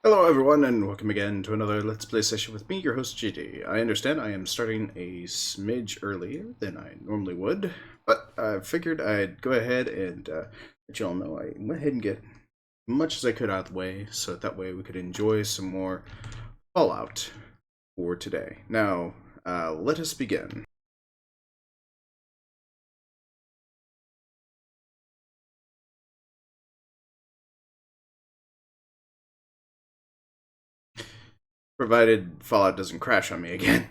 Hello everyone and welcome again to another Let's Play session with me, your host GD. I understand I am starting a smidge earlier than I normally would, but I figured I'd go ahead and let you all know I went ahead and get as much as I could out of the way so that way we could enjoy some more Fallout for today. Now, let us begin. Provided Fallout doesn't crash on me again.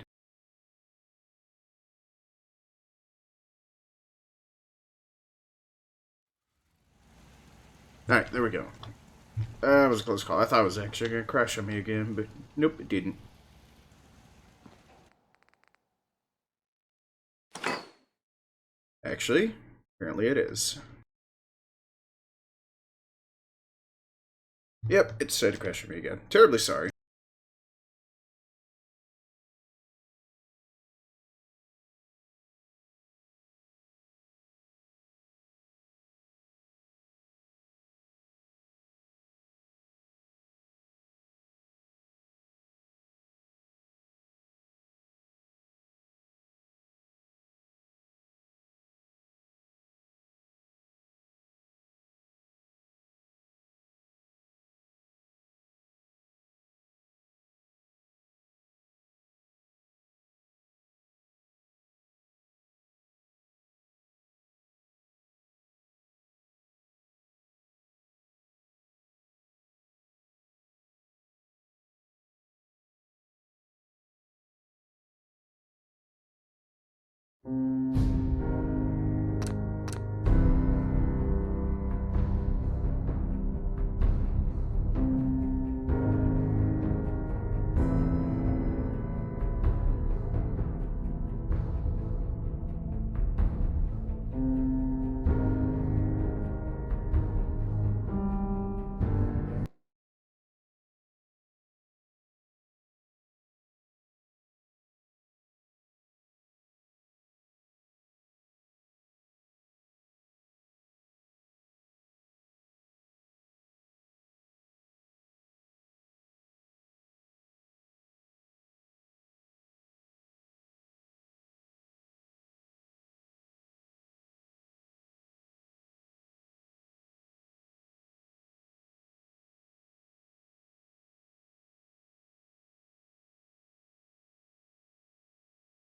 Alright, there we go. That was a close call. I thought it was actually going to crash on me again, but nope, it didn't. Actually, apparently it is. Yep, it decided to crash on me again. Terribly sorry.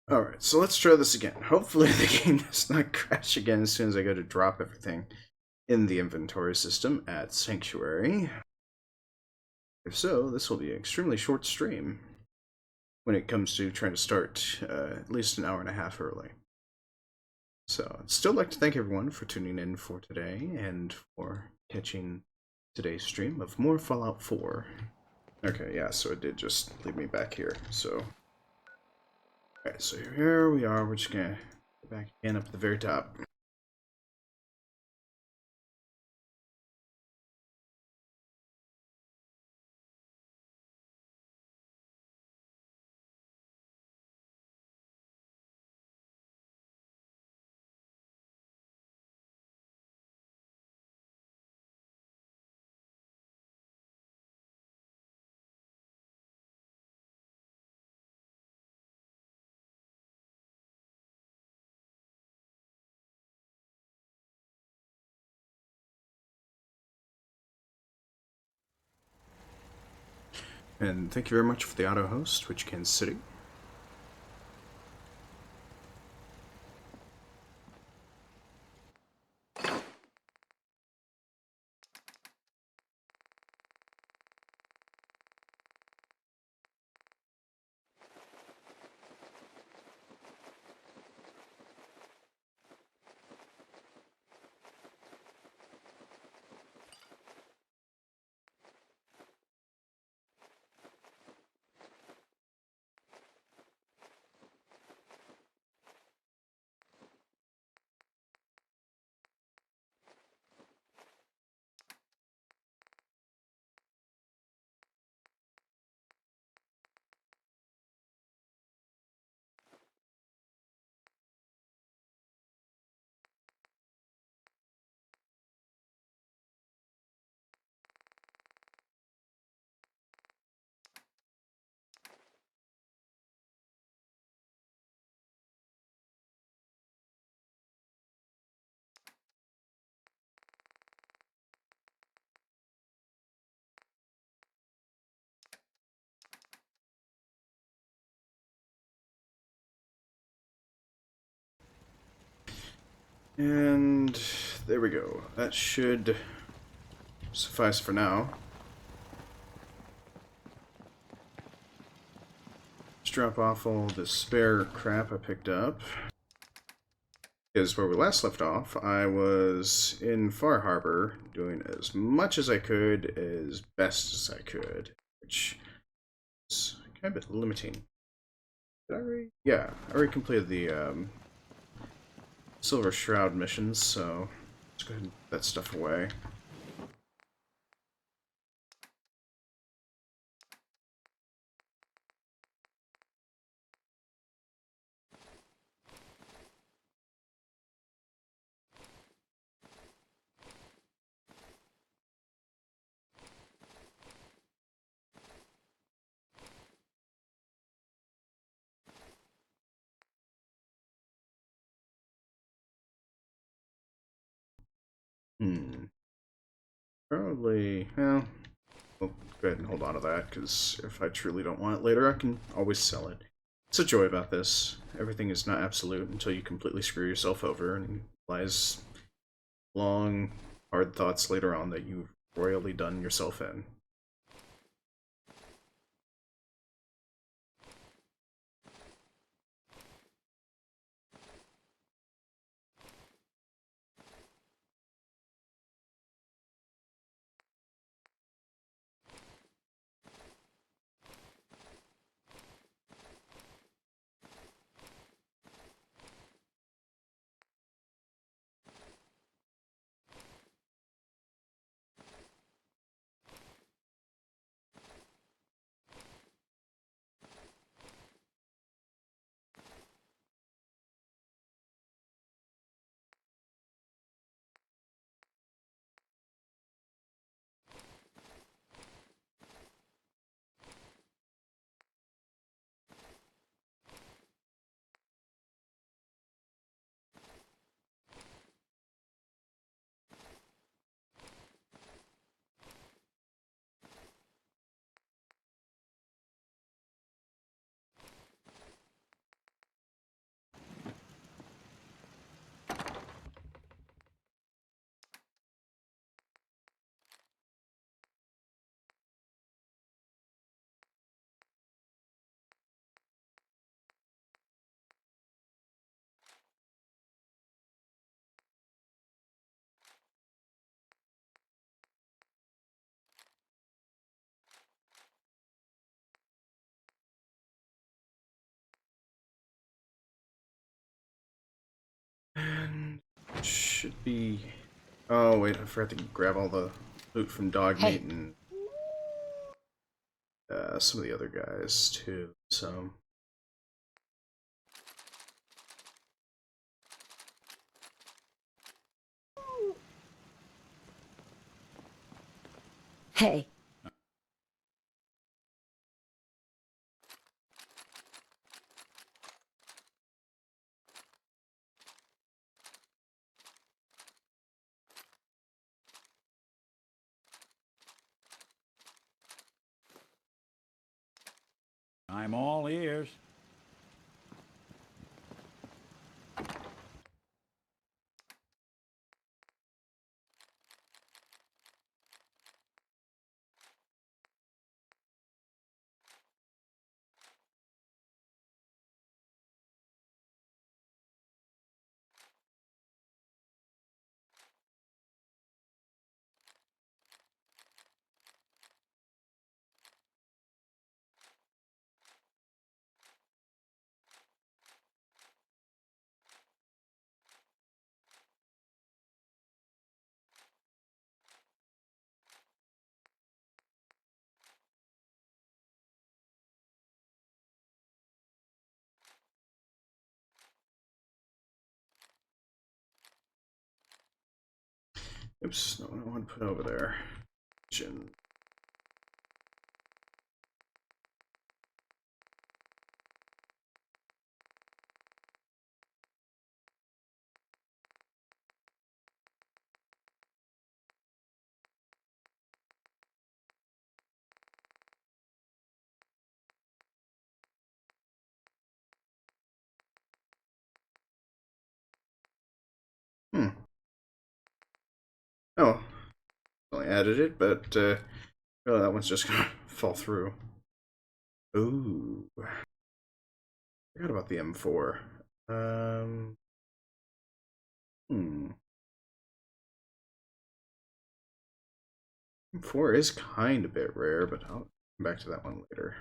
Alright, so let's try this again. Hopefully the game does not crash again as soon as I go to drop everything in the inventory system at Sanctuary. If so, this will be an extremely short stream when it comes to trying to start at least an hour and a half early. So, I'd still like to thank everyone for tuning in for today and for catching today's stream of more Fallout 4. Okay, yeah, so it did just leave me back here, so... Alright, so here we are, we're just gonna go back again up at the very top. And thank you very much for the auto host, Witch Kansas City. And there we go. That should suffice for now. Let's drop off all the spare crap I picked up. Because where we last left off, I was in Far Harbor doing as much as I could, as best as I could, which is kind of a bit limiting. Did I already? Yeah, I already completed the Silver Shroud missions, so let's go ahead and put that stuff away. Probably, well, we'll go ahead and hold on to that, because if I truly don't want it later, I can always sell it. It's a joy about this. Everything is not absolute until you completely screw yourself over, and lies long, hard thoughts later on that you've royally done yourself in. And should be... Oh, wait, I forgot to grab all the loot from Dogmeat and some of the other guys, too, so... Hey. I'm all ears. Oops, no, I want to put over there. Jin. Oh, I added it, but oh, that one's just gonna fall through. Ooh, forgot about the M4. Um, hmm. M4 is kind of a bit rare, but I'll come back to that one later.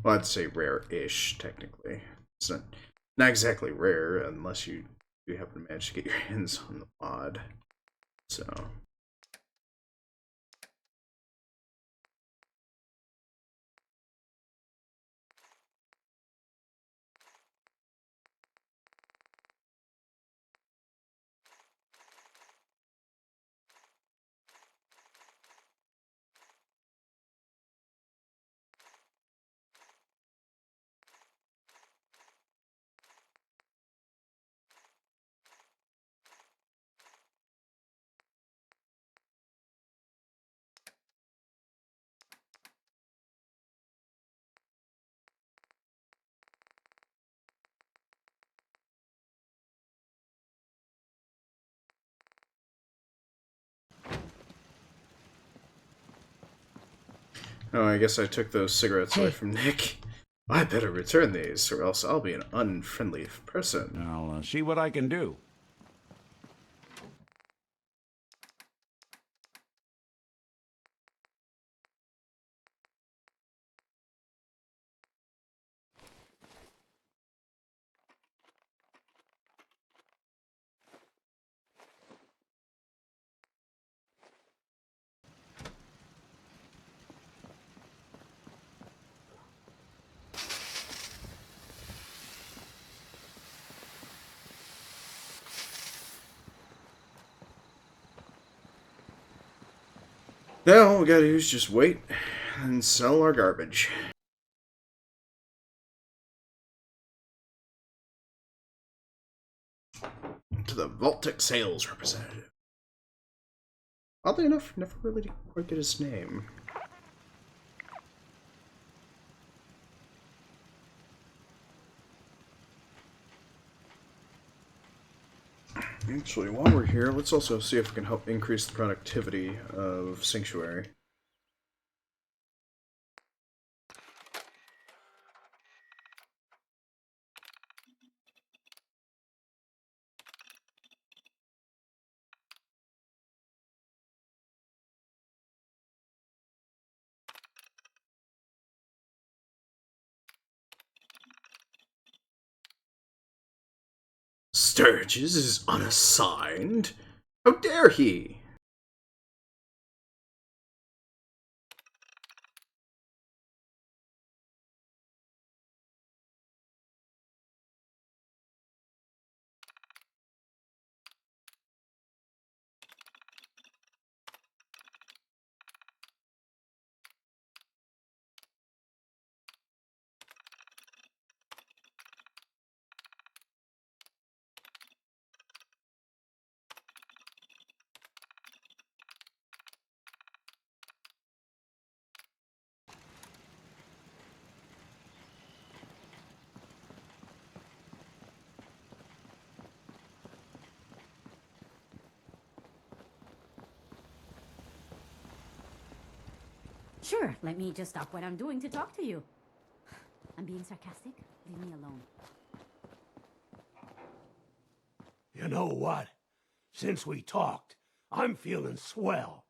Well, I'd say rare-ish, technically. It's not exactly rare unless you happen to manage to get your hands on the mod. So, oh, I guess I took those cigarettes away from Nick. I better return these, or else I'll be an unfriendly person. I'll see what I can do. Now all we gotta do is just wait and sell our garbage. To the Vault-Tec sales representative. Oddly enough, never really quite get his name. Actually, while we're here, let's also see if we can help increase the productivity of Sanctuary. Sturgis is unassigned? How dare he? Sure, let me just stop what I'm doing to talk to you. I'm being sarcastic. Leave me alone. You know what? Since we talked, I'm feeling swell.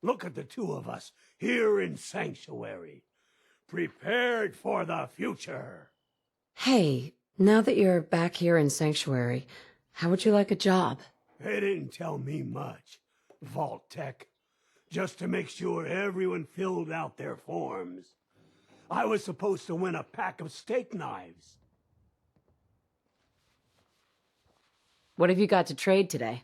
Look at the two of us here in Sanctuary, prepared for the future. Hey, now that you're back here in Sanctuary, how would you like a job? They didn't tell me much, Vault-Tec. Just to make sure everyone filled out their forms. I was supposed to win a pack of steak knives. What have you got to trade today?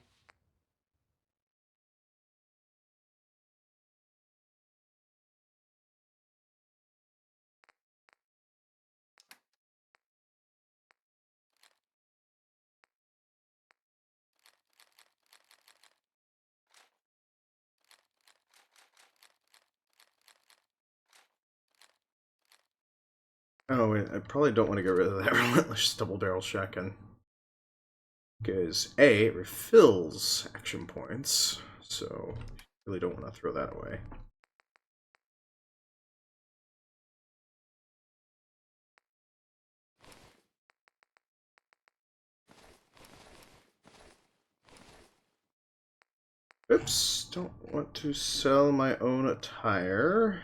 Oh, wait, I probably don't want to get rid of that relentless double barrel shotgun. Because A, it refills action points, so really don't want to throw that away. Oops, don't want to sell my own attire.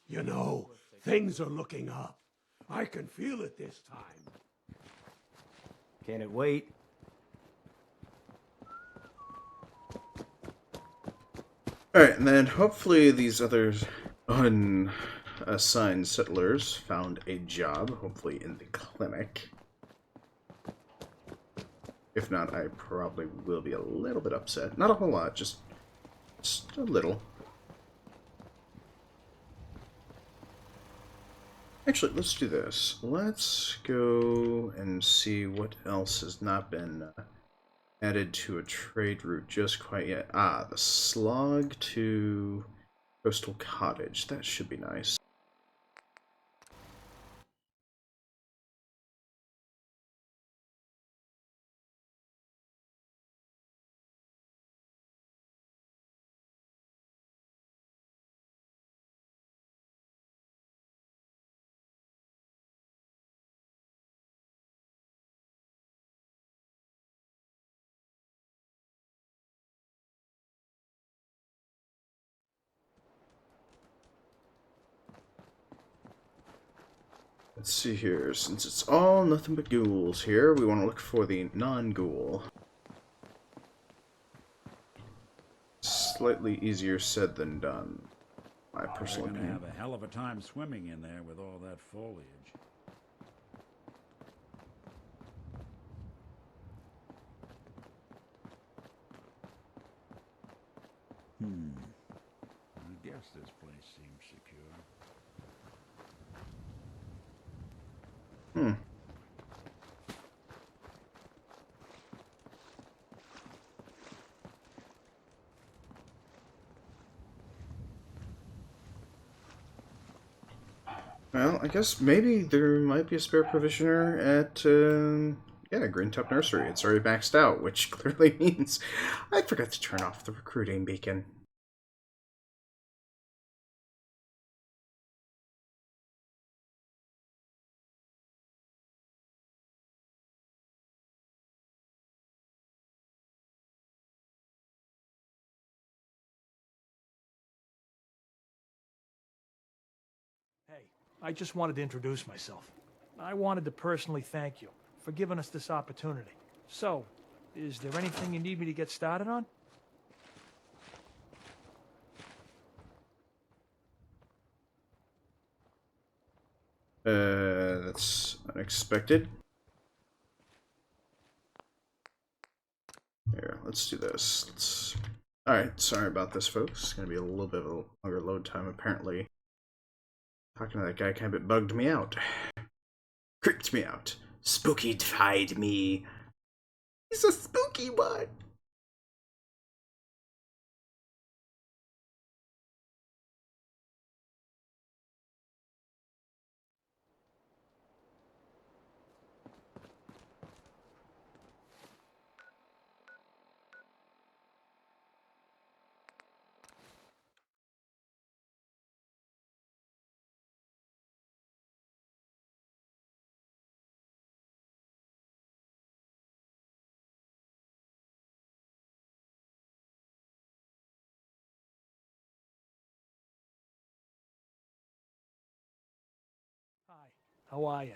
You know, things are looking up. I can feel it this time. Can it wait? Alright, and then hopefully these other unassigned settlers found a job, hopefully in the clinic. If not, I probably will be a little bit upset. Not a whole lot, just a little. Actually, let's do this. Let's go and see what else has not been added to a trade route just quite yet. Ah, the slog to Coastal Cottage. That should be nice. Let's see here. Since it's all nothing but ghouls here, we want to look for the non-ghoul. Slightly easier said than done, my personal They're gonna opinion. have a hell of a time swimming in there with all that foliage. I guess this place seems secure. Hmm. Well, I guess maybe there might be a spare provisioner at, yeah, Greentop Nursery. It's already maxed out, which clearly means I forgot to turn off the recruiting beacon. Hey, I just wanted to introduce myself. I wanted to personally thank you for giving us this opportunity. So, is there anything you need me to get started on? That's unexpected. Here, let's do this. Alright, sorry about this, folks. It's gonna be a little bit of a longer load time, apparently. Talking to that guy kind of bugged me out. Creeped me out. Spooky-fied me. He's a spooky one. How are you?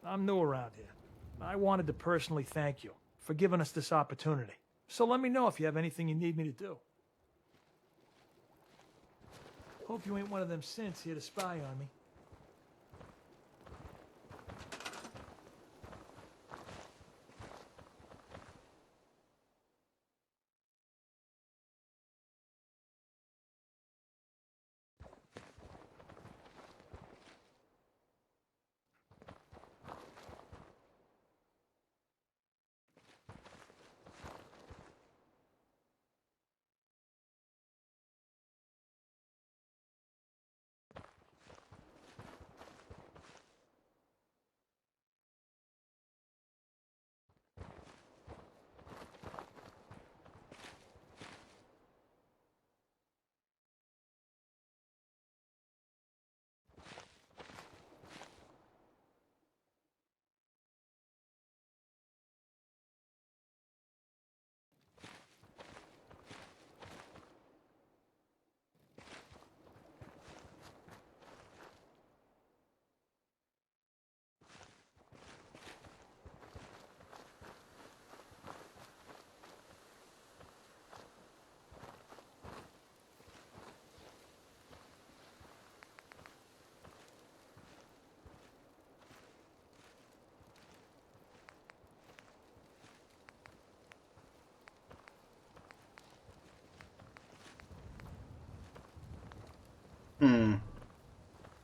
I'm new around here. I wanted to personally thank you for giving us this opportunity. So let me know if you have anything you need me to do. Hope you ain't one of them synths here to spy on me.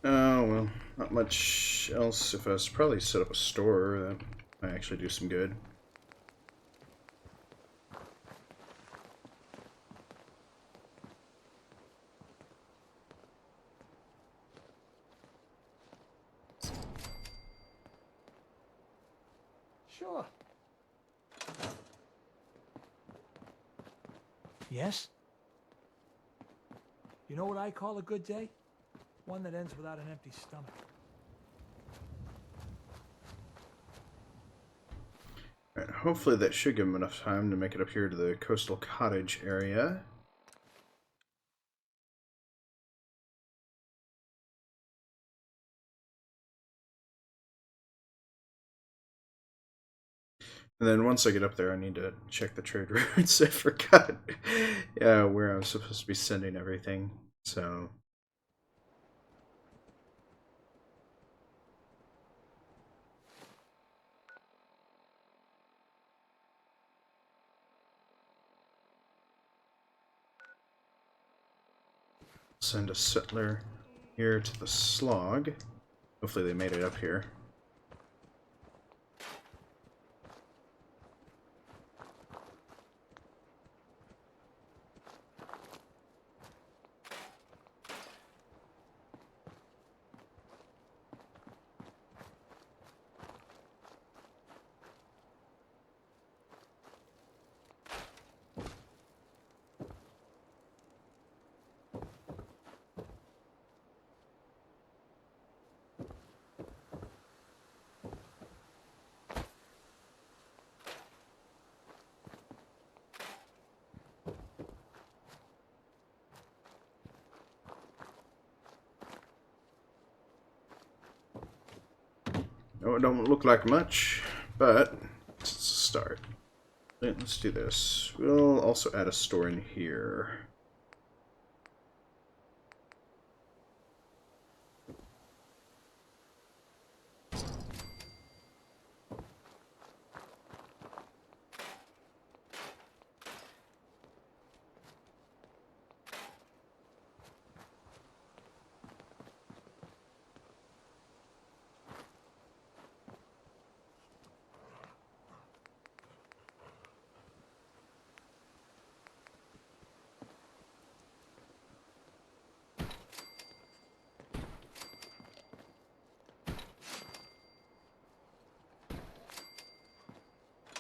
Oh, well, not much else. If I was to probably set up a store, that might actually do some good. Sure. Yes? You know what I call a good day? One that ends without an empty stomach. Alright, hopefully that should give him enough time to make it up here to the coastal cottage area. And then once I get up there, I need to check the trade routes. I forgot where I'm supposed to be sending everything. So send a settler here to the slog. Hopefully they made it up here. Oh, it don't look like much, but it's a start. Let's do this. We'll also add a store in here.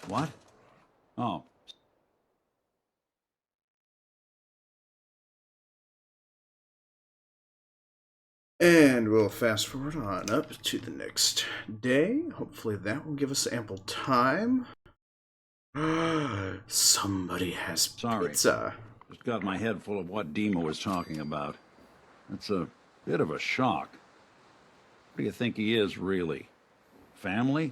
What? Oh, And we'll fast forward on up to the next day. Hopefully that will give us ample time. Somebody has sorry. pizza. Just got my head full of what Dima was talking about. That's a bit of a shock. What do you think he is, really? Family?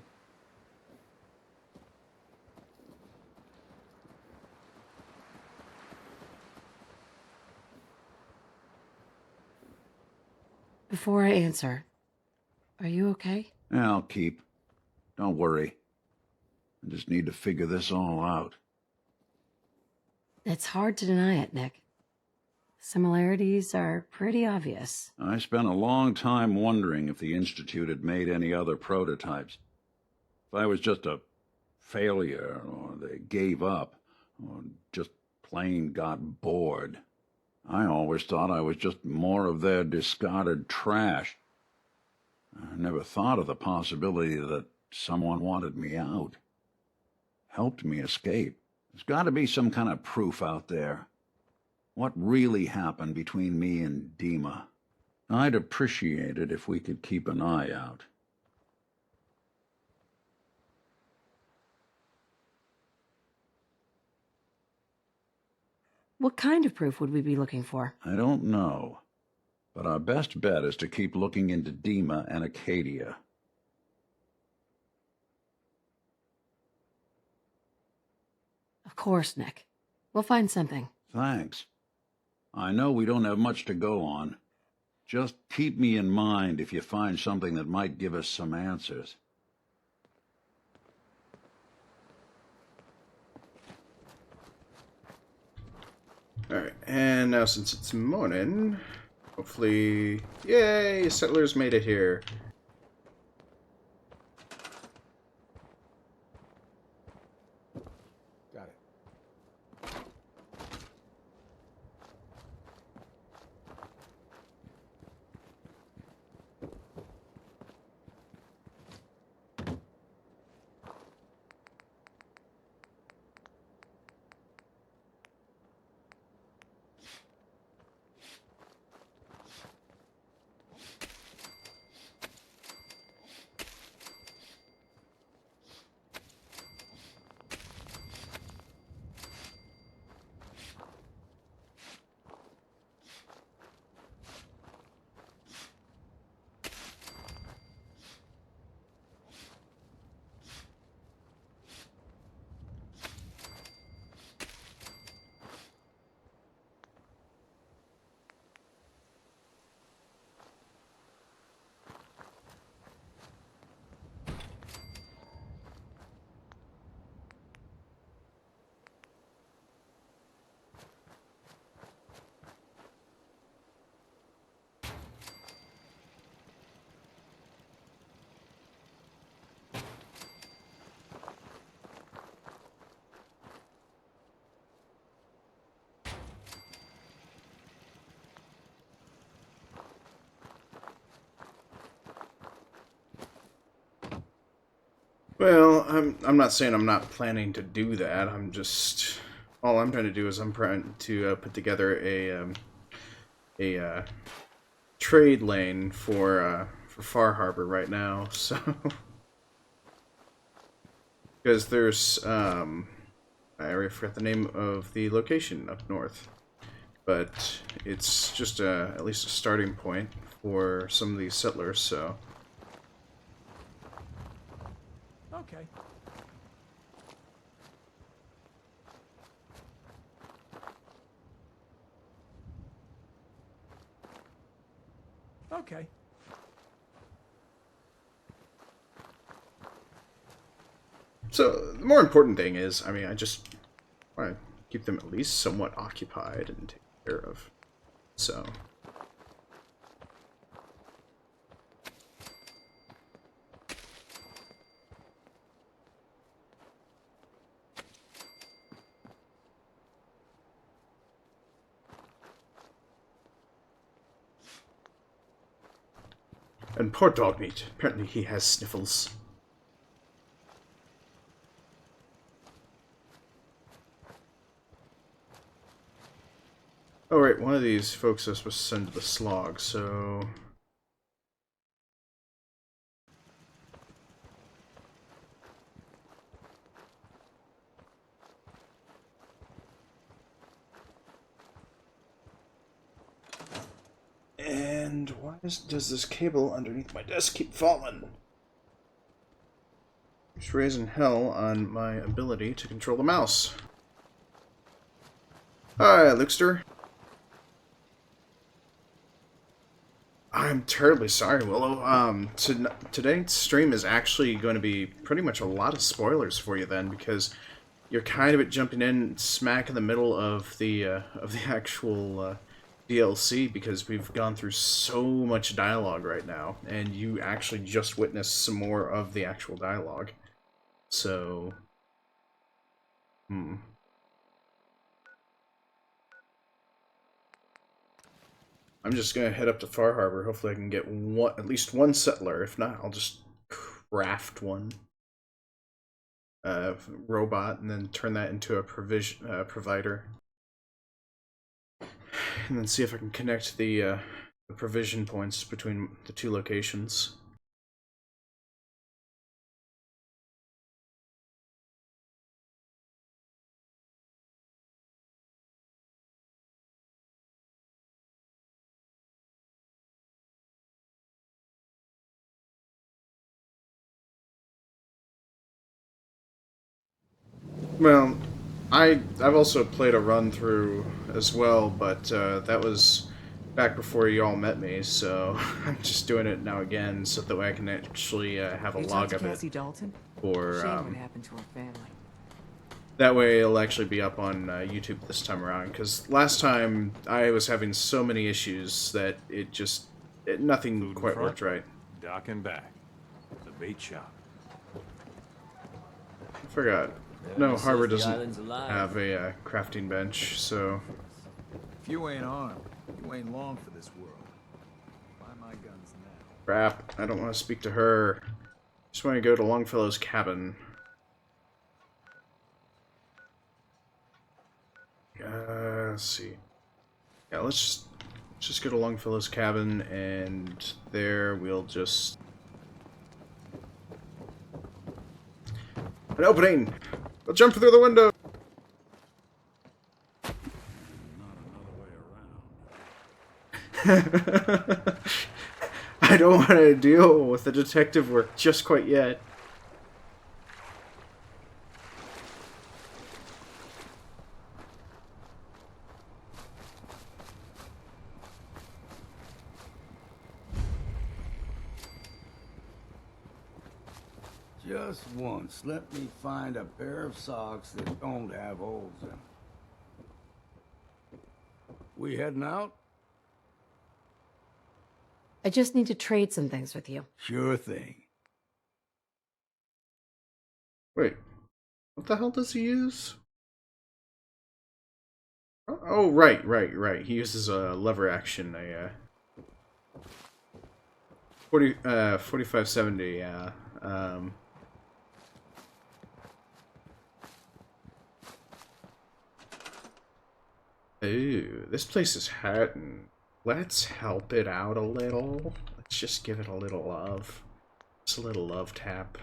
Before I answer, are you okay? Yeah, I'll keep. Don't worry. I just need to figure this all out. It's hard to deny it, Nick. Similarities are pretty obvious. I spent a long time wondering if the Institute had made any other prototypes. If I was just a failure, or they gave up, or just plain got bored. I always thought I was just more of their discarded trash. I never thought of the possibility that someone wanted me out. Helped me escape. There's got to be some kind of proof out there. What really happened between me and Dima? I'd appreciate it if we could keep an eye out. What kind of proof would we be looking for? I don't know. But our best bet is to keep looking into Dima and Acadia. Of course, Nick. We'll find something. Thanks. I know we don't have much to go on. Just keep me in mind if you find something that might give us some answers. Alright, and now since it's morning, hopefully... Yay! Settlers made it here. Got it. Well, I'm not saying I'm not planning to do that. I'm just... All I'm trying to do is I'm trying to put together a trade lane for Far Harbor right now, so... Because there's, I already forgot the name of the location up north. But it's just at least a starting point for some of these settlers, so... Okay. Okay. So, the more important thing is, I mean, I just want to keep them at least somewhat occupied and taken care of. So... And poor Dogmeat. Apparently he has sniffles. Oh right, one of these folks is supposed to send to the slog, so... And And why does this cable underneath my desk keep falling? It's raising hell on my ability to control the mouse. Hi, Luxter. I'm terribly sorry, Willow. Today's stream is actually going to be pretty much a lot of spoilers for you then, because you're kind of jumping in smack in the middle of the actual DLC, because we've gone through so much dialogue right now, and you actually just witnessed some more of the actual dialogue. So, I'm just gonna head up to Far Harbor. Hopefully I can get at least one settler. If not, I'll just craft one robot and then turn that into a provider. And then see if I can connect the provision points between the two locations. Well, I've also played a run through as well, but that was back before you all met me, so I'm just doing it now again, so that way I can actually have a log of Cassie it. Dalton? Or Shame what happened to her family. that way it'll actually be up on YouTube this time around. Because last time I was having so many issues that nothing Food in quite front, worked right. Dock and back. The bait shop. I forgot. No, Harbor doesn't have a crafting bench, so... If you ain't armed, you ain't long for this world. Buy my guns now. Crap, I don't want to speak to her. Just want to go to Longfellow's cabin. Let's see. Yeah, let's just go to Longfellow's cabin, and there we'll just... An opening! We'll jump through the window! I don't want to deal with the detective work just quite yet. Just once, let me find a pair of socks that don't have holes in them. We heading out? I just need to trade some things with you. Sure thing. Wait, what the hell does he use? Oh, right. He uses a lever action, 4570, yeah. Ooh, this place is hurting. Let's help it out a little. Let's just give it a little love. Just a little love tap.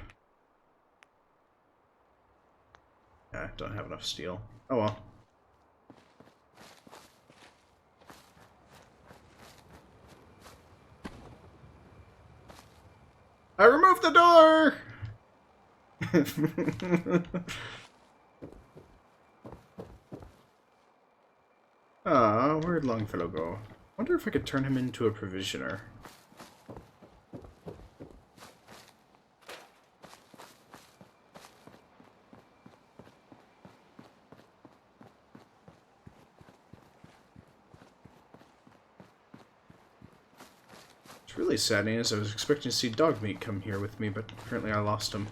I don't have enough steel. Oh well. I removed the door! Ah, where'd Longfellow go? Wonder if I could turn him into a provisioner. It's really saddening, as I was expecting to see Dogmeat come here with me, but apparently I lost him.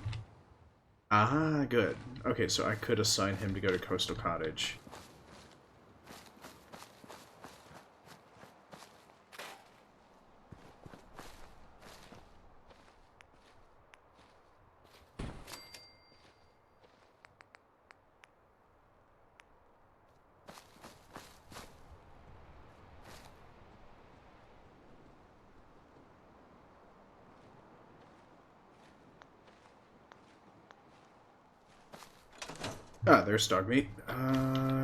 Ah, good. Okay, so I could assign him to go to Coastal Cottage. Ah, there's Dogmeat.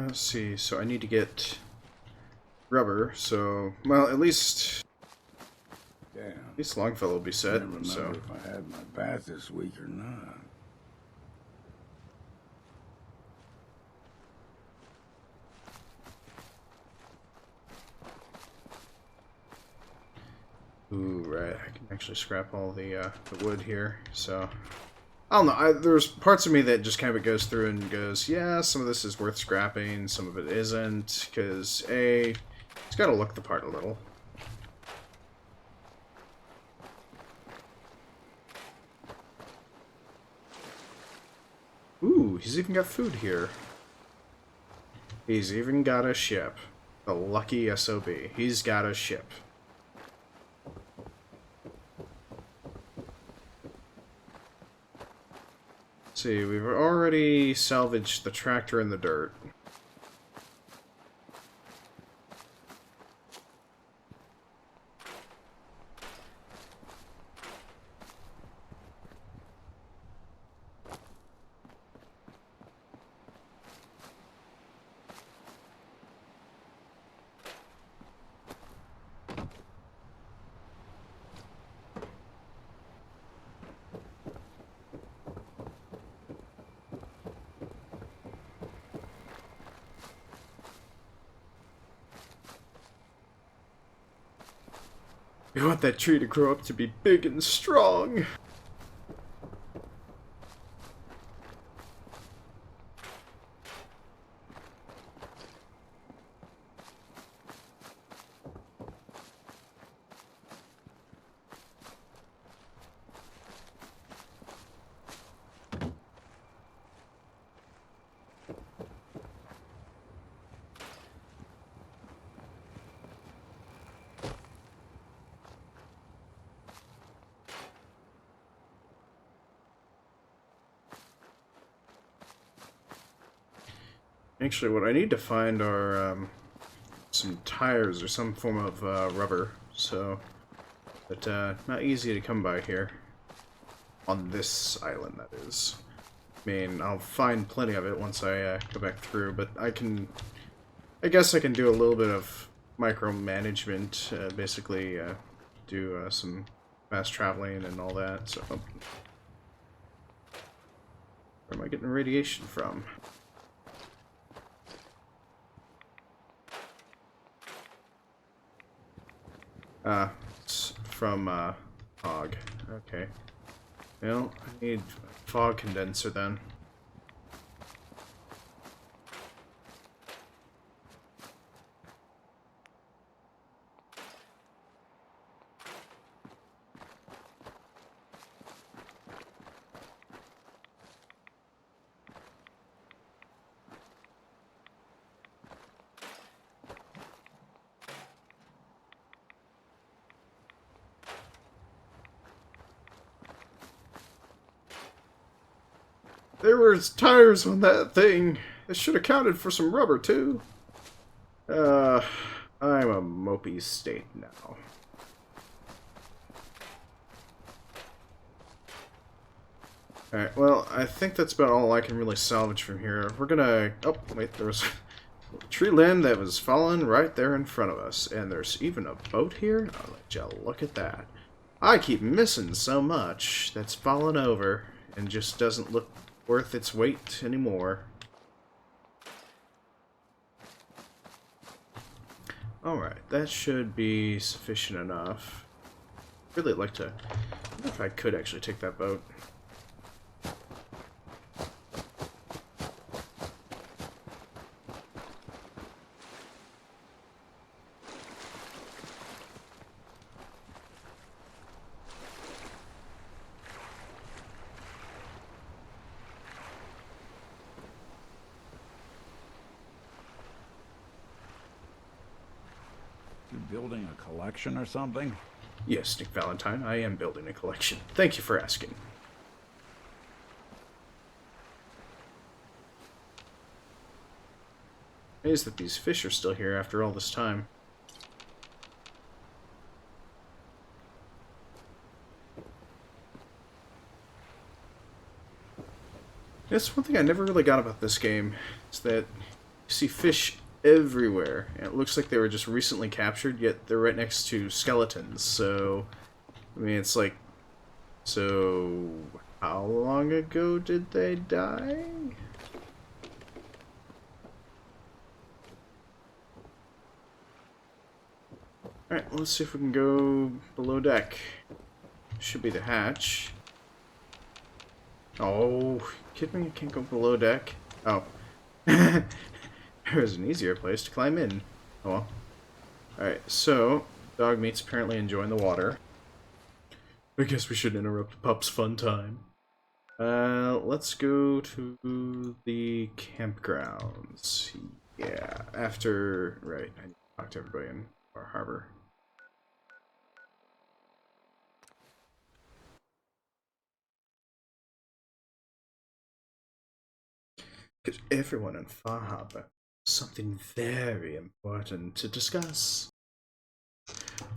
Let's see, so I need to get rubber, so... Well, at least Damn. At least Longfellow will be I set, can't remember so... if I had my bath this week or not. Ooh, right. I can actually scrap all the wood here, so... I don't know, there's parts of me that just kind of goes through and goes, yeah, some of this is worth scrapping, some of it isn't, because, A, it's got to look the part a little. Ooh, he's even got food here. He's even got a ship. The lucky SOB. He's got a ship. See, we've already salvaged the tractor in the dirt. We want that tree to grow up to be big and strong. Actually, what I need to find are some tires or some form of rubber, so but not easy to come by here. On this island, that is. I mean, I'll find plenty of it once I go back through, but I guess I can do a little bit of micromanagement, basically do some fast traveling and all that, so... Where am I getting radiation from? It's from, fog. Okay. Well, I need a fog condenser then. There were tires on that thing. It should have counted for some rubber, too. I'm a mopey state now. Alright, well, I think that's about all I can really salvage from here. We're gonna... Oh, wait, there was a tree limb that was falling right there in front of us. And there's even a boat here? I'll let you look at that. I keep missing so much that's fallen over and just doesn't look worth its weight anymore. Alright, that should be sufficient enough. I'd really like to... I wonder if I could actually take that boat. Building a collection or something? Yes, Nick Valentine, I am building a collection. Thank you for asking. Amazed that these fish are still here after all this time. That's one thing I never really got about this game, is that you see fish everywhere. And it looks like they were just recently captured, yet they're right next to skeletons. So, I mean, it's like, so how long ago did they die? Alright, let's see if we can go below deck. Should be the hatch. Oh, kidding me? I can't go below deck. Oh. There's an easier place to climb in. Oh well. Alright, so, dog meat's apparently enjoying the water. I guess we shouldn't interrupt Pup's fun time. Let's go to the campgrounds. Yeah, after... Right, I need to talk to everybody in our harbor. Because everyone in Far Harbor has something very important to discuss.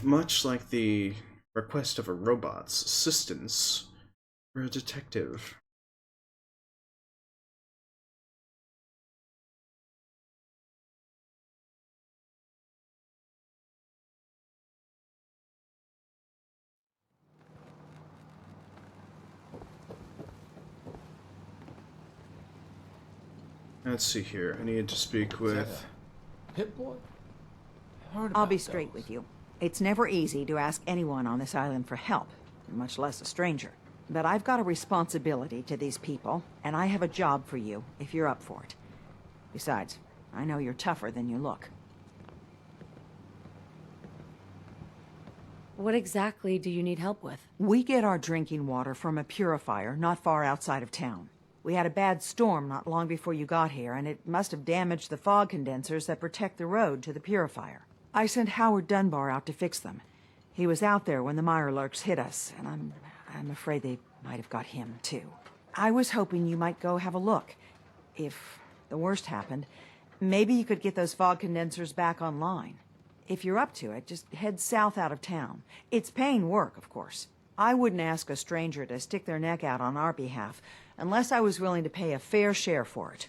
Much like the request of a robot's assistance for a detective. Let's see here. I need to speak with... Pip-Boy? I'll be straight with you. It's never easy to ask anyone on this island for help, much less a stranger. But I've got a responsibility to these people, and I have a job for you, if you're up for it. Besides, I know you're tougher than you look. What exactly do you need help with? We get our drinking water from a purifier not far outside of town. We had a bad storm not long before you got here, and it must have damaged the fog condensers that protect the road to the purifier. I sent Howard Dunbar out to fix them. He was out there when the Mirelurks hit us, and I'm afraid they might have got him, too. I was hoping you might go have a look. If the worst happened, maybe you could get those fog condensers back online. If you're up to it, just head south out of town. It's paying work, of course. I wouldn't ask a stranger to stick their neck out on our behalf, unless I was willing to pay a fair share for it.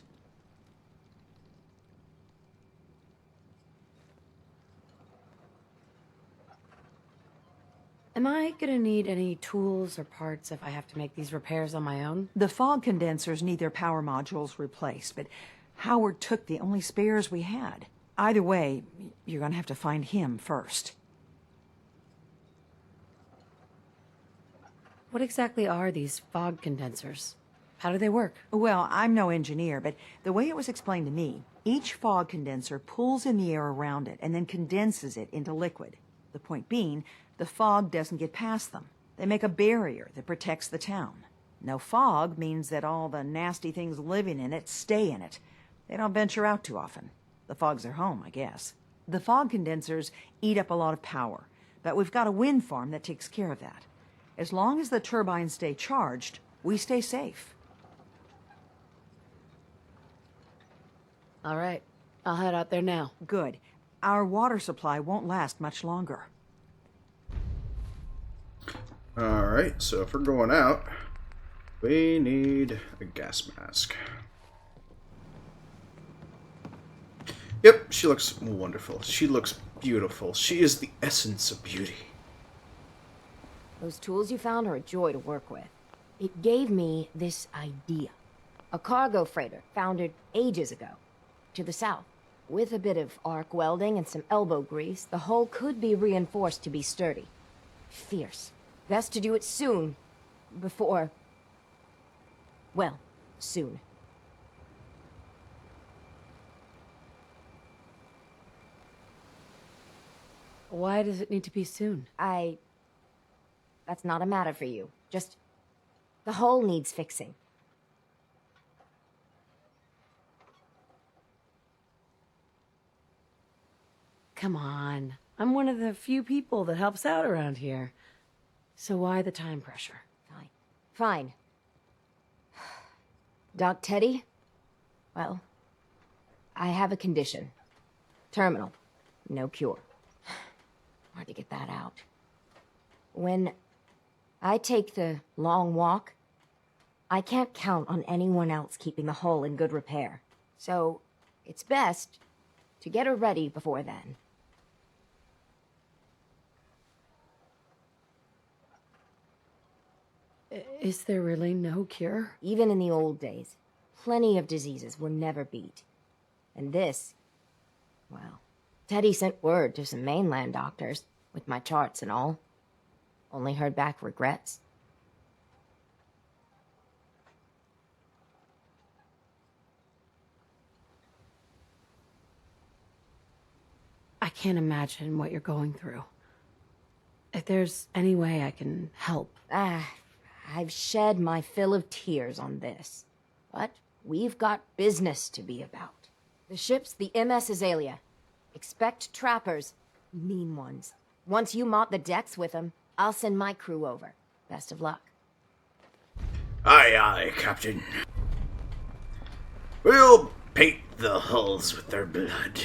Am I gonna need any tools or parts if I have to make these repairs on my own? The fog condensers need their power modules replaced, but Howard took the only spares we had. Either way, you're gonna have to find him first. What exactly are these fog condensers? How do they work? Well, I'm no engineer, but the way it was explained to me, each fog condenser pulls in the air around it and then condenses it into liquid. The point being, the fog doesn't get past them. They make a barrier that protects the town. No fog means that all the nasty things living in it stay in it. They don't venture out too often. The fog's their home, I guess. The fog condensers eat up a lot of power, but we've got a wind farm that takes care of that. As long as the turbines stay charged, we stay safe. All right, I'll head out there now. Good. Our water supply won't last much longer. Alright, so if we're going out, we need a gas mask. Yep, she looks wonderful. She looks beautiful. She is the essence of beauty. Those tools you found are a joy to work with. It gave me this idea. A cargo freighter foundered ages ago. To the south. With a bit of arc welding and some elbow grease, the hull could be reinforced to be sturdy. Fierce. Best to do it soon. Before... well, soon. Why does it need to be soon? That's not a matter for you. Just... the hull needs fixing. Come on. I'm one of the few people that helps out around here. So why the time pressure? Fine. Fine. Doc Teddy? Well, I have a condition. Terminal. No cure. Hard to get that out. When I take the long walk, I can't count on anyone else keeping the hull in good repair. So, it's best to get her ready before then. Is there really no cure? Even in the old days, plenty of diseases were never beat. And this, well, Teddy sent word to some mainland doctors, with my charts and all. Only heard back regrets. I can't imagine what you're going through. If there's any way I can help. I've shed my fill of tears on this. But we've got business to be about. The ship's the MS Azalea. Expect trappers. Mean ones. Once you mop the decks with them, I'll send my crew over. Best of luck. Aye, aye, Captain. We'll paint the hulls with their blood.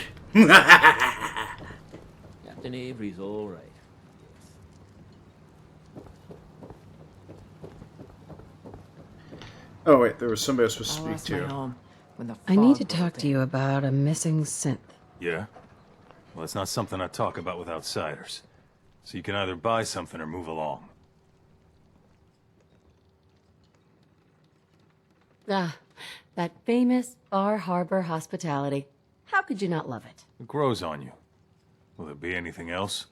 Captain Avery's all right. Oh wait, there was somebody I was supposed to I speak lost my to. home when the I need fog to talk rolled to you about a missing synth. Yeah? Well, it's not something I talk about with outsiders. So you can either buy something or move along. Ah, that famous Bar Harbor hospitality. How could you not love it? It grows on you. Will there be anything else?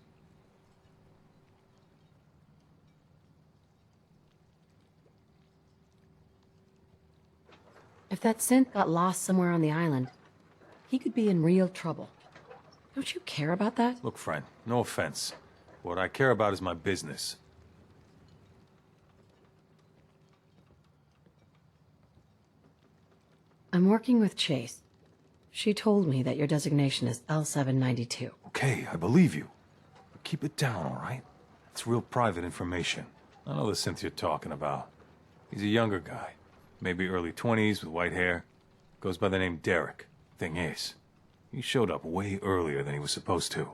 If that synth got lost somewhere on the island, he could be in real trouble. Don't you care about that? Look, friend, no offense. What I care about is my business. I'm working with Chase. She told me that your designation is L792. Okay, I believe you. But keep it down, all right? It's real private information. I know the synth you're talking about. He's a younger guy. Maybe early 20s with white hair. Goes by the name Derek. Thing is, he showed up way earlier than he was supposed to.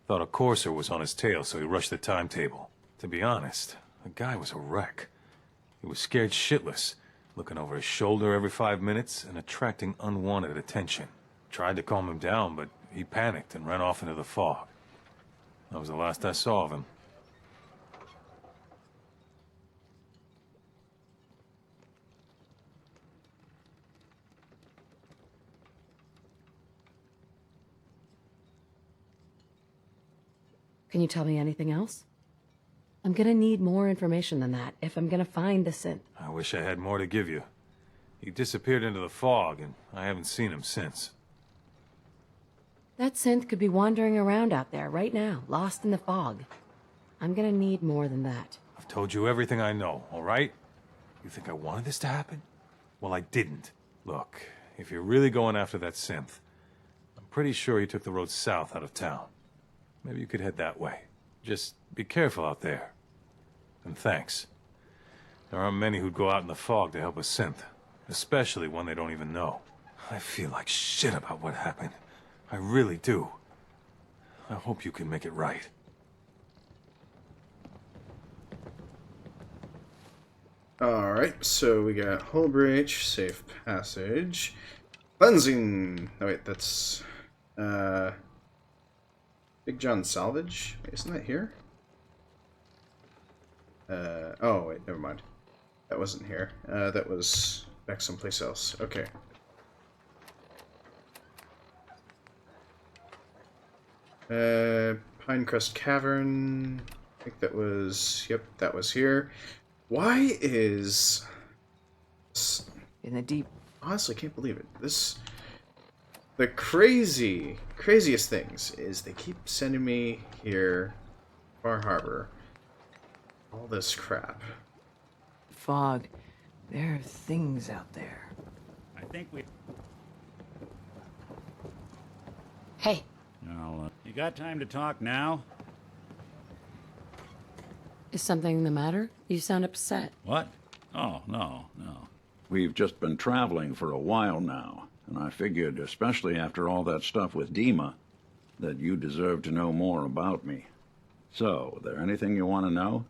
Thought a courser was on his tail, so he rushed the timetable. To be honest, the guy was a wreck. He was scared shitless, looking over his shoulder every 5 minutes and attracting unwanted attention. Tried to calm him down, but he panicked and ran off into the fog. That was the last I saw of him. Can you tell me anything else? I'm gonna need more information than that if I'm gonna find the synth. I wish I had more to give you. He disappeared into the fog, and I haven't seen him since. That synth could be wandering around out there right now, lost in the fog. I'm gonna need more than that. I've told you everything I know, all right? You think I wanted this to happen? Well, I didn't. Look, if you're really going after that synth, I'm pretty sure he took the road south out of town. Maybe you could head that way. Just be careful out there. And thanks. There aren't many who'd go out in the fog to help a synth, especially one they don't even know. I feel like shit about what happened. I really do. I hope you can make it right. Alright, so we got hull breach, safe passage, cleansing. Oh wait, that's Big John Salvage? Wait, isn't that here? Oh wait, never mind. That wasn't here. That was back someplace else. Okay. Pinecrest Cavern. I think that was... Yep, that was here. Why is... in the deep. Honestly, I can't believe it. The craziest things is they keep sending me here, Bar Harbor, all this crap. Fog. There are things out there. I think we... Hey. Now, you got time to talk now? Is something the matter? You sound upset. What? Oh, no. We've just been traveling for a while now, and I figured, especially after all that stuff with Dima, that you deserve to know more about me. So, there anything you want to know?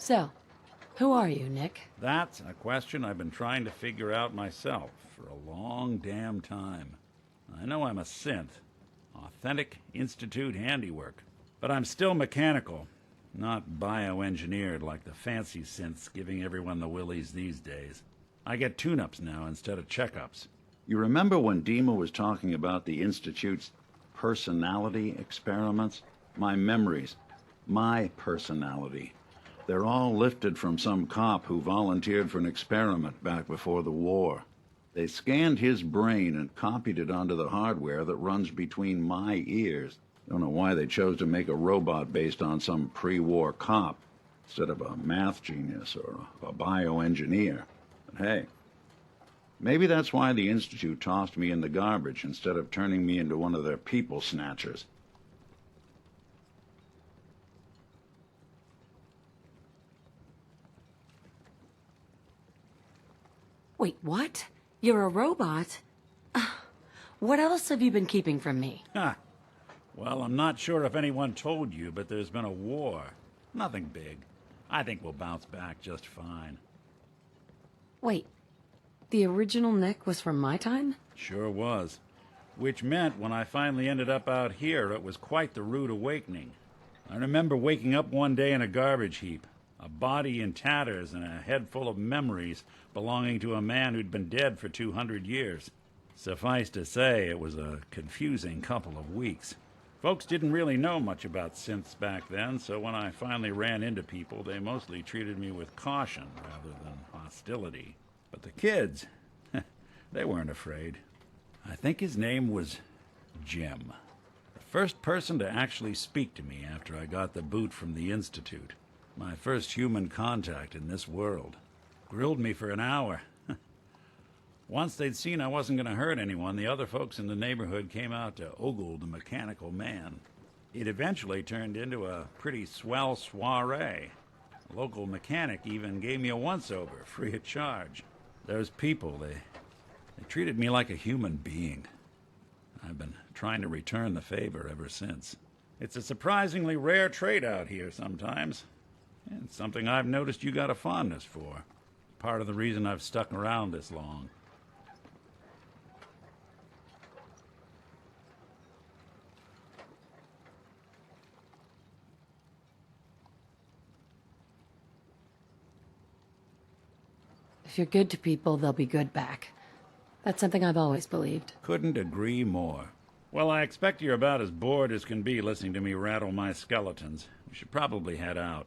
So, who are you, Nick? That's a question I've been trying to figure out myself for a long damn time. I know I'm a synth, authentic Institute handiwork, but I'm still mechanical, not bioengineered like the fancy synths giving everyone the willies these days. I get tune-ups now instead of checkups. You remember when Dima was talking about the Institute's personality experiments? My memories. My personality. They're all lifted from some cop who volunteered for an experiment back before the war. They scanned his brain and copied it onto the hardware that runs between my ears. Don't know why they chose to make a robot based on some pre-war cop instead of a math genius or a bioengineer. But hey, maybe that's why the Institute tossed me in the garbage instead of turning me into one of their people snatchers. Wait, what? You're a robot? What else have you been keeping from me? Ha! Well, I'm not sure if anyone told you, but there's been a war. Nothing big. I think we'll bounce back just fine. Wait, the original Nick was from my time? Sure was. Which meant when I finally ended up out here, it was quite the rude awakening. I remember waking up one day in a garbage heap, a body in tatters and a head full of memories belonging to a man who'd been dead for 200 years. Suffice to say, it was a confusing couple of weeks. Folks didn't really know much about synths back then, so when I finally ran into people, they mostly treated me with caution rather than hostility. But the kids, they weren't afraid. I think his name was Jim. The first person to actually speak to me after I got the boot from the Institute. My first human contact in this world. Grilled me for an hour. Once they'd seen I wasn't going to hurt anyone, the other folks in the neighborhood came out to ogle the mechanical man. It eventually turned into a pretty swell soiree. A local mechanic even gave me a once-over, free of charge. Those people, they treated me like a human being. I've been trying to return the favor ever since. It's a surprisingly rare trait out here sometimes. And something I've noticed you got a fondness for. Part of the reason I've stuck around this long. If you're good to people, they'll be good back. That's something I've always believed. Couldn't agree more. Well, I expect you're about as bored as can be listening to me rattle my skeletons. We should probably head out.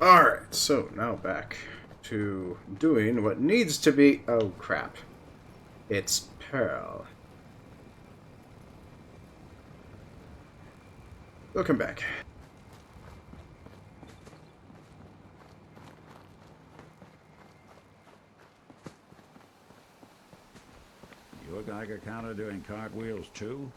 Alright, so now back to doing what needs to be... Oh, crap. It's Pearl. Welcome back. Your Geiger counter doing cartwheels too?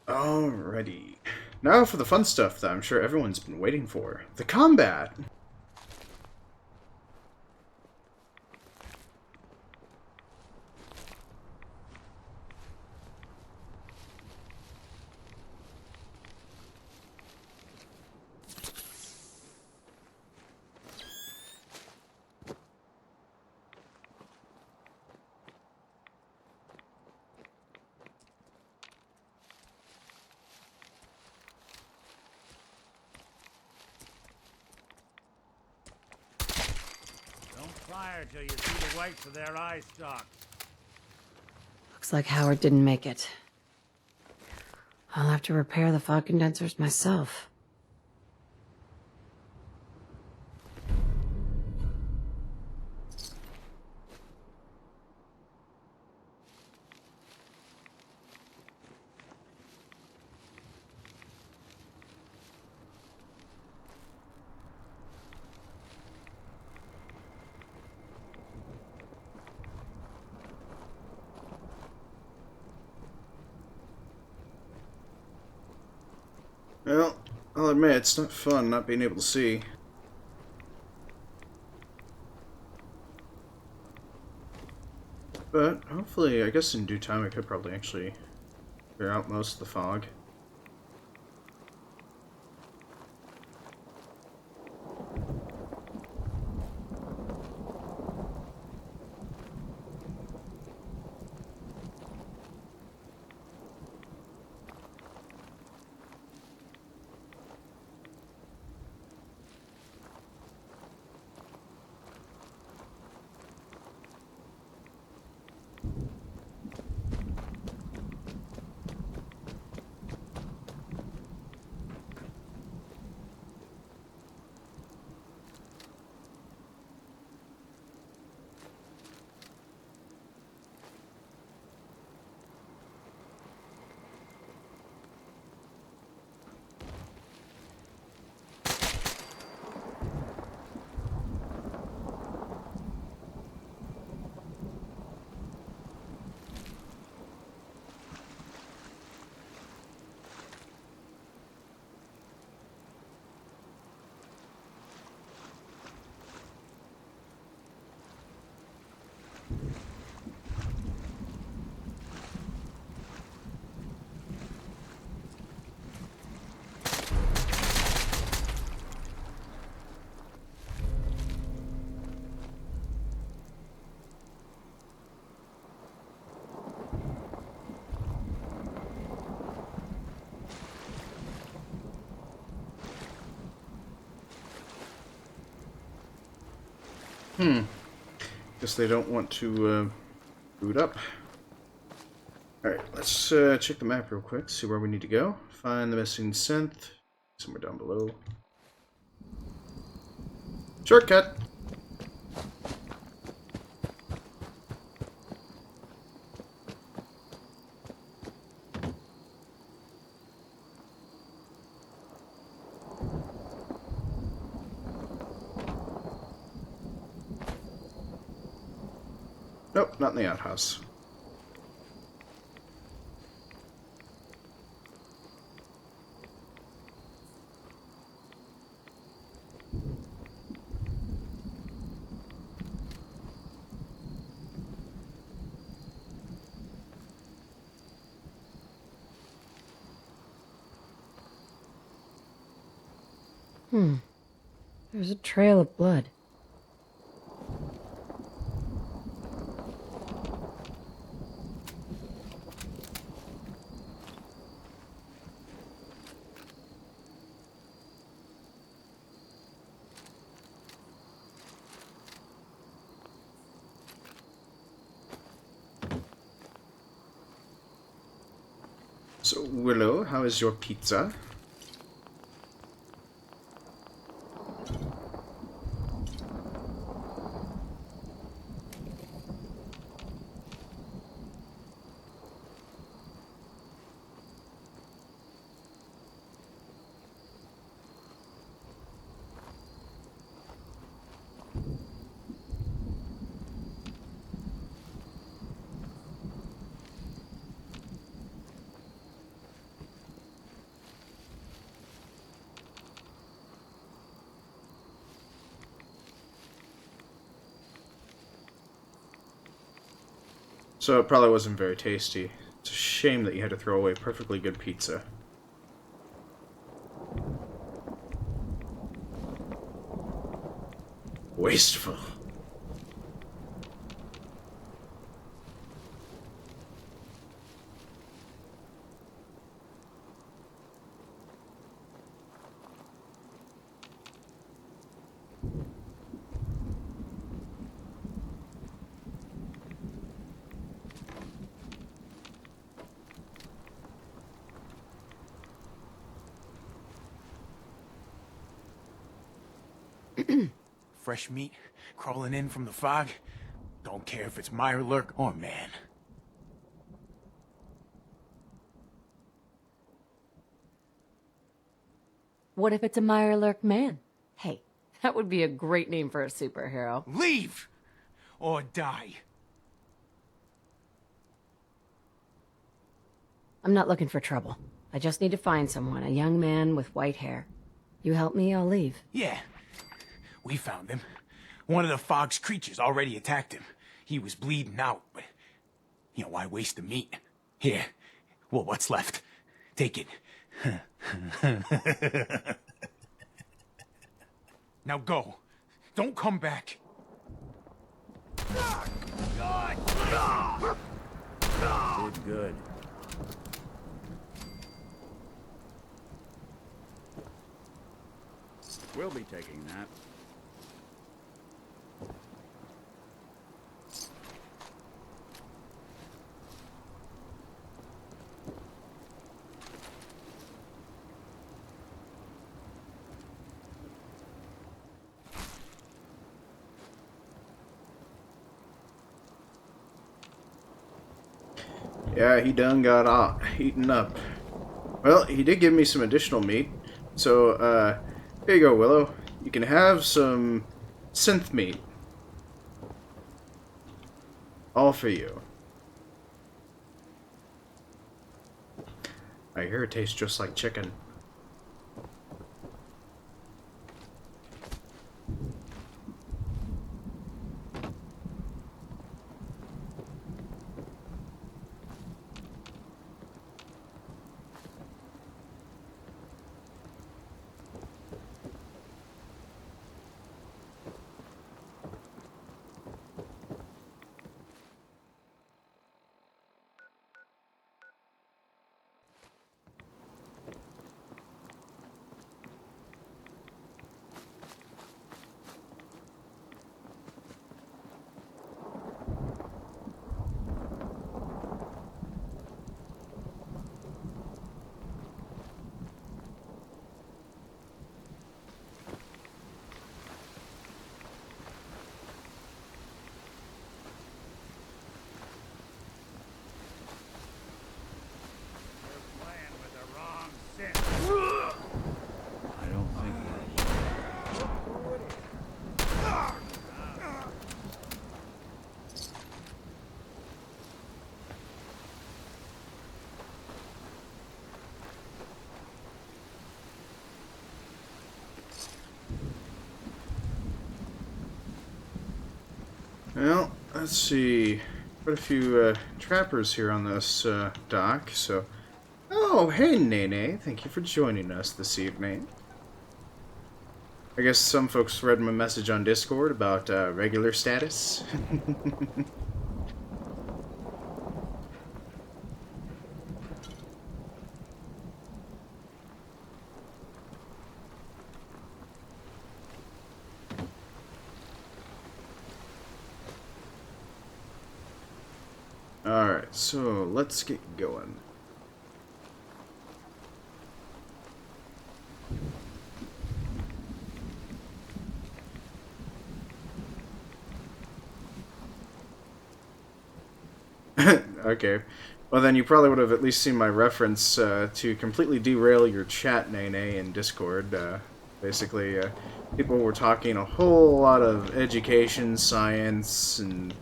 Alrighty. Now for the fun stuff that I'm sure everyone's been waiting for. The combat! Fire till you see the whites of their eye stalks. Looks like Howard didn't make it. I'll have to repair the fog condensers myself. Well, I'll admit, it's not fun not being able to see. But hopefully, I guess in due time I could probably actually clear out most of the fog. Guess they don't want to boot up. Alright, let's check the map real quick, see where we need to go. Find the missing synth. Somewhere down below. Shortcut! Nope, not in the outhouse. There's a trail of blood. So, Willow, how is your pizza? So it probably wasn't very tasty. It's a shame that you had to throw away perfectly good pizza. Wasteful. Fresh meat crawling in from the fog. Don't care if it's Mirelurk or man. What if it's a Mirelurk man? Hey, that would be a great name for a superhero. Leave! Or die. I'm not looking for trouble. I just need to find someone, a young man with white hair. You help me, I'll leave. Yeah. We found him. One of the fog's creatures already attacked him. He was bleeding out, but... You know, why waste the meat? Here. Well, what's left? Take it. Now go. Don't come back. Did good. We'll be taking that. Yeah, he done got eaten up. Well, he did give me some additional meat. So, here you go, Willow. You can have some synth meat. All for you. I hear it tastes just like chicken. I don't think Well, let's see. Quite a few trappers here on this dock, so... Oh, hey, Nene. Thank you for joining us this evening. I guess some folks read my message on Discord about regular status. Alright, so let's get going. Okay. Well, then you probably would have at least seen my reference to completely derail your chat, Nene, in Discord. Basically, people were talking a whole lot of education, science, and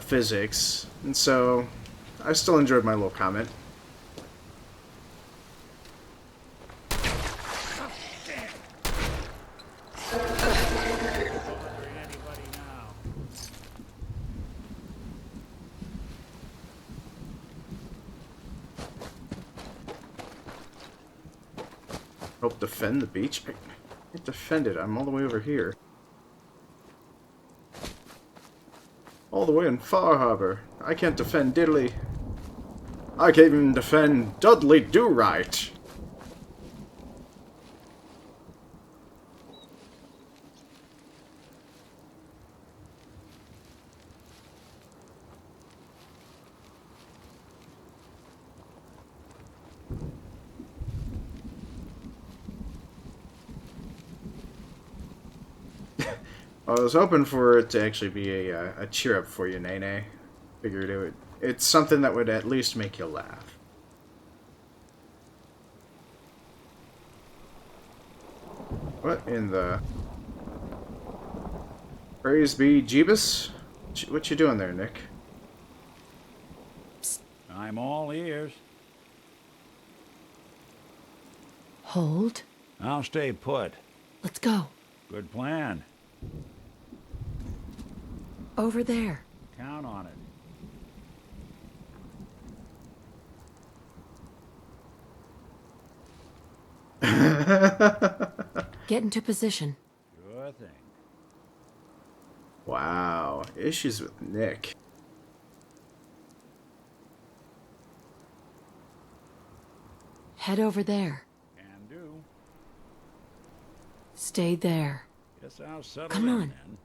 physics, and so I still enjoyed my little comment. Help defend the beach? I can't defend it. I'm all the way over here. All the way in Far Harbor. I can't defend diddly. I can't even defend Dudley Do-Right. I was hoping for it to actually be a cheer up for you, Nene. Figured it's something that would at least make you laugh. What in the... Praise be Jeebus? What you doing there, Nick? I'm all ears. Hold. I'll stay put. Let's go. Good plan. Over there. Count on it. Get into position. Sure thing. Wow, issues with Nick. Head over there. Can do. Stay there. Guess I'll settle Come in on. then.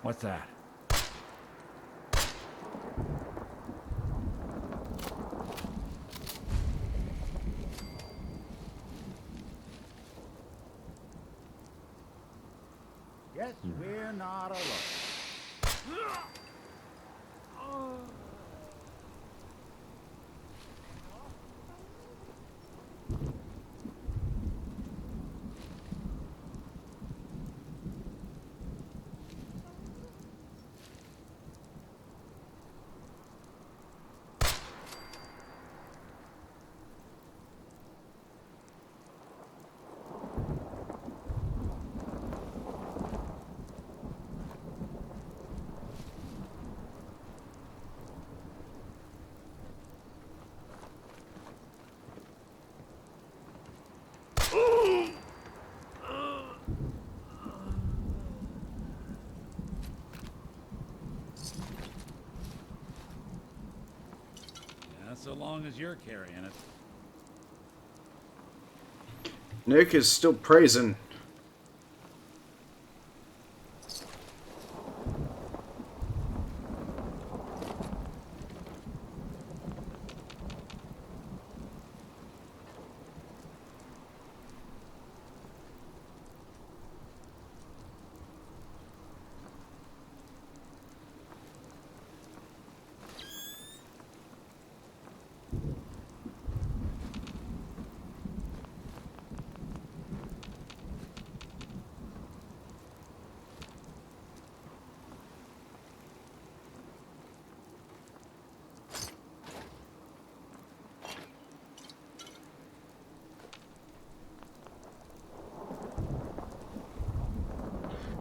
What's that? Guess we're not alone. So long as you're carrying it. Nick is still praising.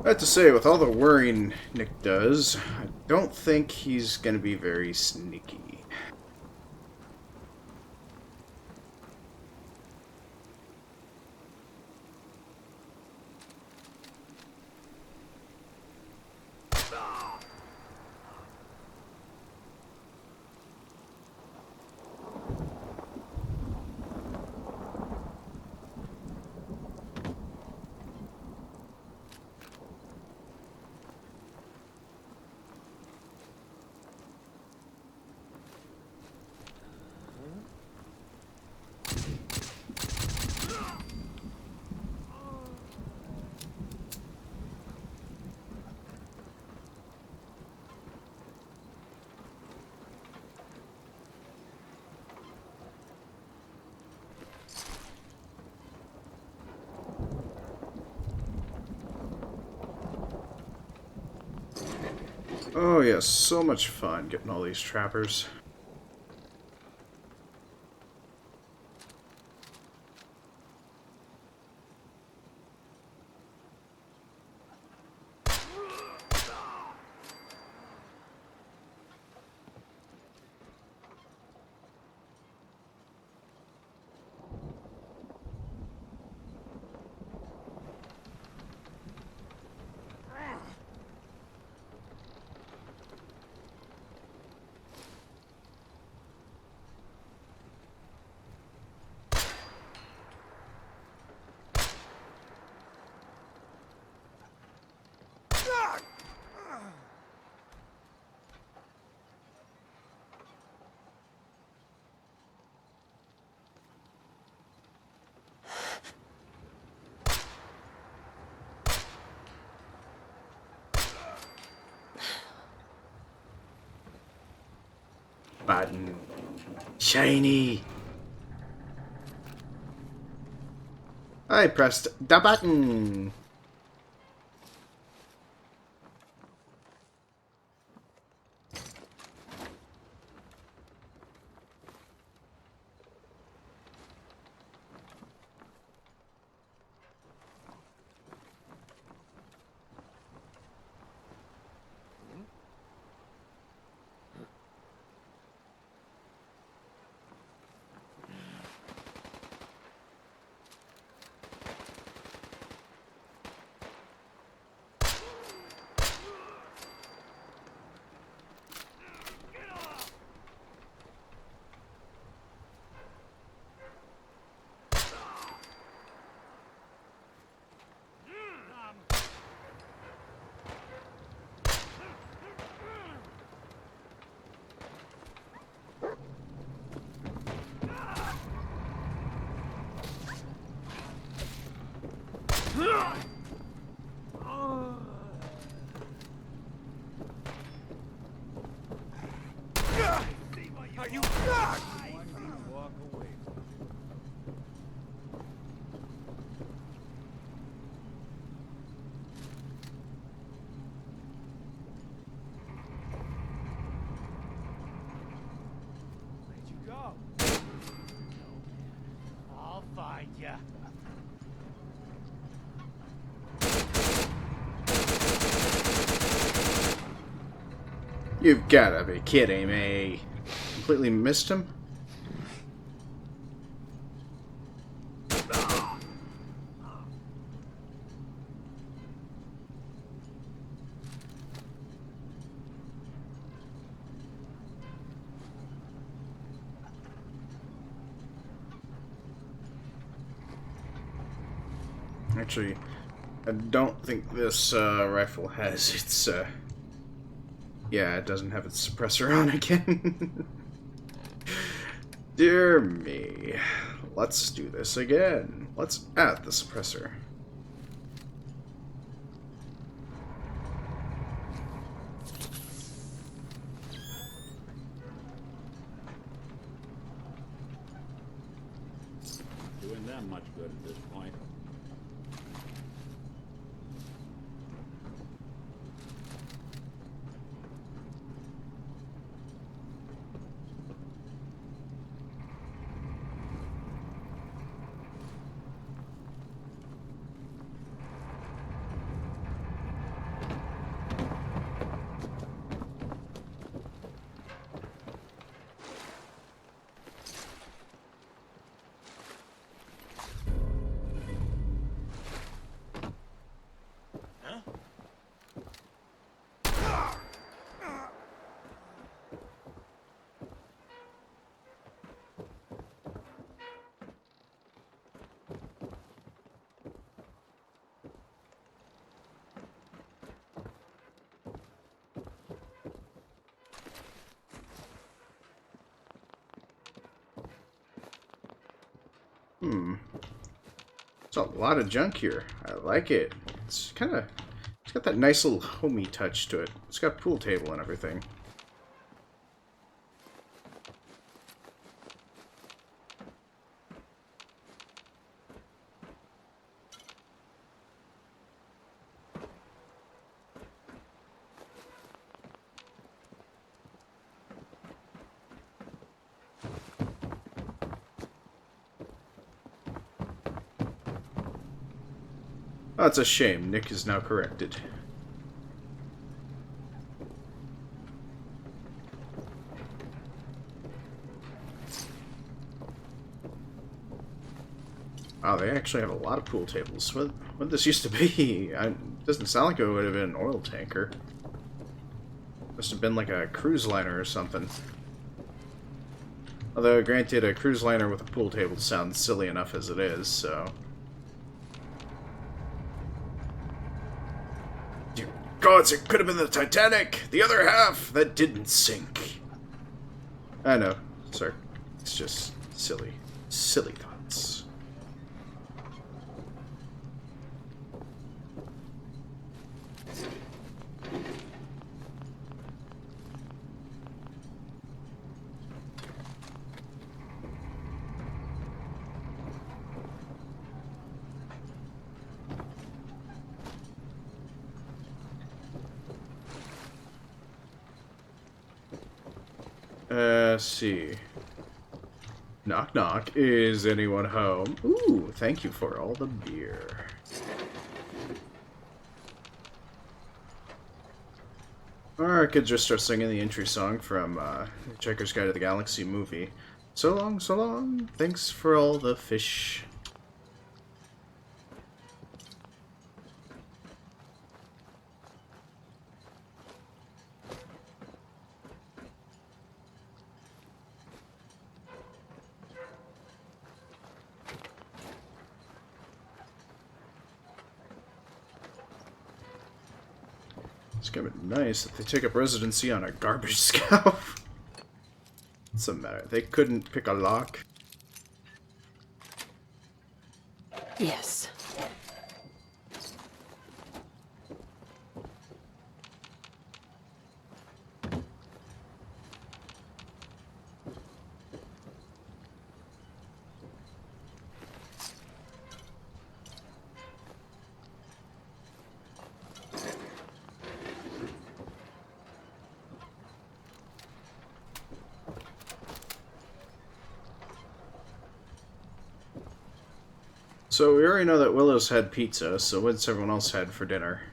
I have to say, with all the worrying Nick does, I don't think he's going to be very sneaky. Oh yes, so much fun getting all these trappers. Button. Shiny. I pressed the button. Are you? Walk away. Where'd you go? I'll find ya. You've gotta be kidding me. Completely missed him? Actually, I don't think this rifle has its yeah, it doesn't have its suppressor on again. Dear me. Let's do this again. Let's add the suppressor. Doing them much good at this point. There's a lot of junk here. I like it. It's got that nice little homey touch to it. It's got a pool table and everything. Oh, it's a shame. Nick is now corrected. Oh, they actually have a lot of pool tables. What this used to be? It doesn't sound like it would have been an oil tanker. Must have been like a cruise liner or something. Although, granted, a cruise liner with a pool table sounds silly enough as it is, so... Dear gods, it could have been the Titanic! The other half that didn't sink! I know, sir. It's just silly. Silly thoughts. Let's see. Knock knock. Is anyone home? Ooh, thank you for all the beer. Or I could just start singing the entry song from Hitchhiker's Guide to the Galaxy movie. So long, thanks for all the fish. It's kind of nice that they take up residency on a garbage scow. What's the matter? They couldn't pick a lock? Yes. So we already know that Willow's had pizza, so what's everyone else had for dinner?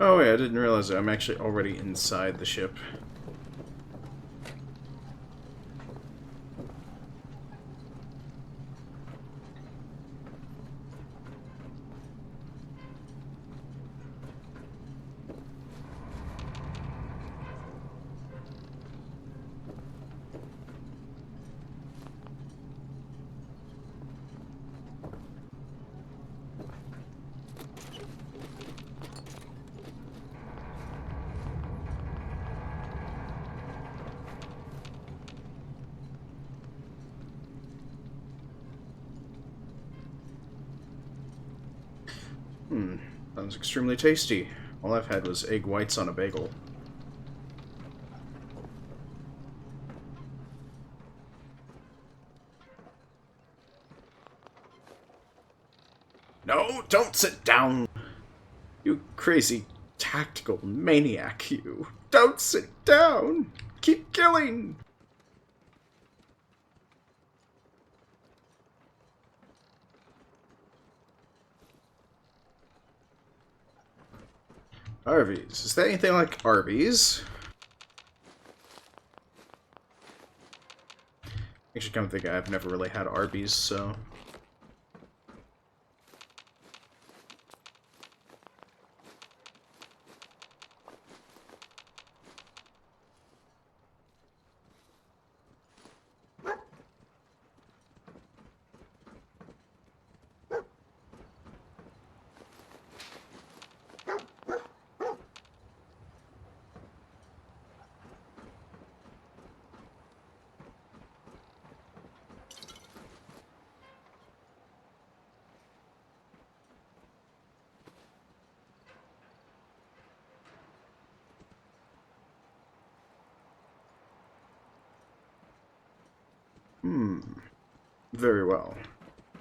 Oh wait, I didn't realize that I'm actually already inside the ship. Sounds extremely tasty. All I've had was egg whites on a bagel. No, don't sit down! You crazy tactical maniac, you. Don't sit down! Keep killing! Arby's. Is that anything like Arby's? Actually, come to think, I've never really had Arby's, so... Very well.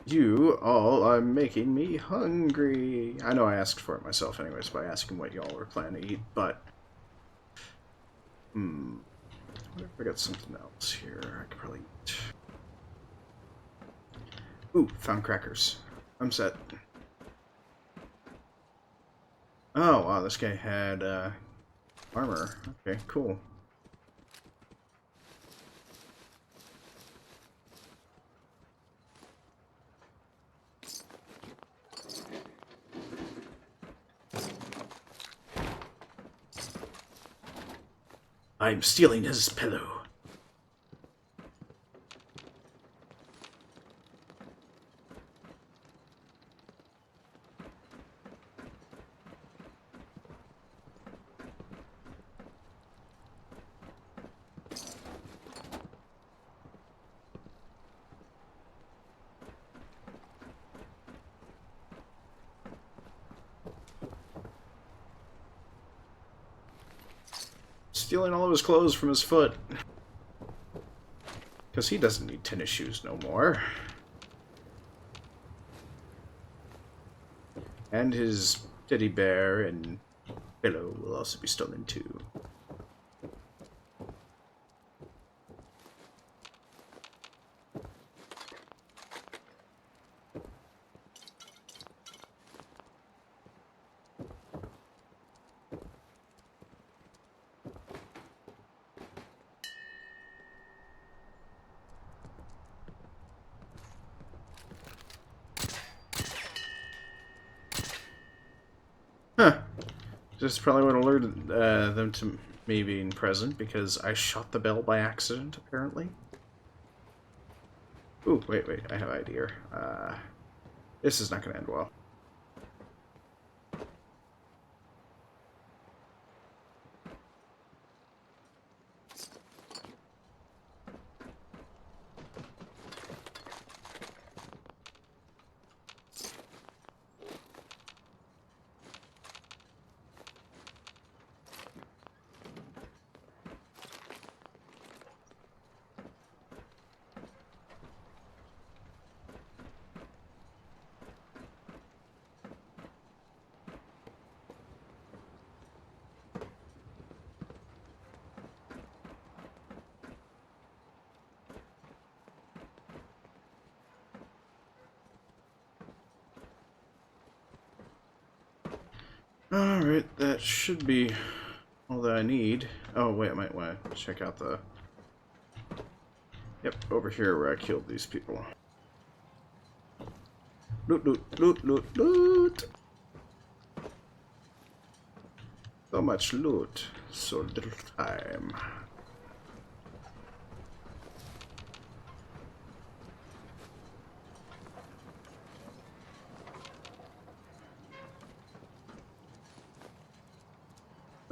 You all are making me hungry. I know I asked for it myself anyways by asking what y'all were planning to eat, but... What if I got something else here I could probably eat? Ooh, found crackers. I'm set. Oh, wow, this guy had, armor. Okay, cool. I'm stealing his pillow. Stealing all of his clothes from his foot. Because he doesn't need tennis shoes no more. And his teddy bear and pillow will also be stolen too. Huh. This probably would have alerted them to me being present because I shot the bell by accident, apparently. Ooh, wait, I have an idea. This is not going to end well. Alright, that should be all that I need. Oh, wait, I might want to check out the... Yep, over here where I killed these people. Loot, loot, loot, loot, loot! So much loot, so little time.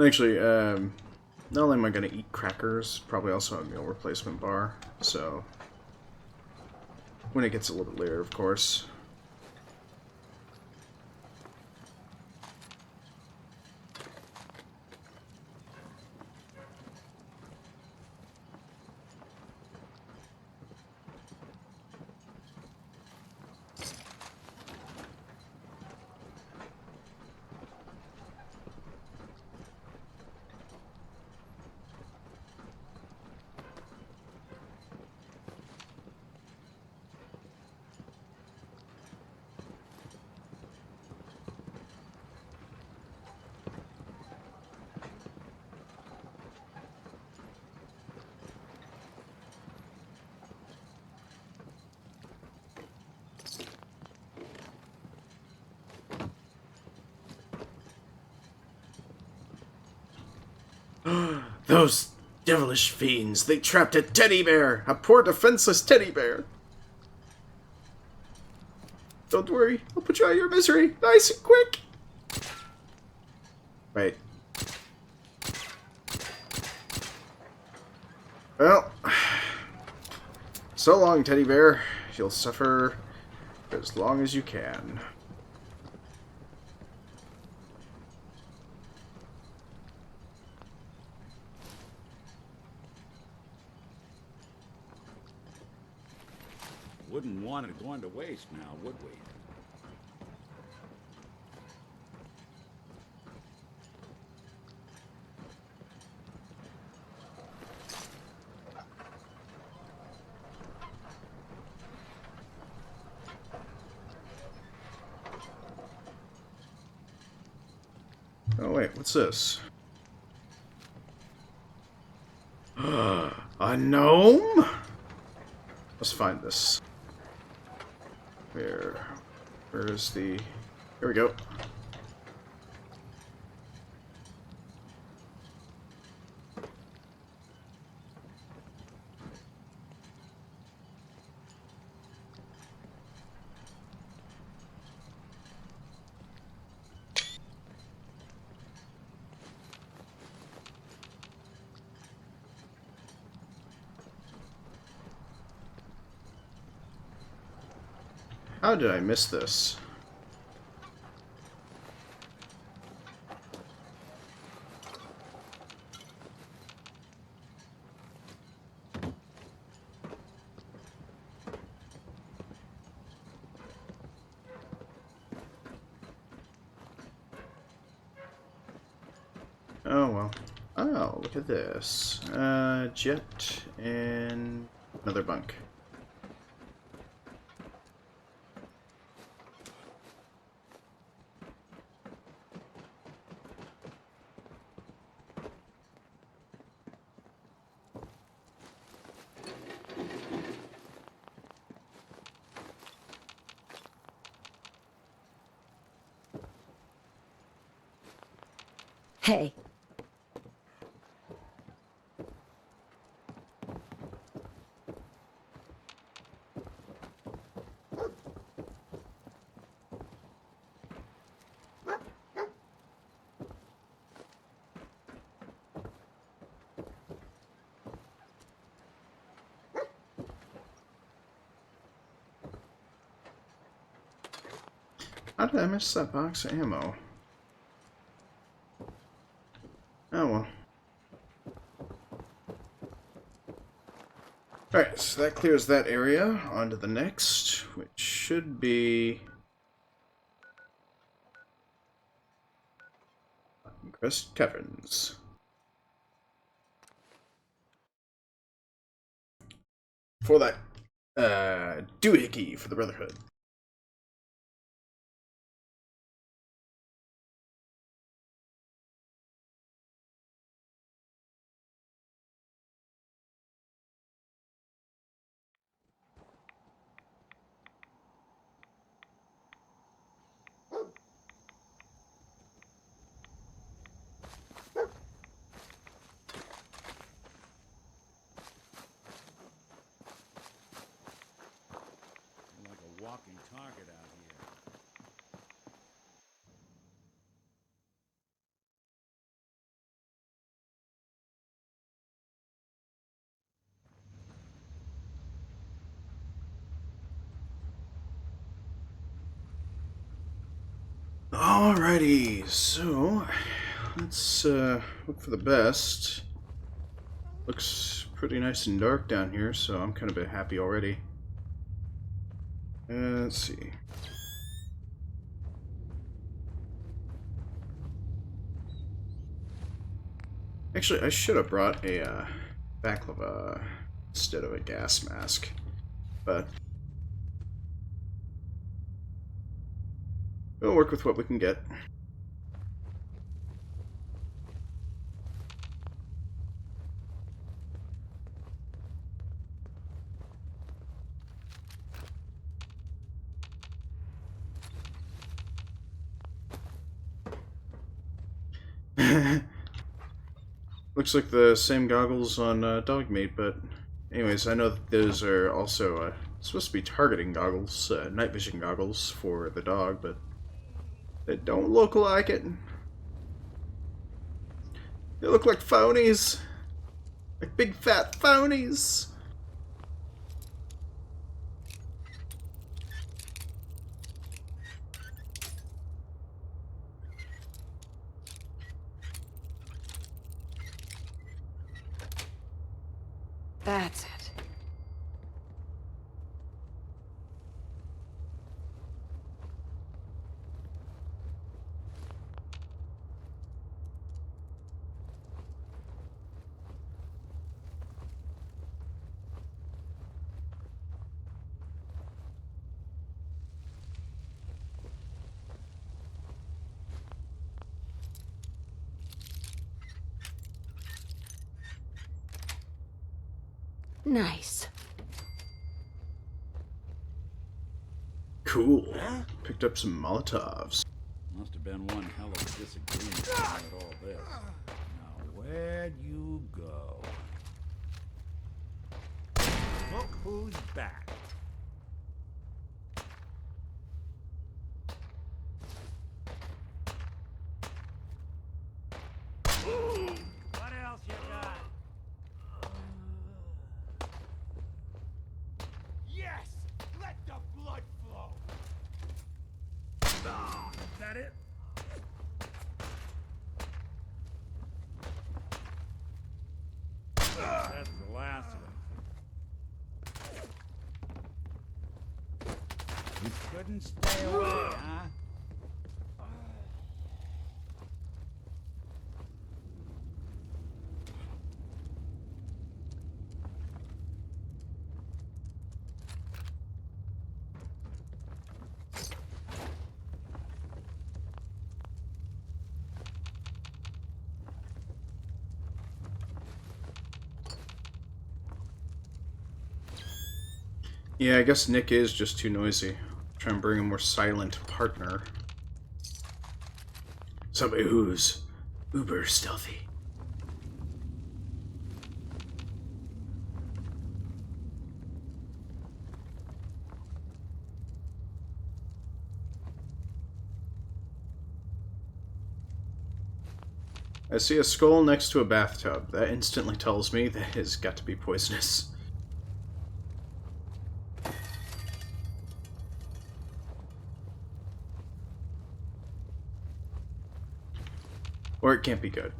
Actually, not only am I going to eat crackers, probably also a meal replacement bar, so when it gets a little bit later, of course. Those devilish fiends, they trapped a teddy bear! A poor defenseless teddy bear! Don't worry, I'll put you out of your misery, nice and quick! Wait. Well, so long, teddy bear. You'll suffer for as long as you can. Wouldn't want it going to waste now, would we? Oh wait, what's this? A gnome? Let's find this. Where's the... Here we go. How did I miss this? Oh well. Oh, look at this. Jet and another bunk. Hey. How did I miss that box of ammo? Oh well. Alright, so that clears that area. On to the next, which should be Crest Caverns. For that doohickey for the Brotherhood. Like a walking target out here. Alrighty, so let's look for the best. Looks pretty nice and dark down here, so I'm kind of happy already. Let's see. Actually, I should have brought a baklava instead of a gas mask, but we'll work with what we can get. Looks like the same goggles on Dogmeat, but anyways, I know that those are also supposed to be targeting goggles, night vision goggles for the dog, but they don't look like it. They look like phonies. Like big fat phonies. That's it. Nice. Cool. Picked up some Molotovs. Must have been one hell of a disagreement about all this. Now, where'd you go? Look who's back. What else you got? Yes! Let the blood flow! that it? That's the last of it. You couldn't stay away, huh? Yeah, I guess Nick is just too noisy. Try and bring a more silent partner. Somebody who's uber stealthy. I see a skull next to a bathtub. That instantly tells me that it's got to be poisonous. Or it can't be good.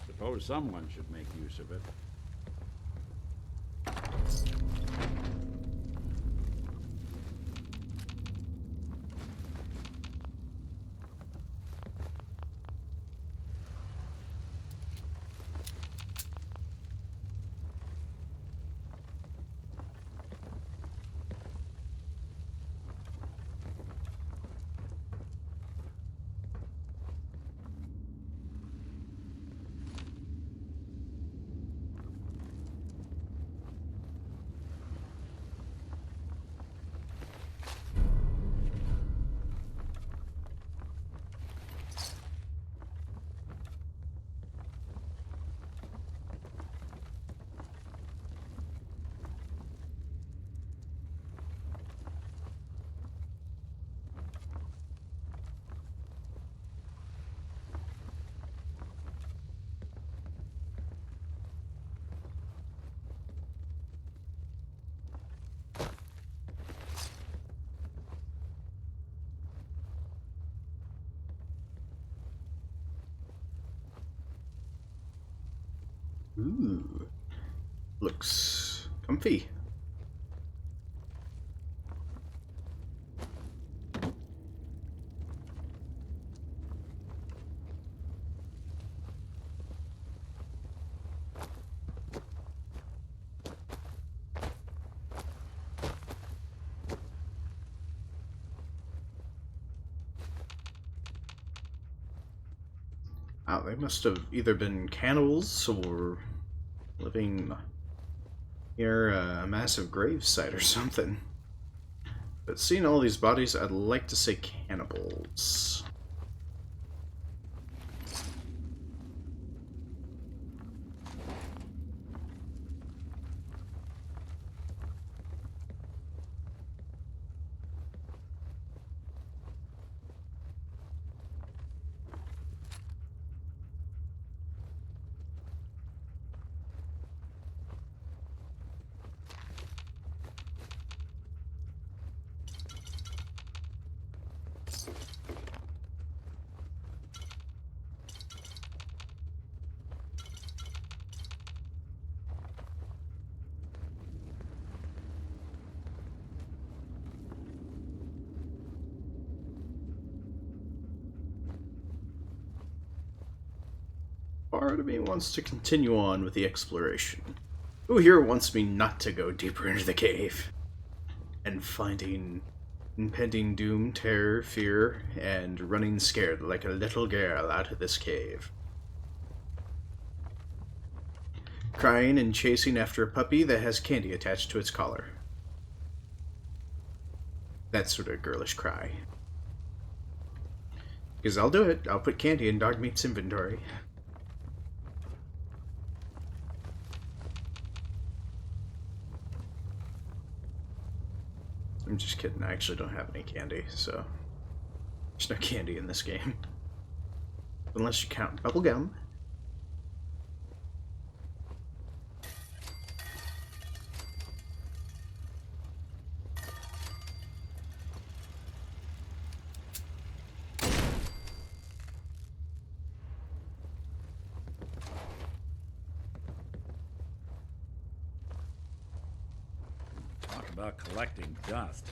Suppose someone should make use of it. Ooh. Looks comfy. Wow, they must have either been cannibals or living near a massive gravesite or something. But seeing all these bodies, I'd like to say cannibals. Part of me wants to continue on with the exploration. Who here wants me not to go deeper into the cave? And finding impending doom, terror, fear, and running scared like a little girl out of this cave. Crying and chasing after a puppy that has candy attached to its collar. That sort of girlish cry. Because I'll do it. I'll put candy in Dogmeat's inventory. I'm just kidding. I actually don't have any candy, so there's no candy in this game. Unless you count bubblegum. Talk about collecting dust.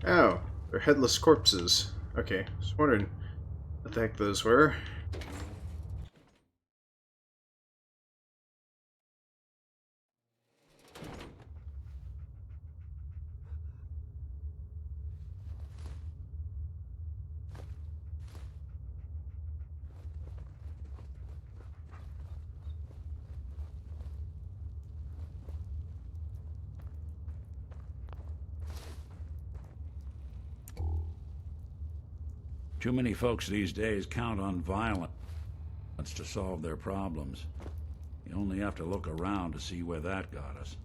Oh, they're headless corpses. Okay, I was wondering what the heck those were. Too many folks these days count on violence to solve their problems. You only have to look around to see where that got us.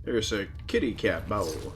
There's a kitty cat bowl.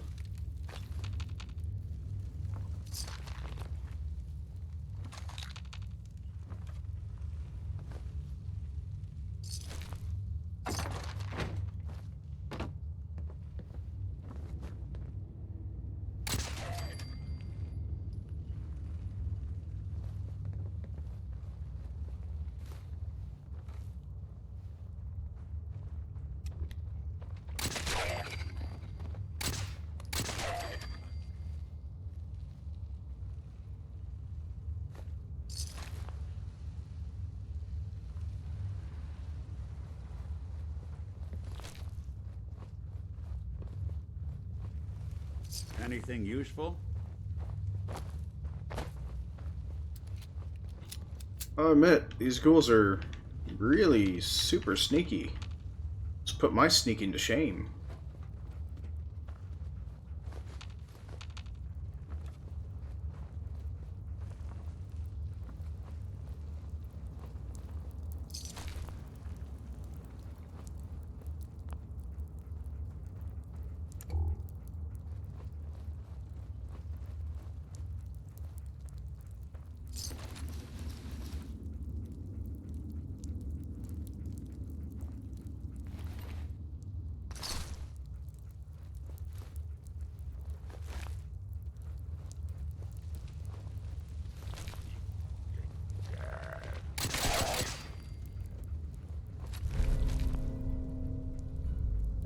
Anything useful? I'll admit, these ghouls are really super sneaky. Let's put my sneaking to shame.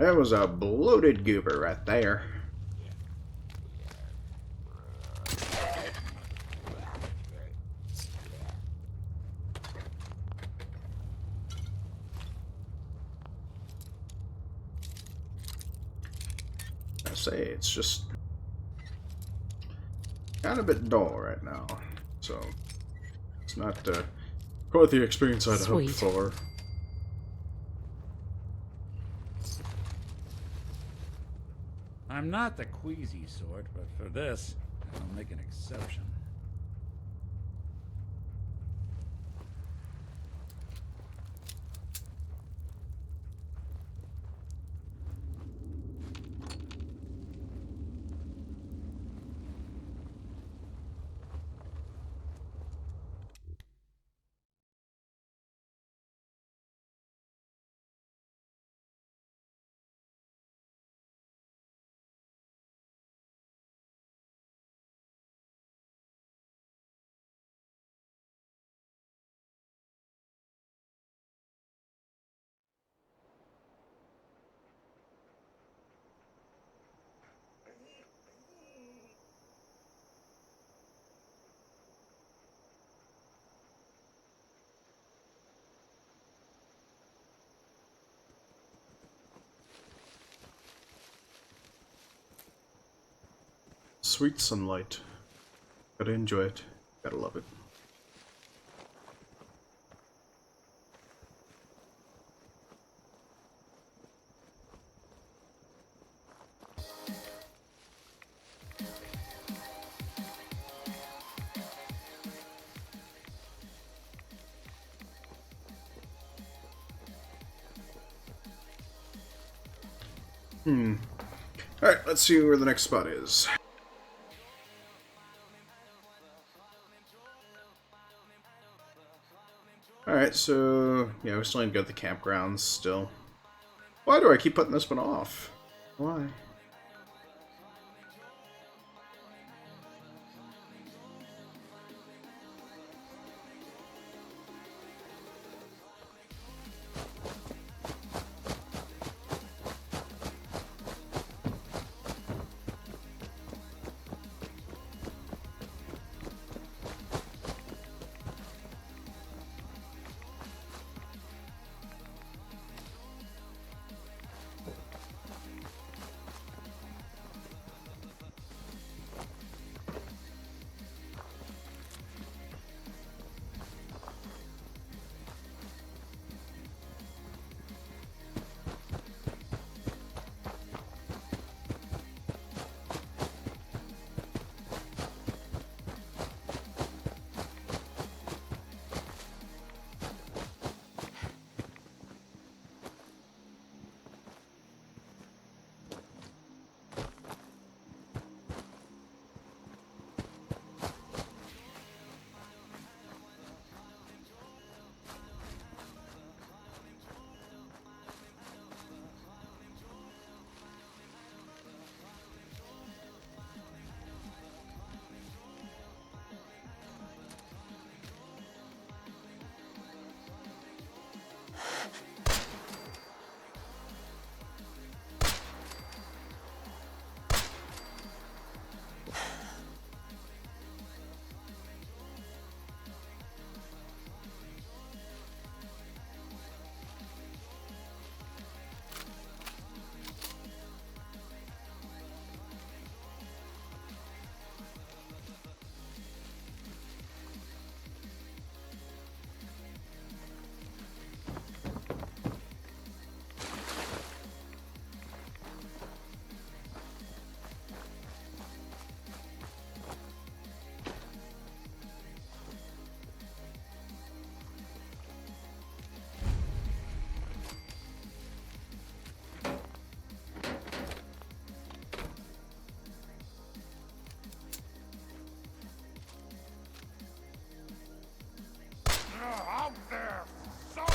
That was a bloated goober right there. I say, it's just kind of a bit dull right now, so it's not quite the experience I'd hoped for. I'm not the queasy sort, but for this, I'll make an exception. Sweet sunlight. Gotta enjoy it. Gotta love it. Alright, let's see where the next spot is. Alright, so yeah, we still need to go to the campgrounds still. Why do I keep putting this one off? Why?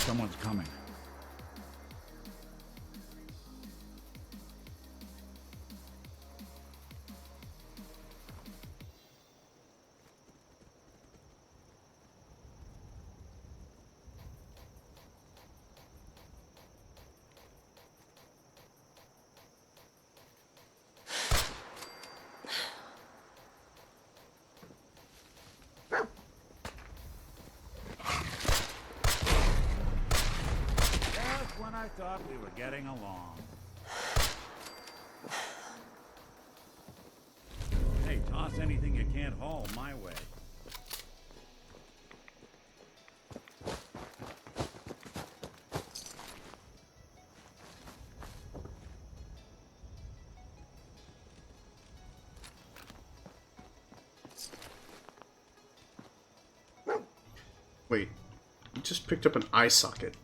Someone's coming. thought we were getting along. Hey, toss anything you can't haul my way. Wait, you just picked up an eye socket.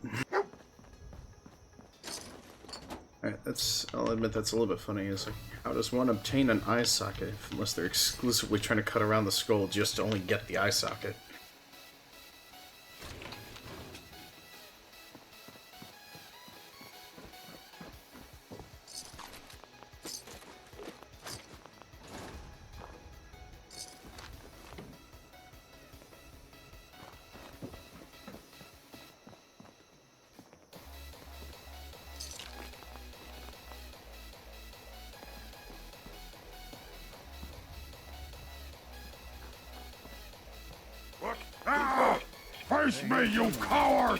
Alright, I'll admit that's a little bit funny. Is like, how does one obtain an eye socket unless they're exclusively trying to cut around the skull just to only get the eye socket? Face me, you coward!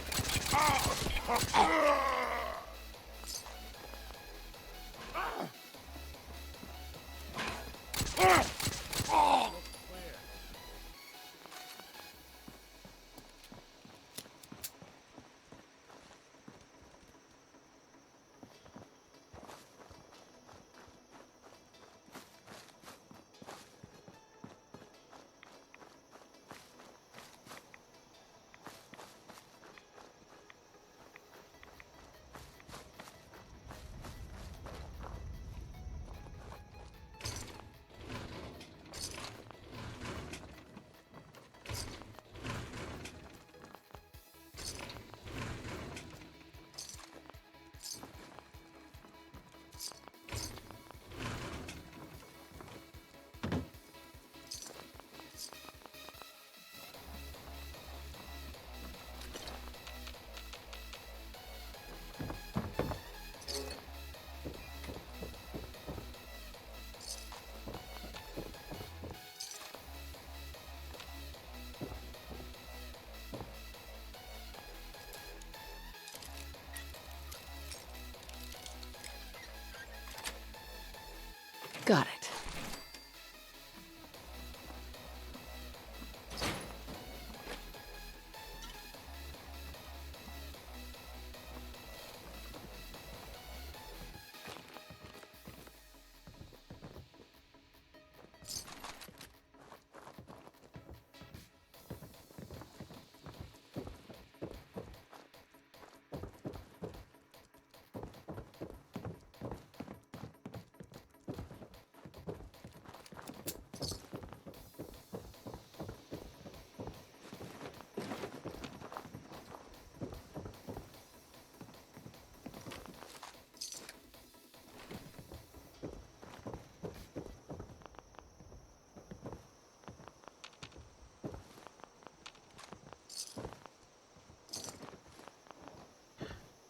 Got it.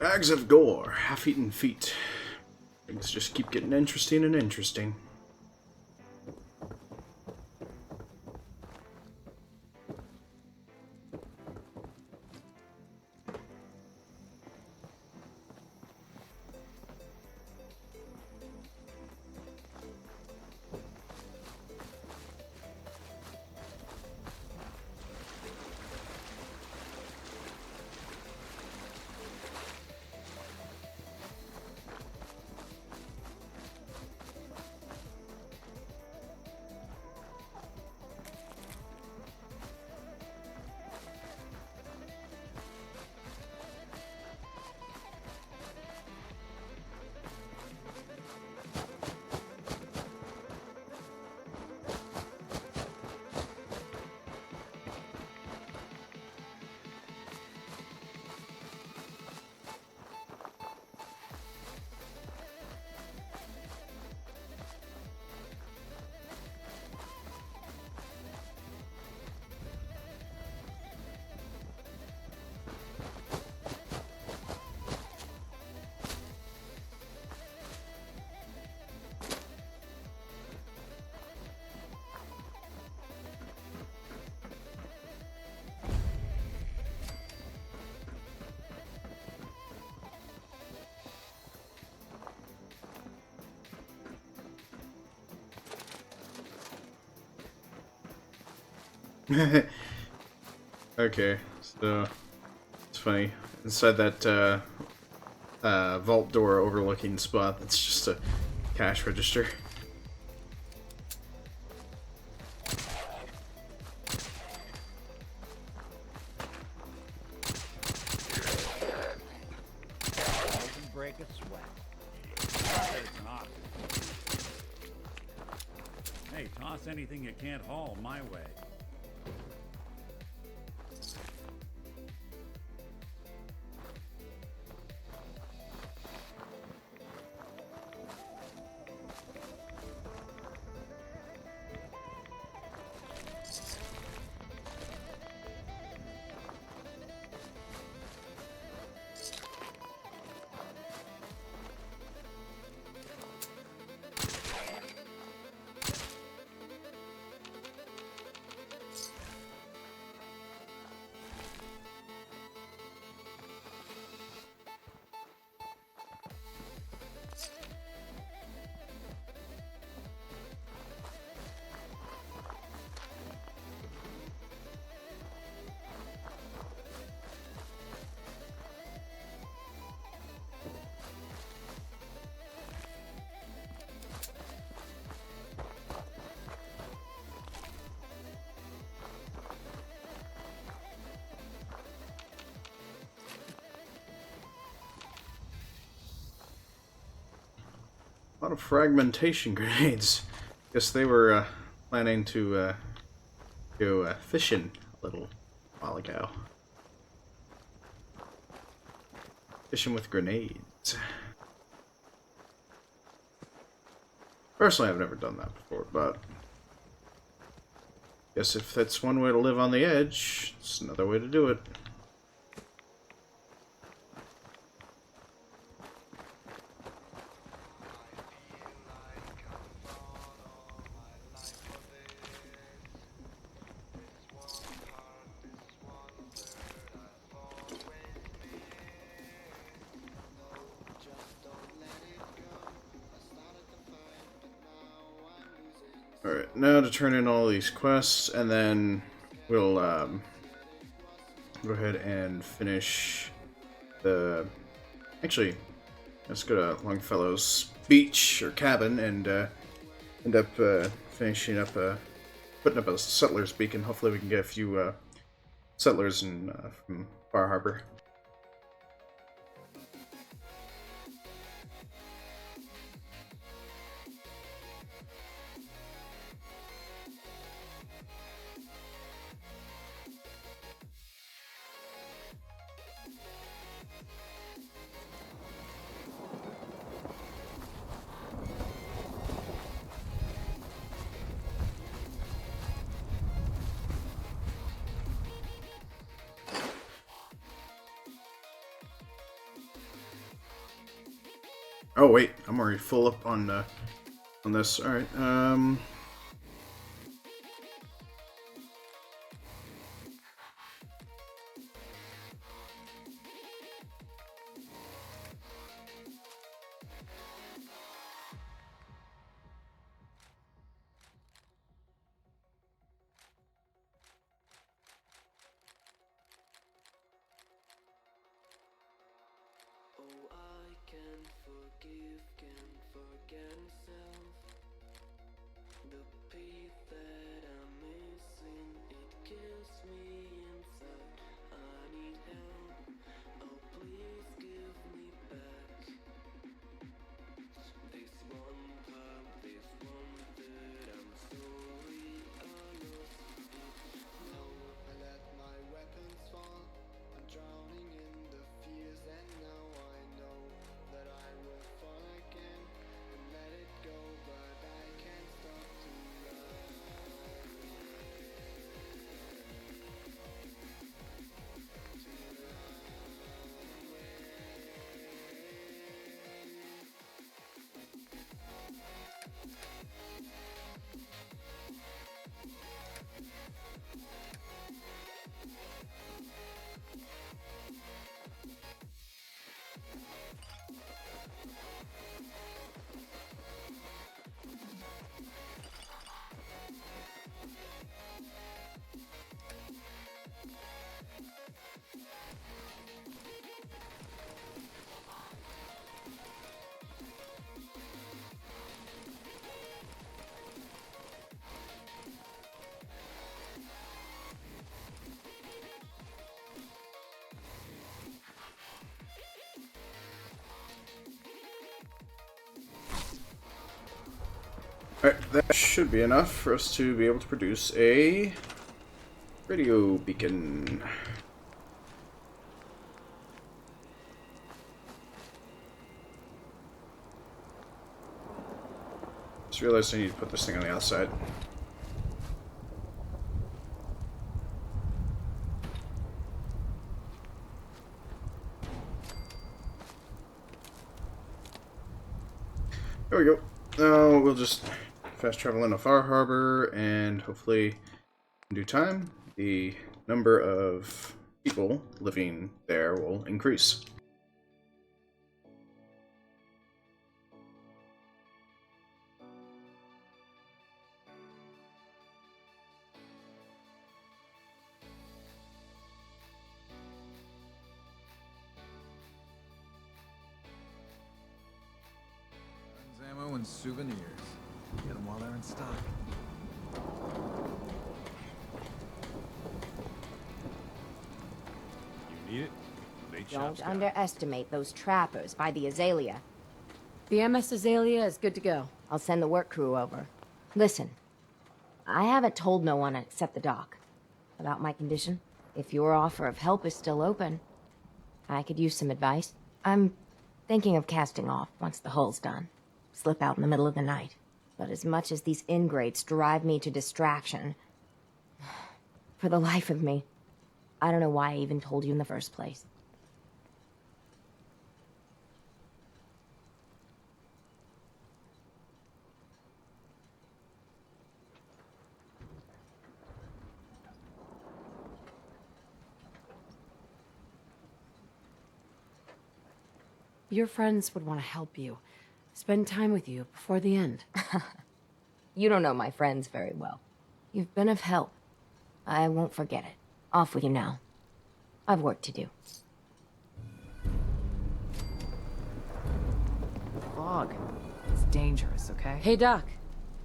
Bags of gore, half-eaten feet. Things just keep getting interesting and interesting. Okay, so it's funny. Inside that vault door overlooking spot, that's just a cash register. Doesn't break a sweat. There's an ox. Hey, toss anything you can't haul my way. A lot of fragmentation grenades. Guess they were planning to go fishing a little while ago. Fishing with grenades. Personally, I've never done that before, but guess if that's one way to live on the edge, it's another way to do it. Alright, now to turn in all these quests, and then we'll go ahead and finish the... Actually, let's go to Longfellow's beach, or cabin, and end up finishing up, putting up a settler's beacon. Hopefully we can get a few settlers from Bar Harbor. Oh wait, I'm already full up on this. All right. Go, but Alright, that should be enough for us to be able to produce a radio beacon. Just realized I need to put this thing on the outside. There we go. Now we'll just fast travel into Far Harbor, and hopefully in due time the number of people living there will increase. Ammo and souvenirs. Get them while they're in stock. You need it? Late Don't shop's got it. underestimate those trappers by the Azalea. The MS Azalea is good to go. I'll send the work crew over. Listen, I haven't told no one except the doc about my condition. If your offer of help is still open, I could use some advice. I'm thinking of casting off once the hull's done. Slip out in the middle of the night. But as much as these ingrates drive me to distraction, for the life of me, I don't know why I even told you in the first place. Your friends would want to help you. Spend time with you before the end. You don't know my friends very well. You've been of help. I won't forget it. Off with you now. I've work to do. Fog. It's dangerous, okay? Hey, Doc.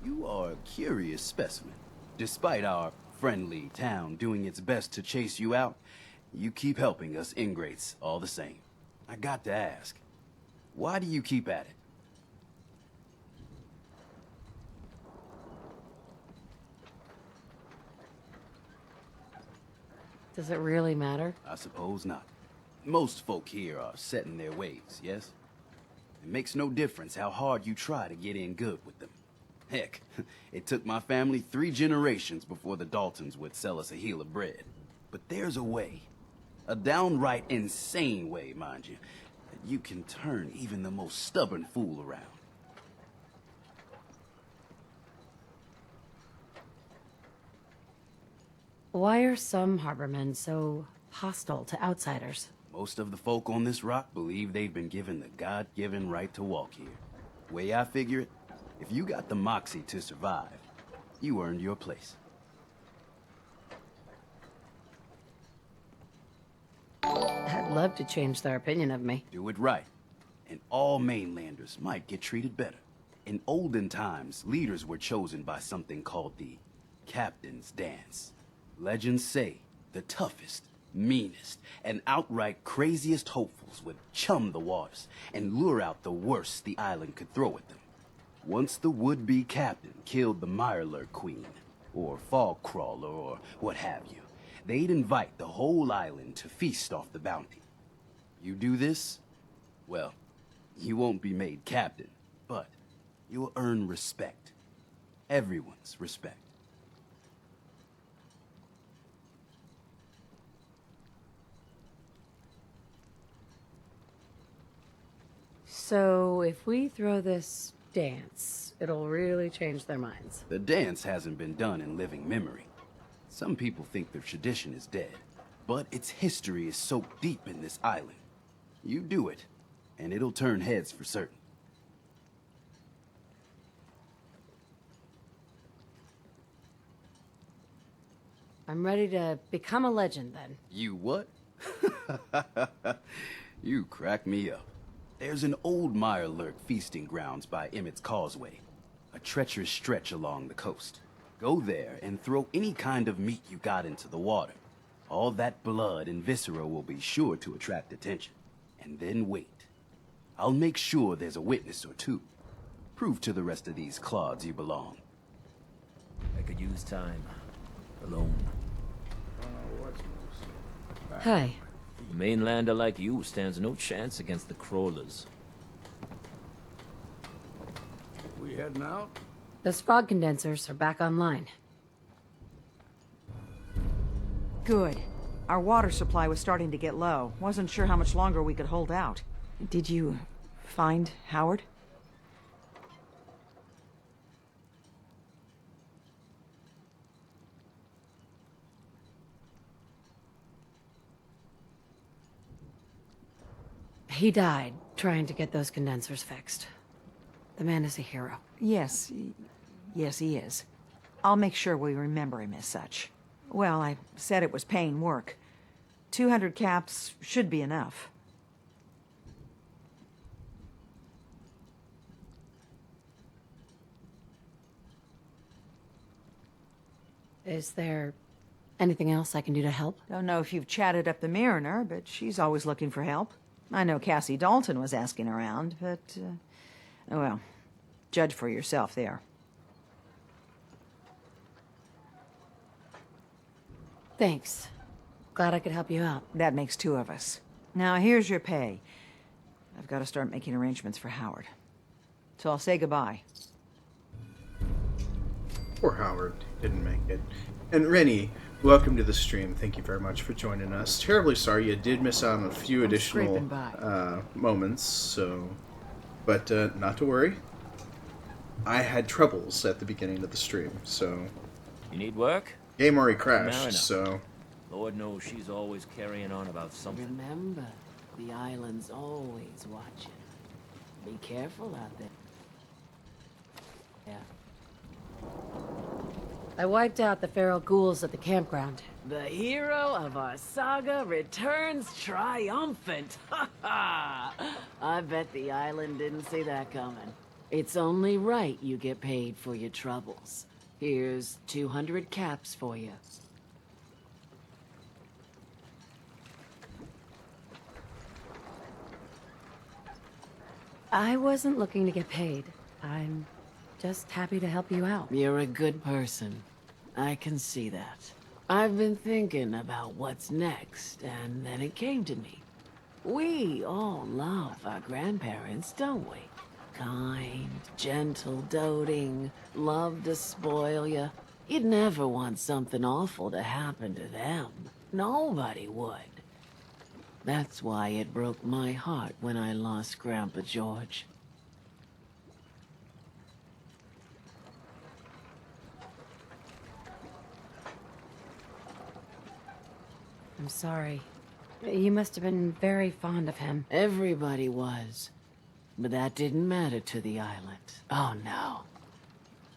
You are a curious specimen. Despite our friendly town doing its best to chase you out, you keep helping us ingrates all the same. I got to ask, why do you keep at it? Does it really matter? I suppose not. Most folk here are set in their ways, yes? It makes no difference how hard you try to get in good with them. Heck, it took my family 3 generations before the Daltons would sell us a heel of bread. But there's a way, a downright insane way, mind you, that you can turn even the most stubborn fool around. Why are some harbormen so hostile to outsiders? Most of the folk on this rock believe they've been given the God-given right to walk here. Way I figure it, if you got the moxie to survive, you earned your place. I'd love to change their opinion of me. Do it right, and all mainlanders might get treated better. In olden times, leaders were chosen by something called the Captain's Dance. Legends say the toughest, meanest, and outright craziest hopefuls would chum the waters and lure out the worst the island could throw at them. Once the would-be captain killed the Mirelurk Queen, or Fog Crawler, or what have you, they'd invite the whole island to feast off the bounty. You do this, well, you won't be made captain, but you'll earn respect. Everyone's respect. So, if we throw this dance, it'll really change their minds. The dance hasn't been done in living memory. Some people think the tradition is dead, but its history is soaked deep in this island. You do it, and it'll turn heads for certain. I'm ready to become a legend, then. You what? You crack me up. There's an old Mirelurk feasting grounds by Emmett's Causeway, a treacherous stretch along the coast. Go there and throw any kind of meat you got into the water. All that blood and viscera will be sure to attract attention. And then wait. I'll make sure there's a witness or two. Prove to the rest of these clods you belong. I could use time. Alone. Hi. A mainlander like you stands no chance against the crawlers. We heading out? Those fog condensers are back online. Good. Our water supply was starting to get low. Wasn't sure how much longer we could hold out. Did you find Howard? He died trying to get those condensers fixed. The man is a hero. Yes. Yes, he is. I'll make sure we remember him as such. Well, I said it was paying work. 200 caps should be enough. Is there anything else I can do to help? Don't know if you've chatted up the Mariner, but she's always looking for help. I know Cassie Dalton was asking around, but, oh well, judge for yourself there. Thanks. Glad I could help you out. That makes 2 of us. Now, here's your pay. I've got to start making arrangements for Howard. So I'll say goodbye. Poor Howard didn't make it. And Rennie, welcome to the stream. Thank you very much for joining us. Terribly sorry you did miss out on a few additional moments, so... But not to worry. I had troubles at the beginning of the stream, so... You need work? Game already crashed, Mariner. so... Lord knows she's always carrying on about something. Remember, the island's always watching. Be careful out there. Yeah. I wiped out the feral ghouls at the campground. The hero of our saga returns triumphant. Ha ha! I bet the island didn't see that coming. It's only right you get paid for your troubles. Here's 200 caps for you. I wasn't looking to get paid. I'm just happy to help you out. You're a good person. I can see that. I've been thinking about what's next, and then it came to me. We all love our grandparents, don't we? Kind, gentle, doting, love to spoil you. You'd never want something awful to happen to them. Nobody would. That's why it broke my heart when I lost Grandpa George. I'm sorry. You must have been very fond of him. Everybody was. But that didn't matter to the island. Oh, no.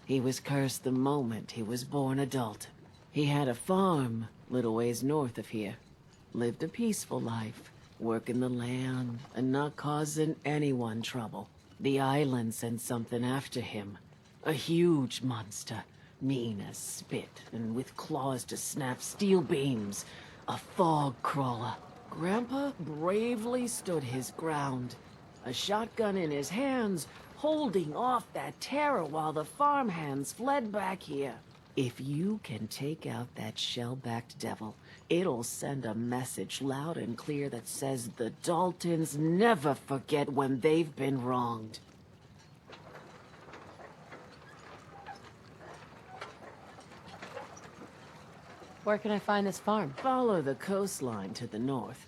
He was cursed the moment he was born a Dalton. He had a farm little ways north of here. Lived a peaceful life, working the land and not causing anyone trouble. The island sent something after him. A huge monster, mean as spit and with claws to snap steel beams. A fog crawler. Grandpa bravely stood his ground. A shotgun in his hands, holding off that terror while the farmhands fled back here. If you can take out that shell-backed devil, it'll send a message loud and clear that says the Daltons never forget when they've been wronged. Where can I find this farm? Follow the coastline to the north.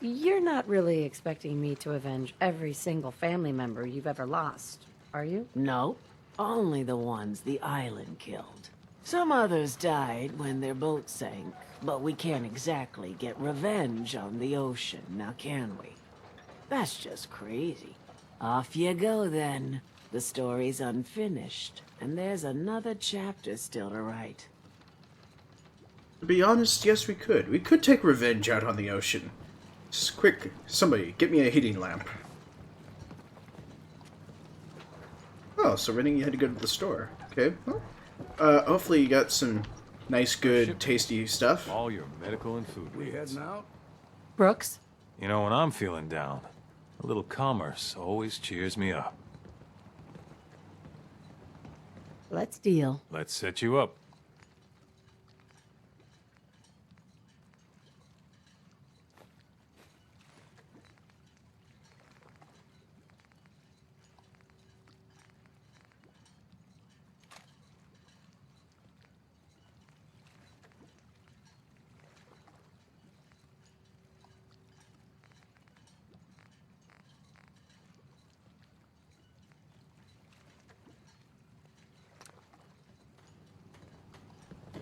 You're not really expecting me to avenge every single family member you've ever lost, are you? No, only the ones the island killed. Some others died when their boat sank, but we can't exactly get revenge on the ocean, now can we? That's just crazy. Off you go then. The story's unfinished, and there's another chapter still to write. To be honest, yes we could. We could take revenge out on the ocean. Just quick, somebody, get me a heating lamp. Oh, so Rennie, you had to go to the store. Okay, well, hopefully you got some nice, good, tasty stuff. All your medical and food We needs. heading out? Brooks, You know, when I'm feeling down, a little commerce always cheers me up. Let's deal. Let's set you up.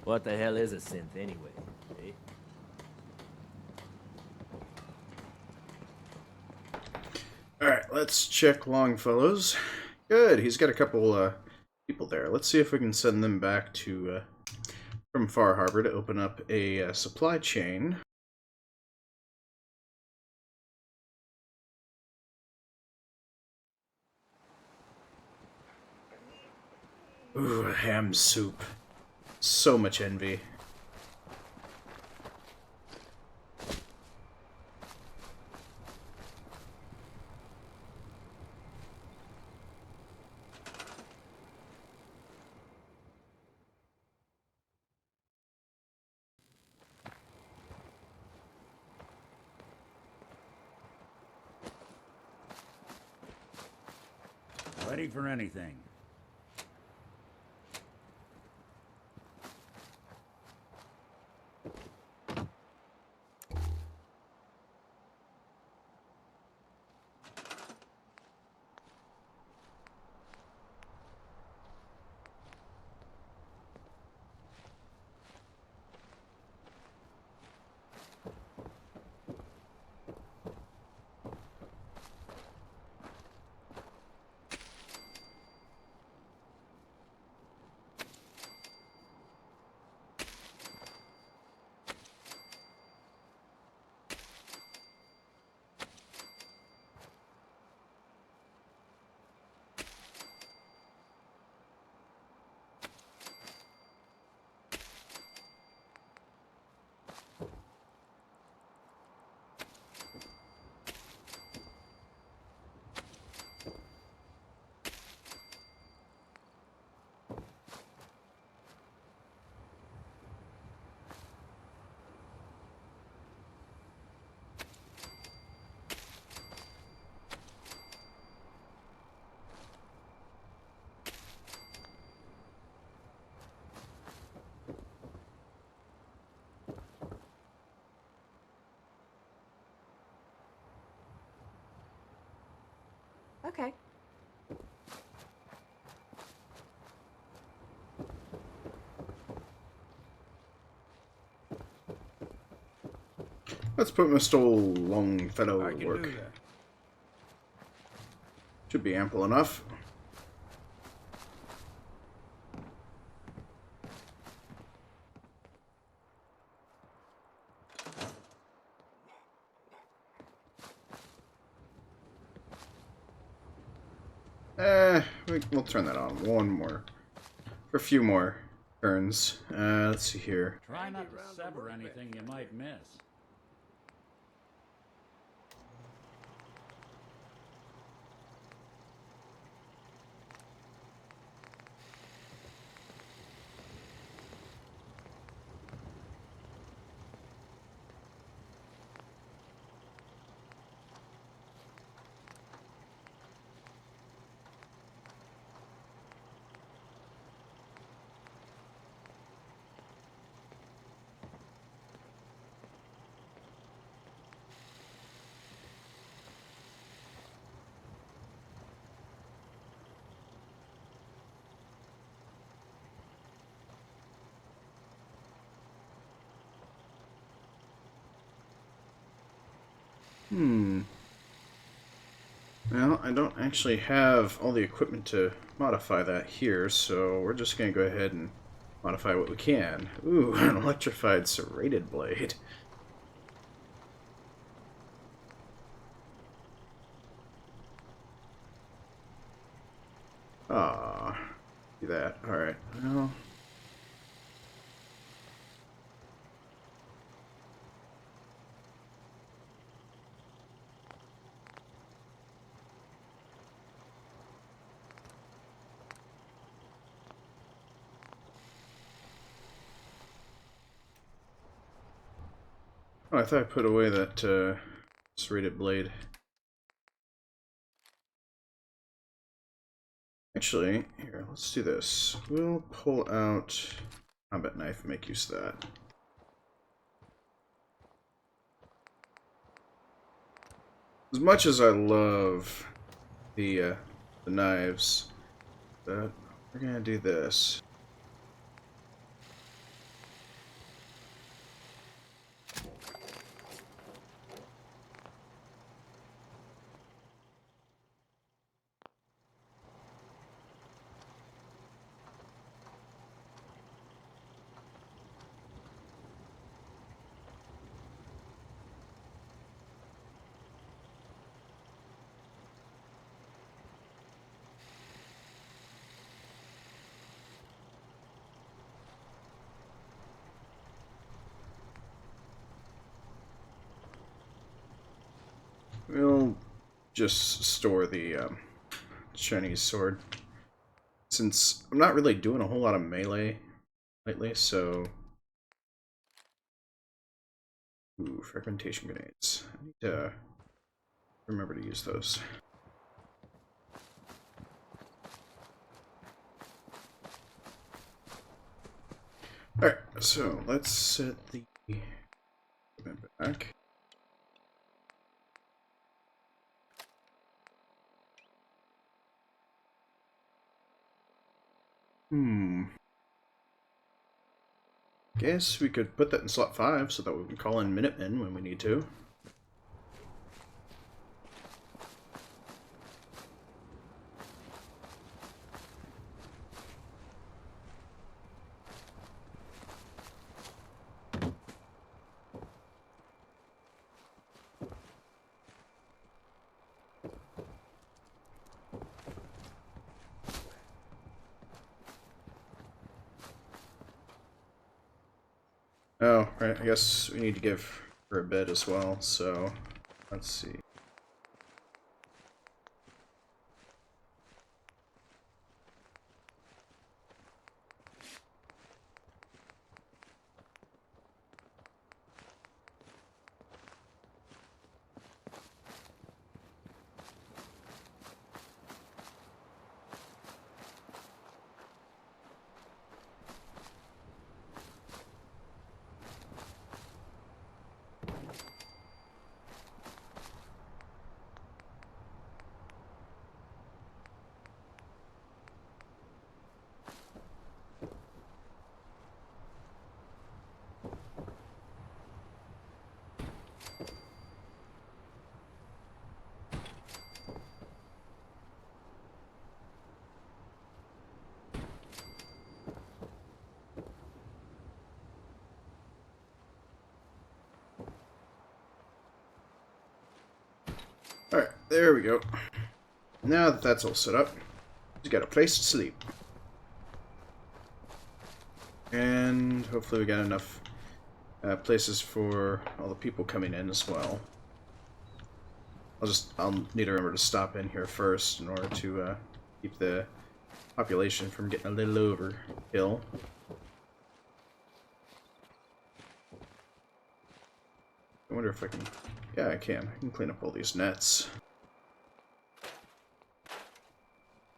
What the hell is a synth anyway? Eh? Alright, let's check Longfellow's. Good, he's got a couple people there. Let's see if we can send them back to from Far Harbor to open up a supply chain. Ooh, a ham soup. So much envy. Ready for anything. Okay. Let's put Mr. Longfellow to work. Should be ample enough. We'll turn that on. One more. For a few more turns. Let's see here. Try not to sever anything you might miss. Well, I don't actually have all the equipment to modify that here, so we're just going to go ahead and modify what we can. Ooh, an electrified serrated blade. Ah, do that. Alright, well... Oh, I thought I put away that serrated blade. Actually, here, let's do this. We'll pull out combat knife and make use of that. As much as I love the knives, but we're gonna do this. We'll just store the Chinese sword, since I'm not really doing a whole lot of melee lately, so... Ooh, fragmentation grenades. I need to remember to use those. Alright, so let's set the equipment back. Guess we could put that in slot 5 so that we can call in Minutemen when we need to. Oh, right, I guess we need to give her a bed as well, so let's see. Alright, there we go. Now that that's all set up, he's got a place to sleep. And hopefully we got enough places for all the people coming in as well. I'll need to remember to stop in here first in order to keep the population from getting a little overkill. I wonder if I can... Yeah, I can. I can clean up all these nets.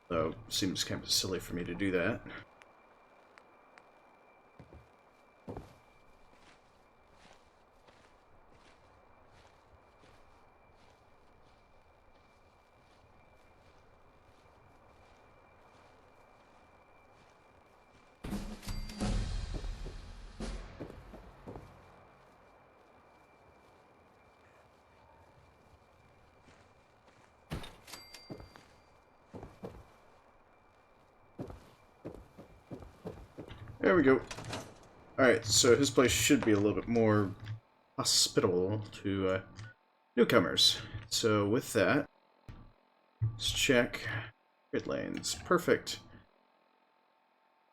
Though, seems kind of silly for me to do that. There we go. Alright, so his place should be a little bit more hospitable to newcomers. So with that, let's check grid lanes. Perfect.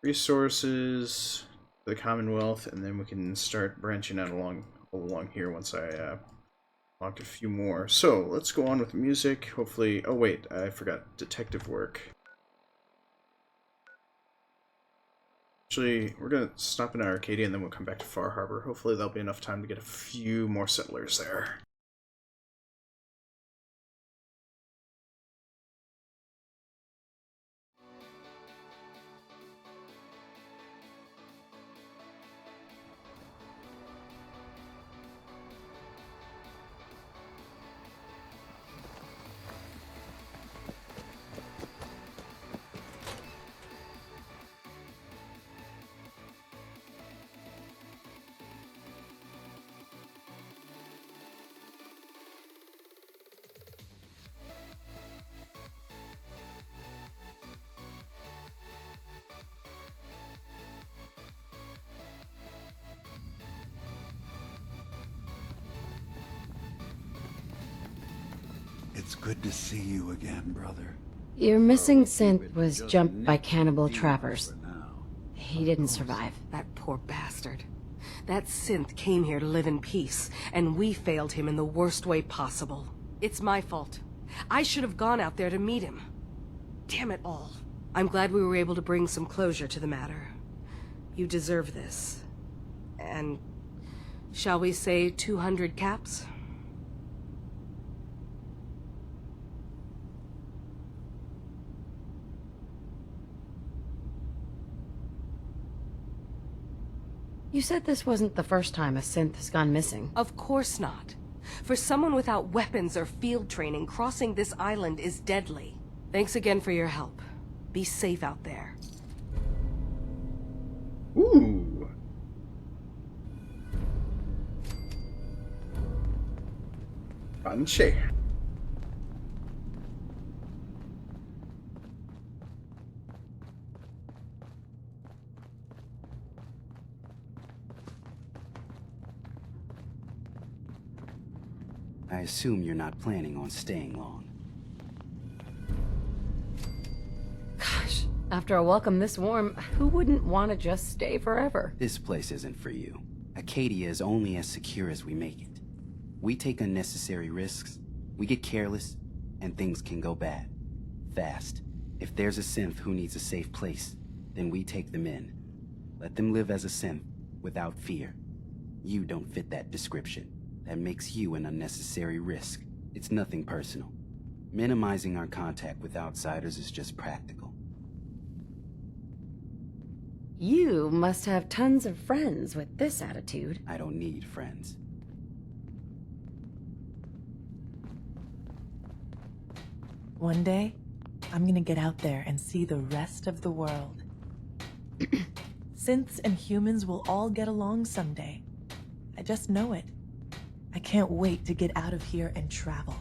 Resources for the Commonwealth, and then we can start branching out along here once I unlock a few more. So let's go on with music. Hopefully, oh wait, I forgot detective work. Actually, we're gonna stop in Arcadia and then we'll come back to Far Harbor. Hopefully there'll be enough time to get a few more settlers there. It's good to see you again, brother. Your missing synth was jumped by cannibal trappers. He didn't survive. That poor bastard. That synth came here to live in peace, and we failed him in the worst way possible. It's my fault. I should have gone out there to meet him. Damn it all. I'm glad we were able to bring some closure to the matter. You deserve this. And shall we say 200 caps? You said this wasn't the first time a synth has gone missing. Of course not. For someone without weapons or field training, crossing this island is deadly. Thanks again for your help. Be safe out there. Ooh. Punchy. I assume you're not planning on staying long. Gosh, after a welcome this warm, who wouldn't want to just stay forever? This place isn't for you. Acadia is only as secure as we make it. We take unnecessary risks, we get careless, and things can go bad. Fast. If there's a synth who needs a safe place, then we take them in. Let them live as a synth, without fear. You don't fit that description. That makes you an unnecessary risk. It's nothing personal. Minimizing our contact with outsiders is just practical. You must have tons of friends with this attitude. I don't need friends. One day, I'm gonna get out there and see the rest of the world. Synths and humans will all get along someday. I just know it. I can't wait to get out of here and travel.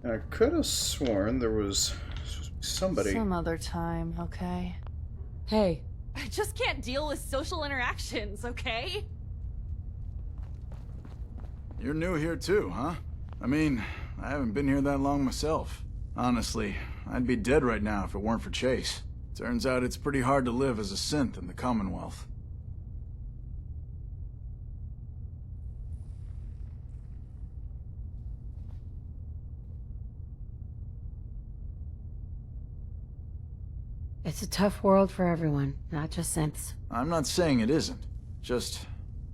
I could have sworn there was somebody. Some other time, okay? Hey. I just can't deal with social interactions, okay? You're new here too, huh? I mean, I haven't been here that long myself. Honestly, I'd be dead right now if it weren't for Chase. Turns out it's pretty hard to live as a synth in the Commonwealth. It's a tough world for everyone, not just synths. I'm not saying it isn't. Just,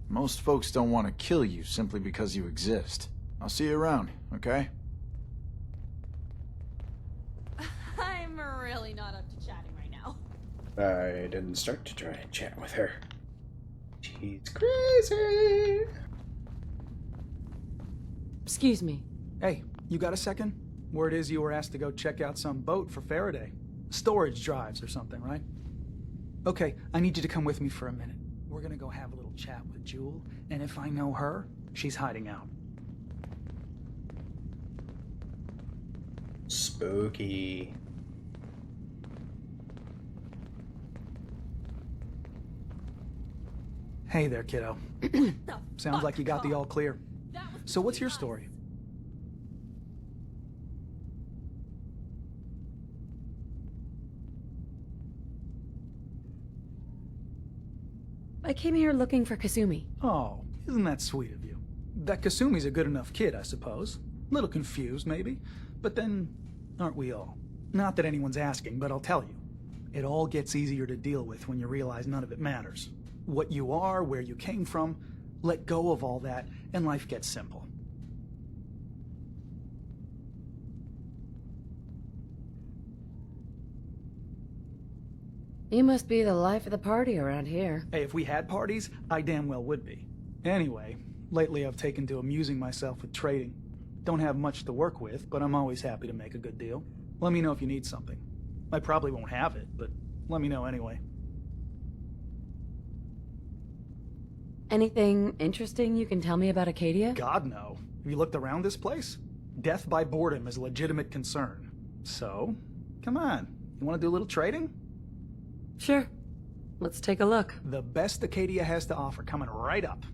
most folks don't want to kill you simply because you exist. I'll see you around, okay? I'm really not up to chatting right now. I didn't start to try and chat with her. She's crazy. Excuse me. Hey, you got a second? Word is you were asked to go check out some boat for Faraday. Storage drives or something, right? Okay, I need you to come with me for a minute. We're gonna go have a little chat with Jewel, and if I know her, she's hiding out. Spooky. Hey there, kiddo. Sounds like you got the all clear. So what's your story? I came here looking for Kasumi. Oh, isn't that sweet of you? That Kasumi's a good enough kid, I suppose. Little confused, maybe. But then, Aren't we all? Not that anyone's asking, but I'll tell you. It all gets easier to deal with when you realize none of it matters. What you are, where you came from, let go of all that, and life gets simple. You must be the life of the party around here. Hey, if we had parties, I damn well would be. Anyway, lately I've taken to amusing myself with trading. Don't have much to work with, but I'm always happy to make a good deal. Let me know if you need something. I probably won't have it, but let me know anyway. Anything interesting you can tell me about Acadia? God, no. Have you looked around this place? Death by boredom is a legitimate concern. So, come on. You want to do a little trading? Sure. Let's take a look. The best Acadia has to offer coming right up.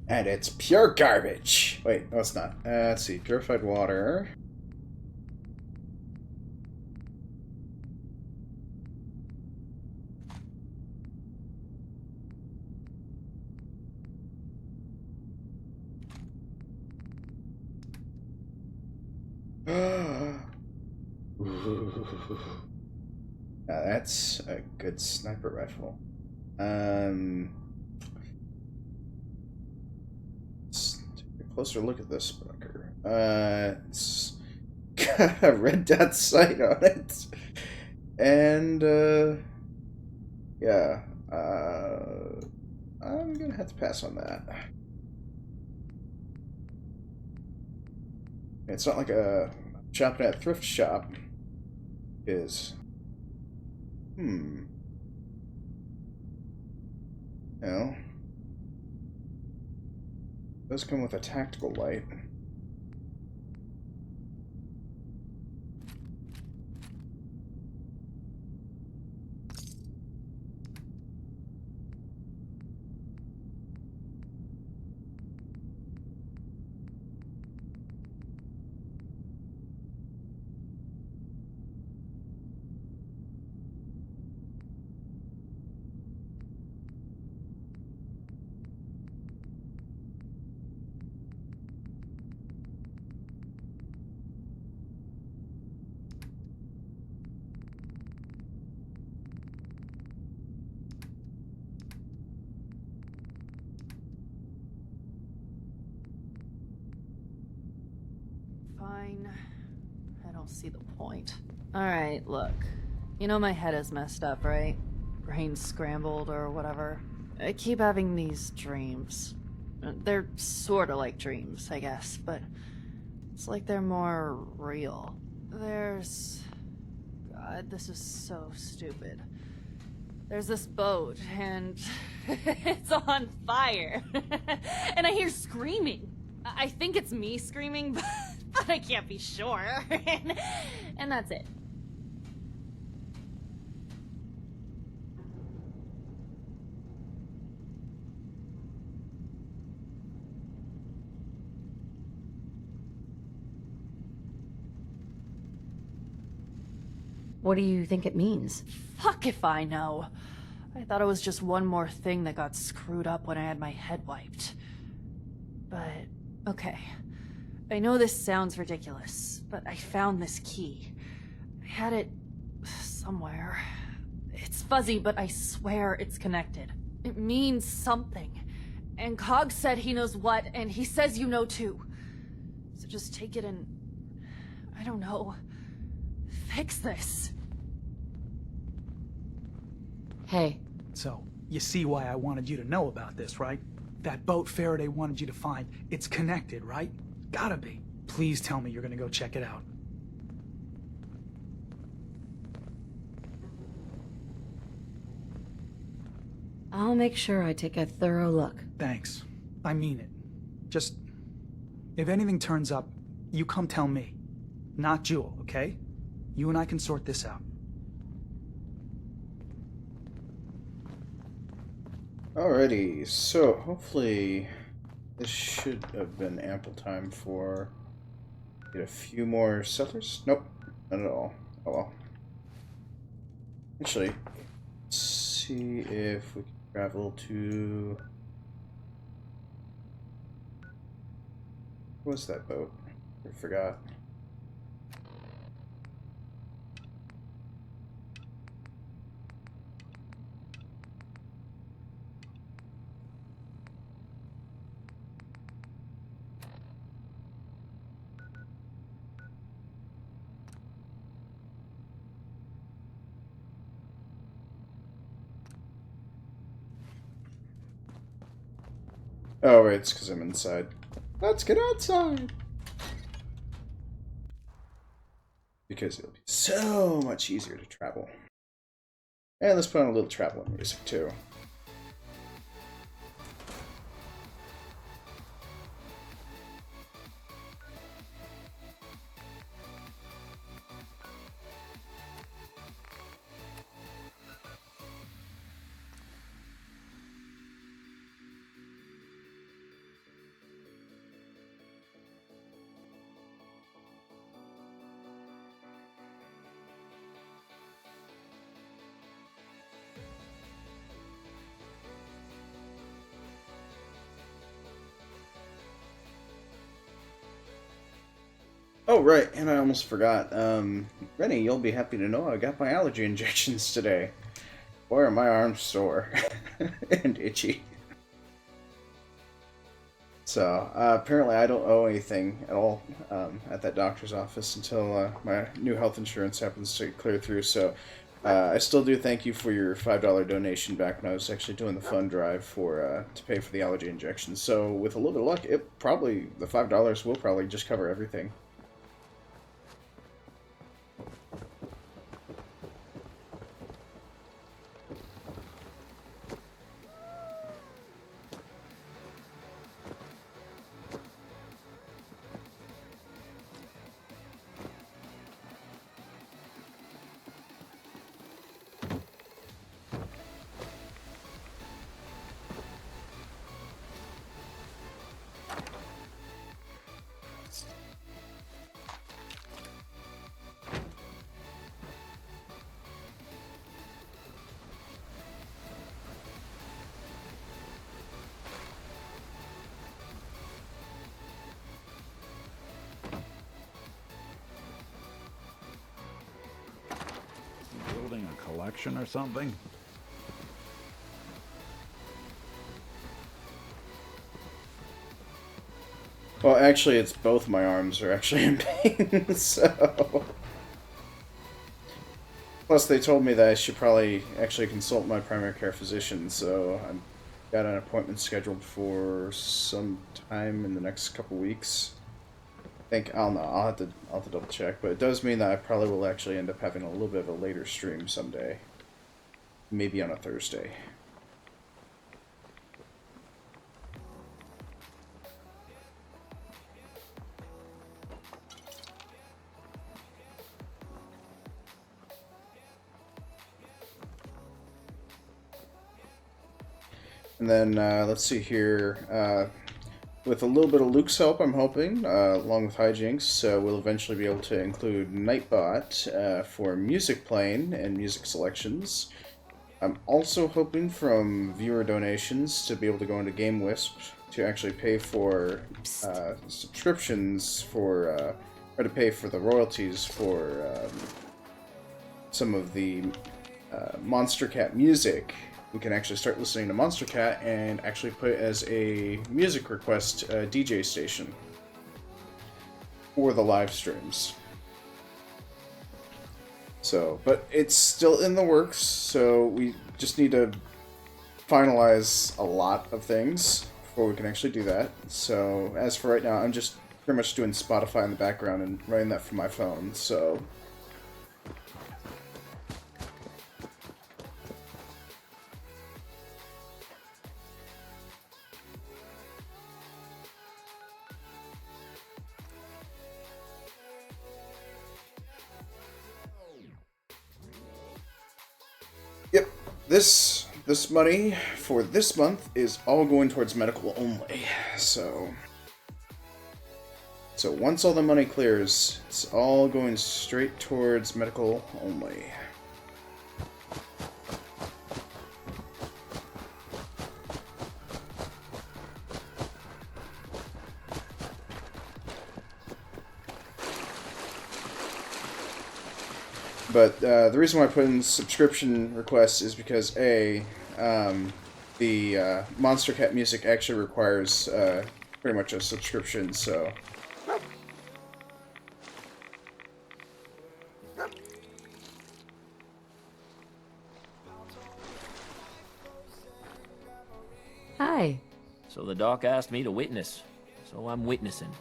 And it's pure garbage. Wait, no it's not. Let's see. Purified water. Now that's a good sniper rifle. Let's take a closer look at this bunker. It's got a red dot sight on it. And yeah. I'm gonna have to pass on that. It's not like a shopping at a thrift shop is. No. It does come with a tactical light. Fine. I don't see the point. Alright, look. You know my head is messed up, right? Brain's scrambled or whatever. I keep having these dreams. They're sorta like dreams, I guess, but it's like they're more real. There's... God, this is so stupid. There's this boat, and it's on fire. And I hear screaming. I think it's me screaming, but I can't be sure. And that's it. What do you think it means? Fuck if I know. I thought it was just one more thing that got screwed up when I had my head wiped. But, okay. I know this sounds ridiculous, but I found this key. I had it somewhere. It's fuzzy, but I swear it's connected. It means something. And Cog said he knows what, and he says you know too. So just take it and... I don't know. Fix this. Hey. So, you see why I wanted you to know about this, right? That boat Faraday wanted you to find, it's connected, right? Gotta be. Please tell me you're gonna go check it out. I'll make sure I take a thorough look. Thanks. I mean it. Just... if anything turns up, you come tell me. Not Jewel, okay? You and I can sort this out. Alrighty, so hopefully this should have been ample time for get a few more settlers. Nope, not at all. Oh well. Actually, let's see if we can travel to... What was that boat? I forgot. Oh, right, it's because I'm inside. Let's get outside! Because it'll be so much easier to travel. And let's put on a little traveling music, too. Oh, right, and I almost forgot. Rennie, you'll be happy to know I got my allergy injections today. Boy, are my arms sore and itchy. So, apparently I don't owe anything at all at that doctor's office until my new health insurance happens to clear through, so I still do thank you for your $5 donation back when I was actually doing the fund drive for to pay for the allergy injections. So, with a little bit of luck, the $5 will probably just cover everything. Building a collection or something? Well, actually, it's both my arms are actually in pain, so... Plus, they told me that I should probably actually consult my primary care physician, so I've got an appointment scheduled for some time in the next couple weeks. I don't know, I'll have to double check, but it does mean that I probably will actually end up having a little bit of a later stream someday. Maybe on a Thursday. And then, let's see here, with a little bit of Luke's help, I'm hoping, along with Hijinks, we'll eventually be able to include Nightbot for music playing and music selections. I'm also hoping from viewer donations to be able to go into GameWisp to actually pay for subscriptions for, or to pay for the royalties for some of the Monster Cat music. We can actually start listening to Monster Cat and actually put it as a music request DJ station for the live streams. So, but it's still in the works, so we just need to finalize a lot of things before we can actually do that. So, as for right now, I'm just pretty much doing Spotify in the background and running that from my phone, so... Yep, this money for this month is all going towards medical only. So once all the money clears, it's all going straight towards medical only. But the reason why I put in subscription requests is because the Monster Cat music actually requires pretty much a subscription, so... Hi. So the doc asked me to witness. So I'm witnessing.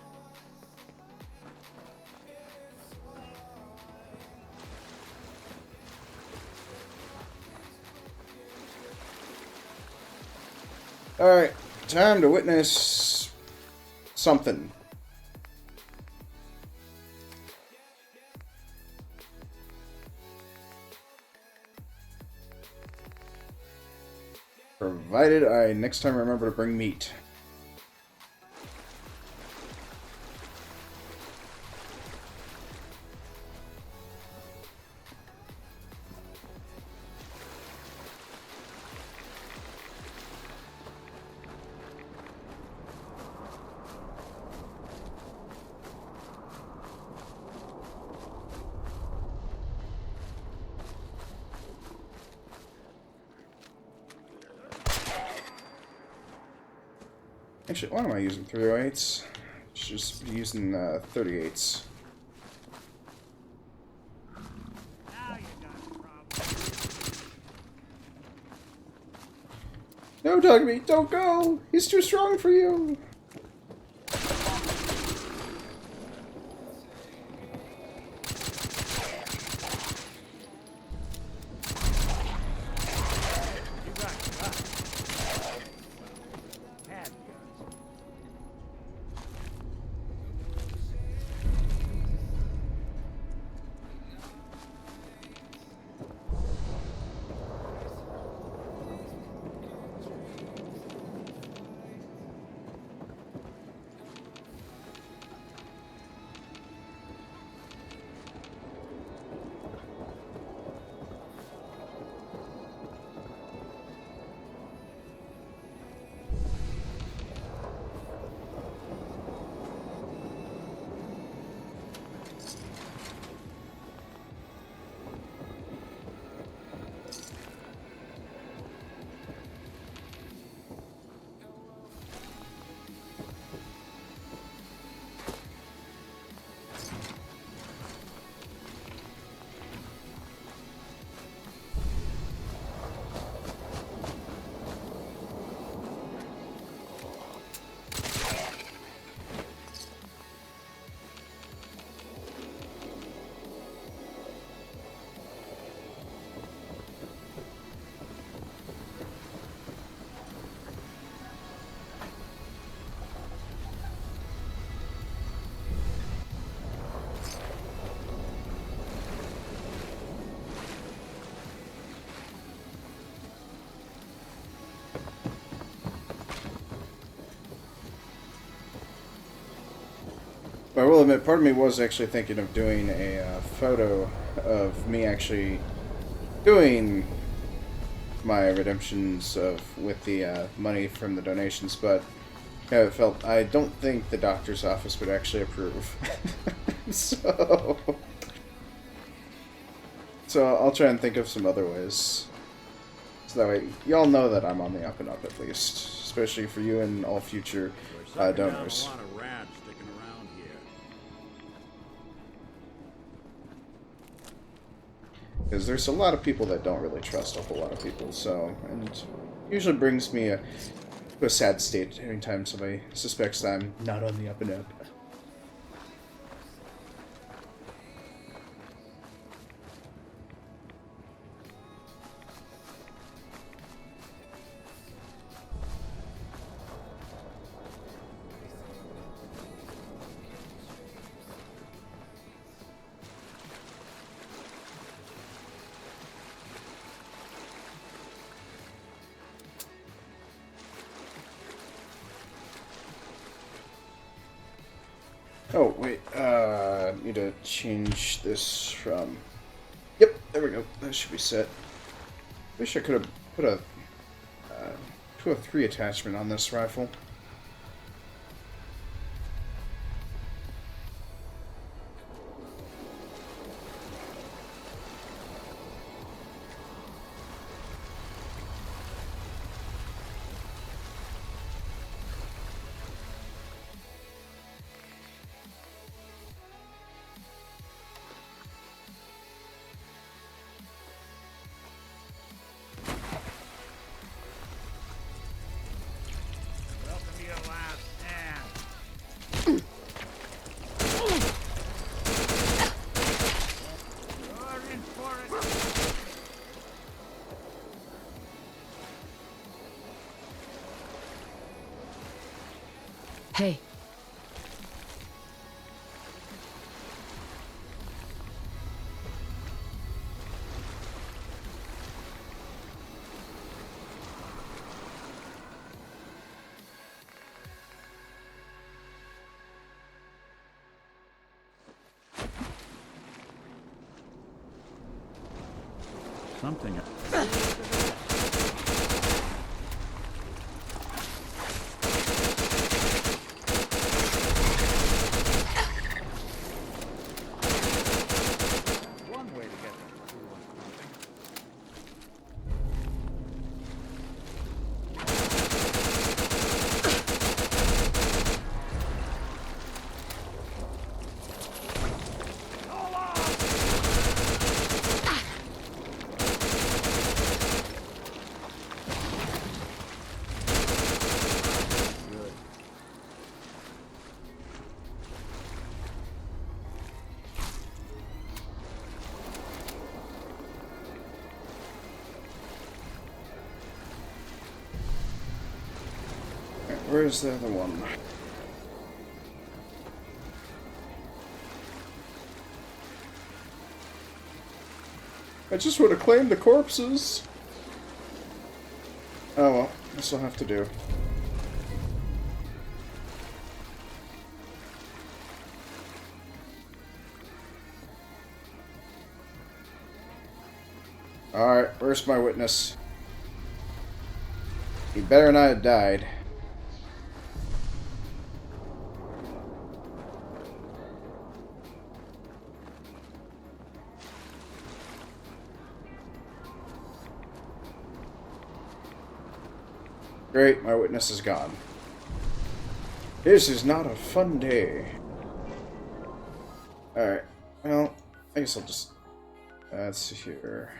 Alright, time to witness something. Provided I next time remember to bring meat. Actually, why am I using 308s? Should just be using 38s. No, Dogmeat, don't go! He's too strong for you! I will admit, part of me was actually thinking of doing a photo of me actually doing my redemptions with the money from the donations, but I felt I don't think the doctor's office would actually approve. so I'll try and think of some other ways. So that way, y'all know that I'm on the up and up at least, especially for you and all future donors. Because there's a lot of people that don't really trust a whole lot of people, so, and it usually brings me to a sad state anytime somebody suspects that I'm not on the up and up. Oh, wait, need to change this from... Yep, there we go. That should be set. Wish I could have put a 203 attachment on this rifle. Hey. Something. One way to get them to do something. Where's the other one? I just would have claimed the corpses. Oh well, this will have to do. Alright, where's my witness? He better not have died. Great, my witness is gone. This is not a fun day. Alright, well, I guess I'll just... let's see here.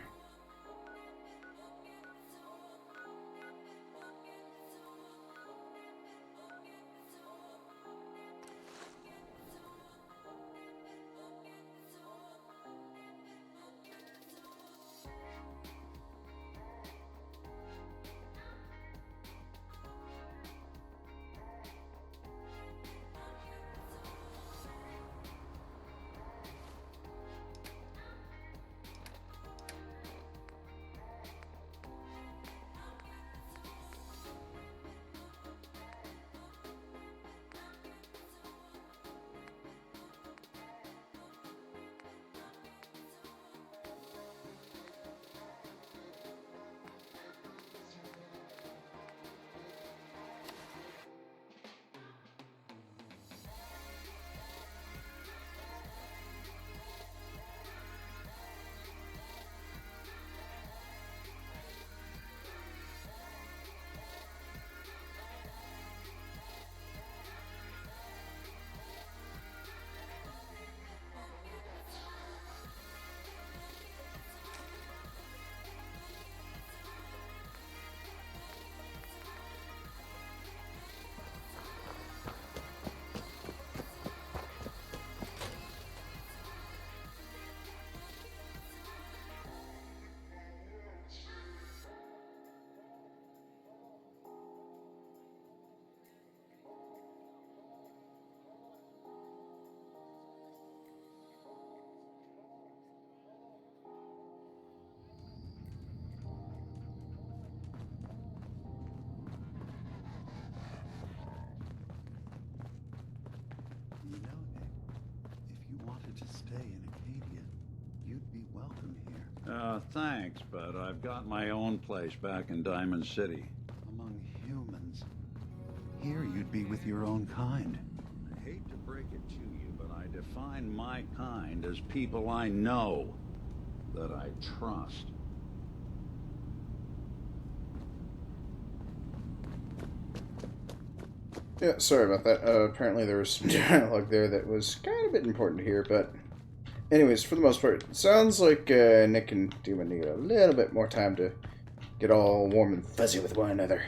You know, Nick, if you wanted to stay in Acadia, you'd be welcome here. Thanks, but I've got my own place back in Diamond City. Among humans. Here you'd be with your own kind. I hate to break it to you, but I define my kind as people I know, that I trust. Yeah, sorry about that. Apparently there was some dialogue there that was kind of a bit important to hear, but... Anyways, for the most part, it sounds like Nick and Duma need a little bit more time to get all warm and fuzzy with one another.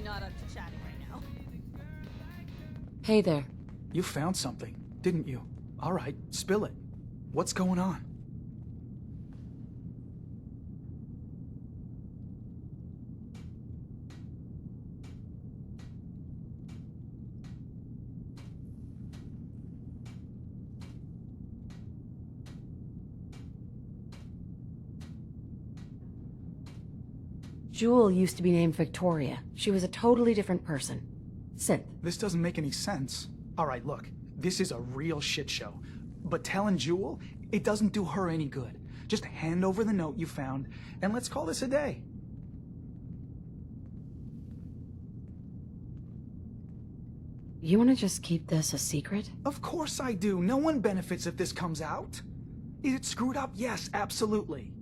not up to chatting right now. Hey there. You found something, didn't you? All right, spill it. What's going on? Jewel used to be named Victoria. She was a totally different person. Synth. This doesn't make any sense. All right, look, this is a real shit show. But telling Jewel, it doesn't do her any good. Just hand over the note you found, and let's call this a day. You want to just keep this a secret? Of course I do. No one benefits if this comes out. Is it screwed up? Yes, absolutely.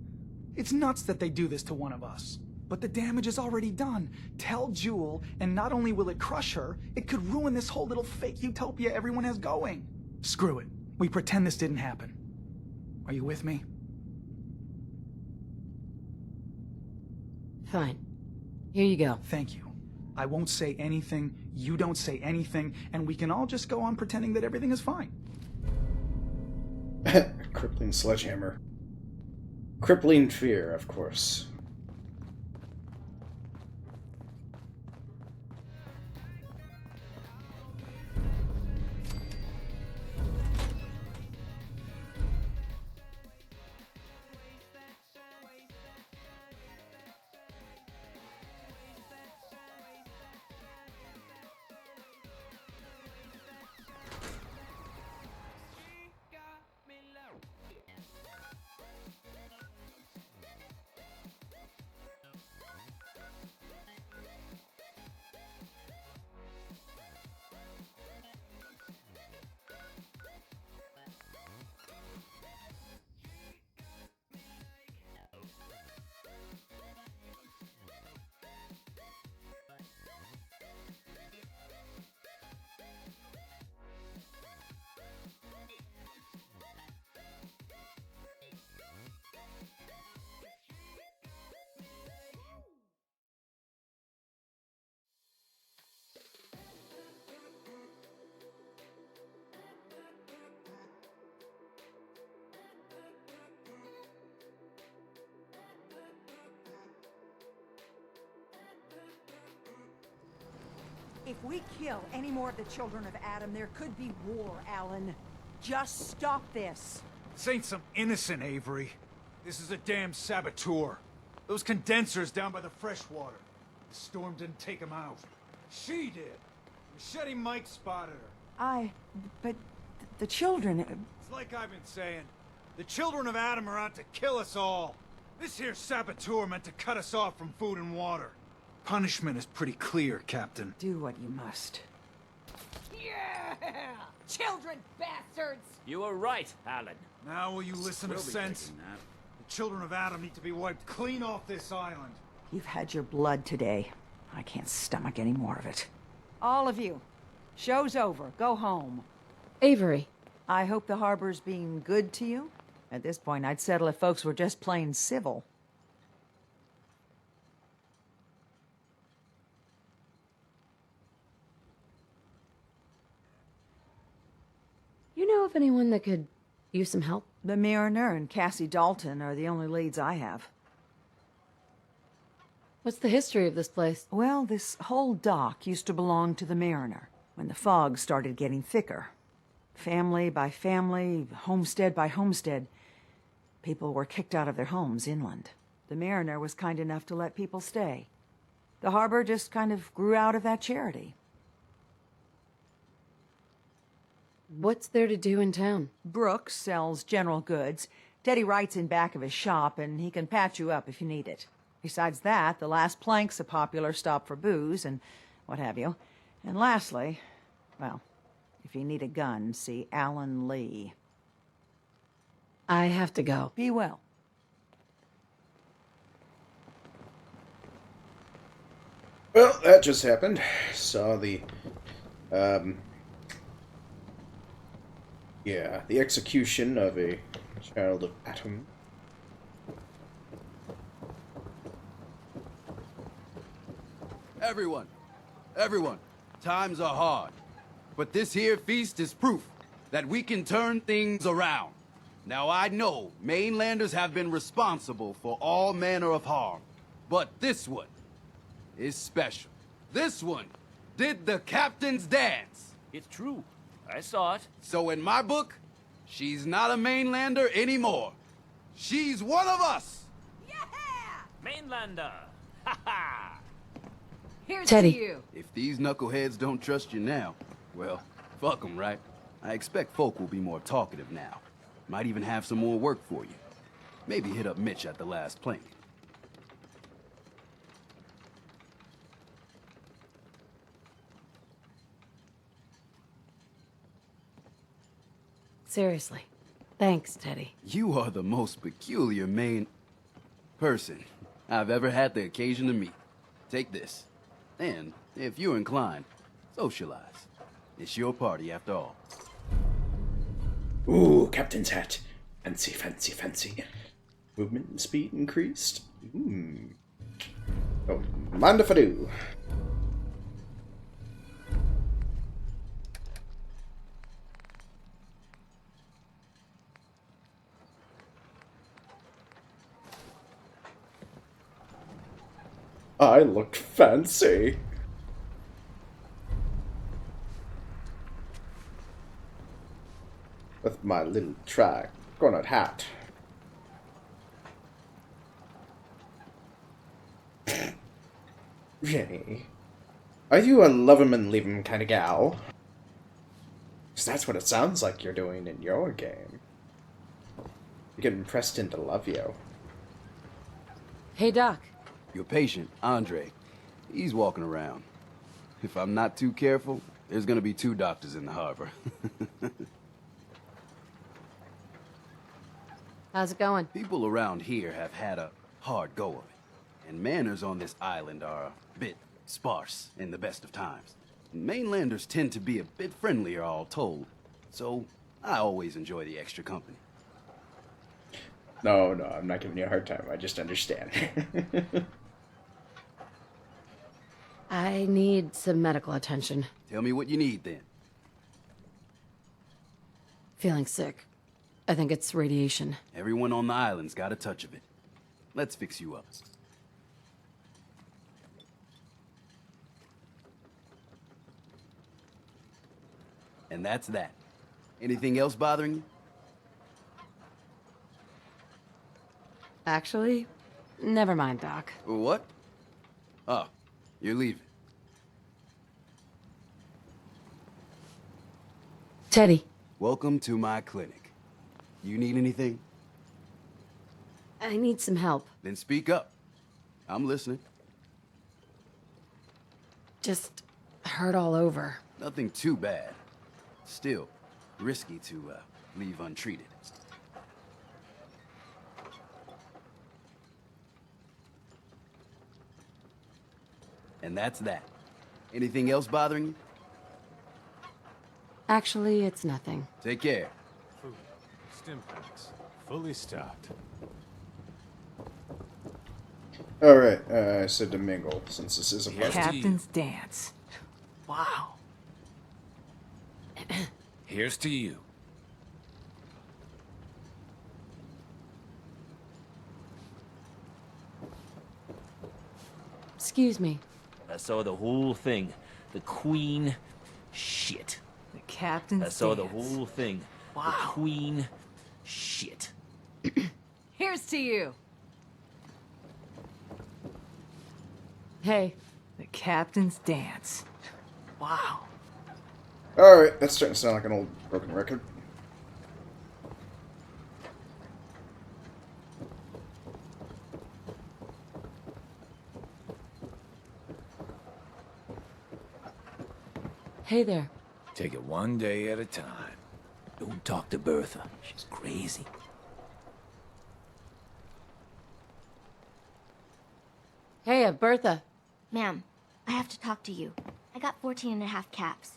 It's nuts that they do this to one of us. But the damage is already done. Tell Jewel, and not only will it crush her, it could ruin this whole little fake utopia everyone has going. Screw it. We pretend this didn't happen. Are you with me? Fine. Here you go. Thank you. I won't say anything, you don't say anything, and we can all just go on pretending that everything is fine. Crippling sledgehammer. Crippling fear, of course. If we kill any more of the children of Adam, there could be war, Alan. Just stop this. This ain't some innocent, Avery. This is a damn saboteur. Those condensers down by the freshwater. The storm didn't take them out. She did. Machete Mike spotted her. But the children... It's like I've been saying. The children of Adam are out to kill us all. This here saboteur meant to cut us off from food and water. Punishment is pretty clear, Captain. Do what you must. Yeah! Children bastards! You were right, Alan. Now will you listen to sense? The children of Adam need to be wiped clean off this island. You've had your blood today. I can't stomach any more of it. All of you. Show's over. Go home. Avery. I hope the harbor's being good to you. At this point, I'd settle if folks were just plain civil. You know of anyone that could use some help? The Mariner and Cassie Dalton are the only leads I have. What's the history of this place? Well, this whole dock used to belong to the Mariner. When the fog started getting thicker, family by family, homestead by homestead, people were kicked out of their homes inland. The Mariner was kind enough to let people stay. The harbor just kind of grew out of that charity. What's there to do in town? Brooks sells general goods. Teddy Wright's in back of his shop, and he can patch you up if you need it. Besides that, the Last Plank's a popular stop for booze and what have you. And lastly, well, if you need a gun, see Alan Lee. I have to go. Be well. Well, that just happened. Saw the, yeah, the execution of a child of Atom. Everyone, Everyone, times are hard. But this here feast is proof that we can turn things around. Now I know mainlanders have been responsible for all manner of harm. But this one is special. This one did the captain's dance. It's true. I saw it. So in my book, she's not a mainlander anymore. She's one of us! Mainlander! Ha ha! Here's Teddy. to you. If these knuckleheads don't trust you now, well, fuck them, right? I expect folk will be more talkative now. Might even have some more work for you. Maybe hit up Mitch at the last plank. Seriously. Thanks, Teddy. You are the most peculiar person I've ever had the occasion to meet. Take this. And, if you're inclined, socialize. It's your party after all. Ooh, captain's hat. Fancy, fancy, fancy. Movement and speed increased. Oh, mind if I do? I look fancy. With my little tri-cornered hat. Really? Are you a love 'em and leave 'em kind of gal? 'Cause that's what it sounds like you're doing in your game. You're getting pressed into love you. Hey, Doc. Your patient, Andre, he's walking around. If I'm not too careful, there's gonna be 2 doctors in the harbor. How's it going? People around here have had a hard go of it, and manners on this island are a bit sparse in the best of times. Mainlanders tend to be a bit friendlier, all told, so I always enjoy the extra company. No, I'm not giving you a hard time. I just understand. I need some medical attention. Tell me what you need, then. Feeling sick. I think it's radiation. Everyone on the island's got a touch of it. Let's fix you up. And that's that. Anything else bothering you? Actually, never mind, Doc. What? Oh, you're leaving. Teddy. Welcome to my clinic. You need anything? I need some help. Then speak up. I'm listening. Just hurt all over. Nothing too bad. Still, risky to leave untreated. And that's that. Anything else bothering you? Actually, it's nothing. Take care. Food, stim packs, fully stocked. Alright, so to mingle, since this is a puzzle. Captain's dance. Wow. Here's to you. Excuse me. I saw the whole thing. The Queen... Shit. The captain's I saw dance. the whole thing. Wow. The Queen... Shit. Here's to you. Hey. The captain's dance. Wow. Alright, that's starting to sound like an old broken record. Hey there. Take it one day at a time. Don't talk to Bertha. She's crazy. Hey, Bertha. Ma'am, I have to talk to you. I got 14 and a half caps.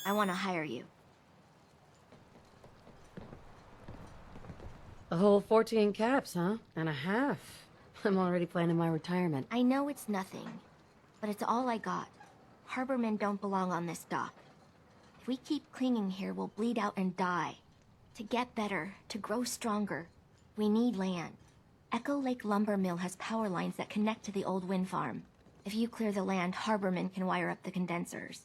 I want to hire you. A whole 14 caps, huh? And a half. I'm already planning my retirement. I know it's nothing, but it's all I got. Harbormen don't belong on this dock. If we keep clinging here, we'll bleed out and die. To get better, to grow stronger, we need land. Echo Lake Lumber Mill has power lines that connect to the old wind farm. If you clear the land, Harbormen can wire up the condensers.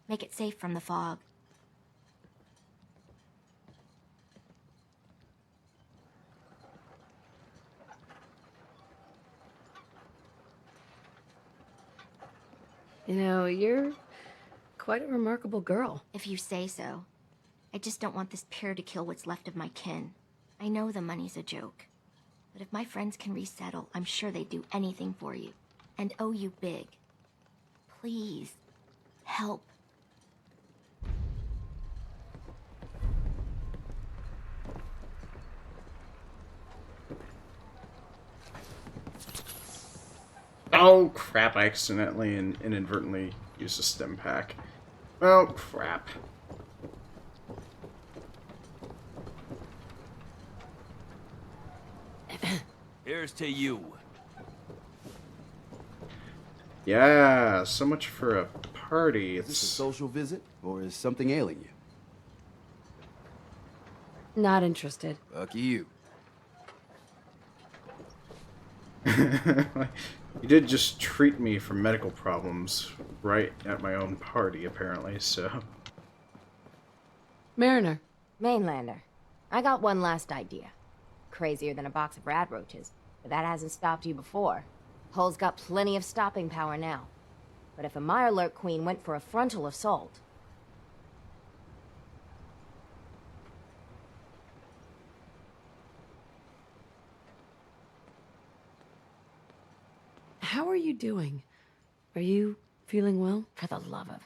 Make it safe from the fog. You know, you're quite a remarkable girl. If you say so. I just don't want this pier to kill what's left of my kin. I know the money's a joke. But if my friends can resettle, I'm sure they'd do anything for you. And owe you big. Please, help. Oh crap, I accidentally and inadvertently used a stim pack. Oh crap. Here's to you. Yeah, so much for a party. Is this a social visit, or is something ailing you? Not interested. Lucky you. You did just treat me for medical problems right at my own party, apparently, so... Mariner. Mainlander. I got one last idea. Crazier than a box of rat roaches, but that hasn't stopped you before. Hull's got plenty of stopping power now. But if a Mirelurk Queen went for a frontal assault... How are you doing? Are you feeling well? For the love of...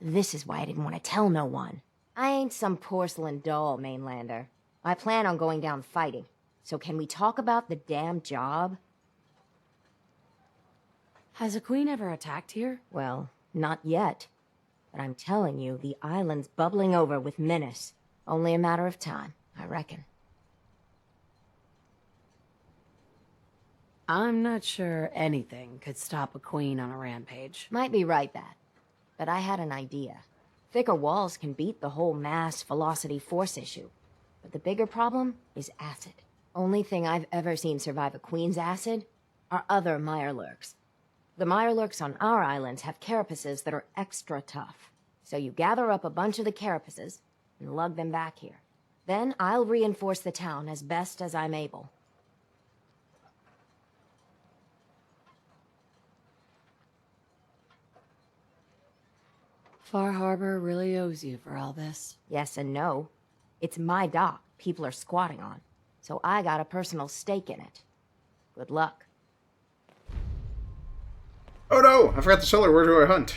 This is why I didn't want to tell no one. I ain't some porcelain doll, Mainlander. I plan on going down fighting. So can we talk about the damn job? Has a queen ever attacked here? Well, not yet. But I'm telling you, the island's bubbling over with menace. Only a matter of time, I reckon. I'm not sure anything could stop a queen on a rampage. Might be right, Bat. But I had an idea. Thicker walls can beat the whole mass velocity force issue. But the bigger problem is acid. Only thing I've ever seen survive a queen's acid are other Mirelurks. The Mirelurks on our islands have carapaces that are extra tough. So you gather up a bunch of the carapaces and lug them back here. Then I'll reinforce the town as best as I'm able. Far Harbor really owes you for all this. Yes and no. It's my dock people are squatting on, so I got a personal stake in it. Good luck. Oh no! I forgot the cellar. Where do I hunt?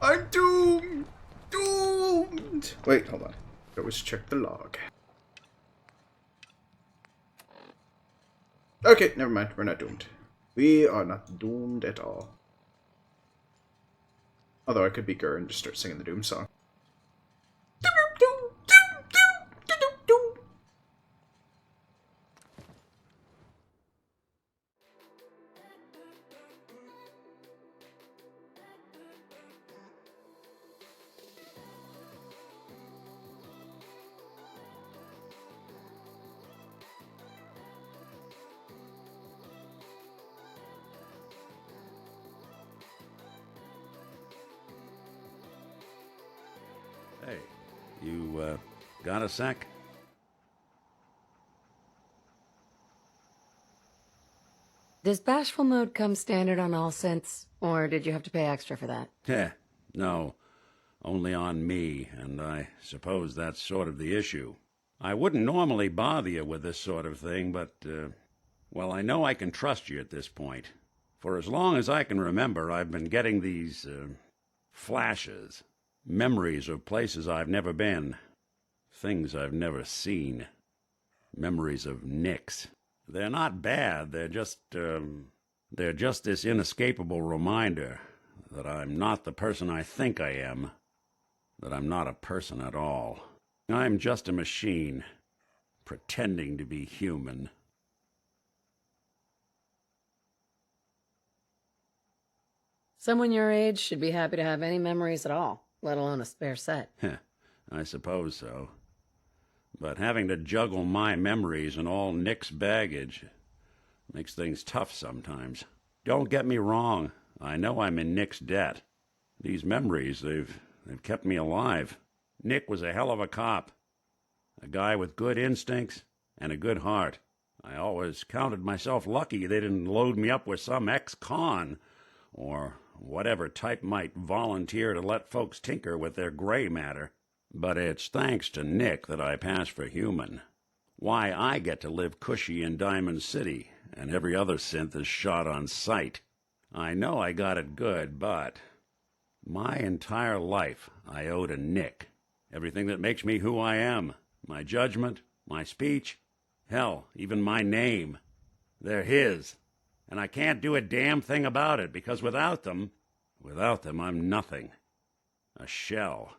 I'm doomed! Doomed! Wait, hold on. I always check the log. Okay, never mind. We're not doomed. We are not doomed at all. Although I could be Gur and just start singing the Doom song. Hey, you, got a sec? Does bashful mode come standard on all synths, or did you have to pay extra for that? Heh, no. Only on me, and I suppose that's sort of the issue. I wouldn't normally bother you with this sort of thing, but, well, I know I can trust you at this point. For as long as I can remember, I've been getting these, flashes. Memories of places I've never been. Things I've never seen. Memories of Nix. They're not bad, they're just this inescapable reminder that I'm not the person I think I am. That I'm not a person at all. I'm just a machine, pretending to be human. Someone your age should be happy to have any memories at all, let alone a spare set. I suppose so. But having to juggle my memories and all Nick's baggage makes things tough sometimes. Don't get me wrong. I know I'm in Nick's debt. These memories, they've kept me alive. Nick was a hell of a cop. A guy with good instincts and a good heart. I always counted myself lucky they didn't load me up with some ex-con, or whatever type might volunteer to let folks tinker with their gray matter. But it's thanks to Nick that I pass for human. Why I get to live cushy in Diamond City, and every other synth is shot on sight. I know I got it good, but my entire life I owe to Nick. Everything that makes me who I am. My judgment, my speech, hell, even my name. They're his. And I can't do a damn thing about it, because without them, I'm nothing. A shell.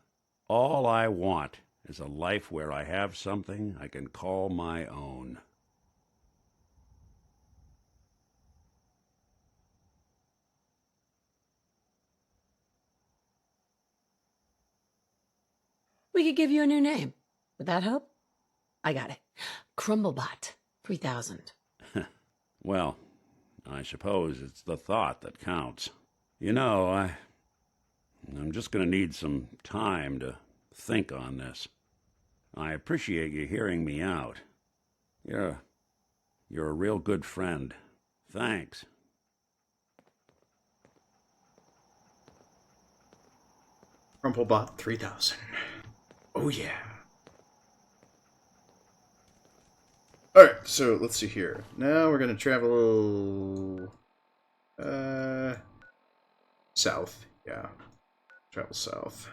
All I want is a life where I have something I can call my own. We could give you a new name. Would that help? I got it. Crumblebot 3000. Well, I suppose it's the thought that counts. You know, I'm just going to need some time to think on this. I appreciate you hearing me out. You're a real good friend. Thanks. Crumplebot 3000. Oh yeah. Alright, so let's see here. Now we're gonna travel south. Yeah. Travel south.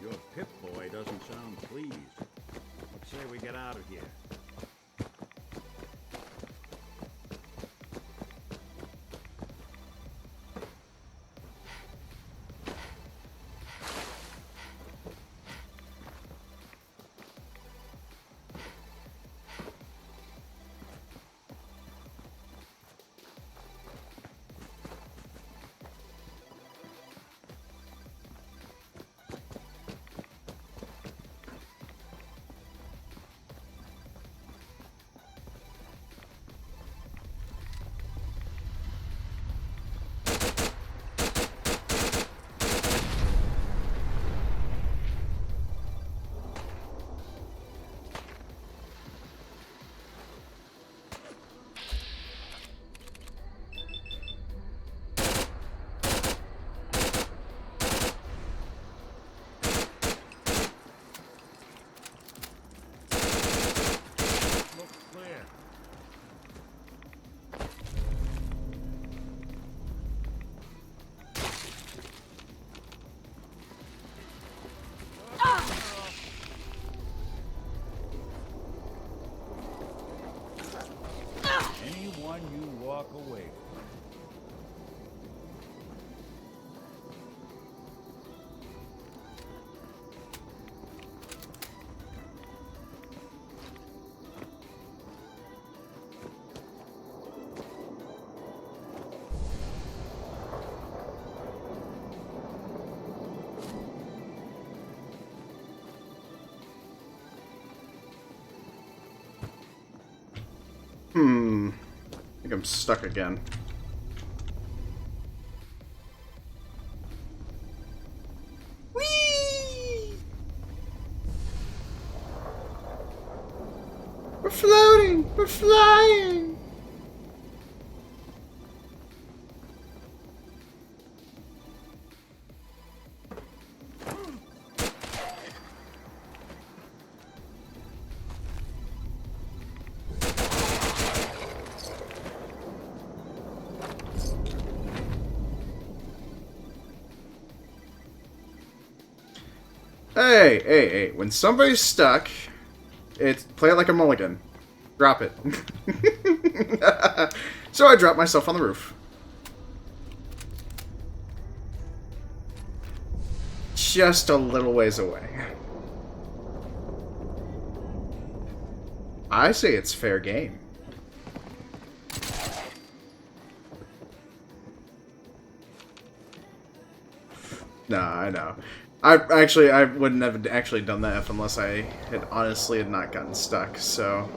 Your Pip-Boy doesn't sound pleased. Let's say we get out of here. Anyone you walk away from. I think I'm stuck again. Whee! We're floating! We're flying! Hey, when somebody's stuck, play it like a mulligan. Drop it. So I dropped myself on the roof. Just a little ways away. I say it's fair game. No, I know. I wouldn't have actually done that if unless I had honestly had not gotten stuck, so.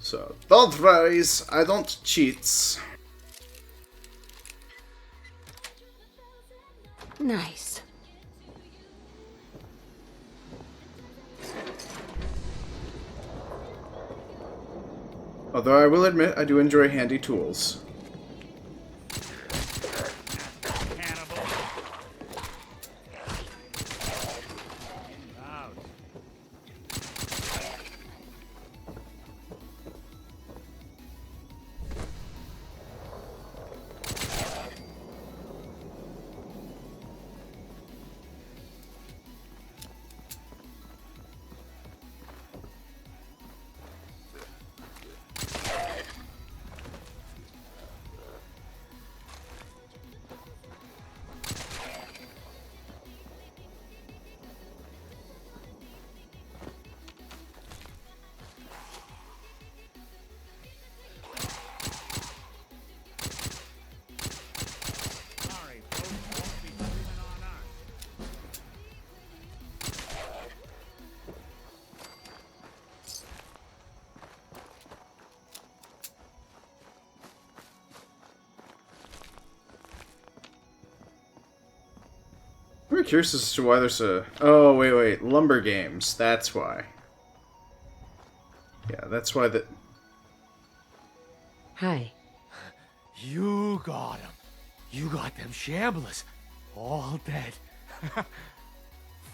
So, don't worry, I don't cheat. Nice. Although I will admit, I do enjoy handy tools. I'm very curious as to why there's a... Oh, wait. Lumber games. That's why. Yeah, that's why the... Hi. You got him. You got them shamblers. All dead.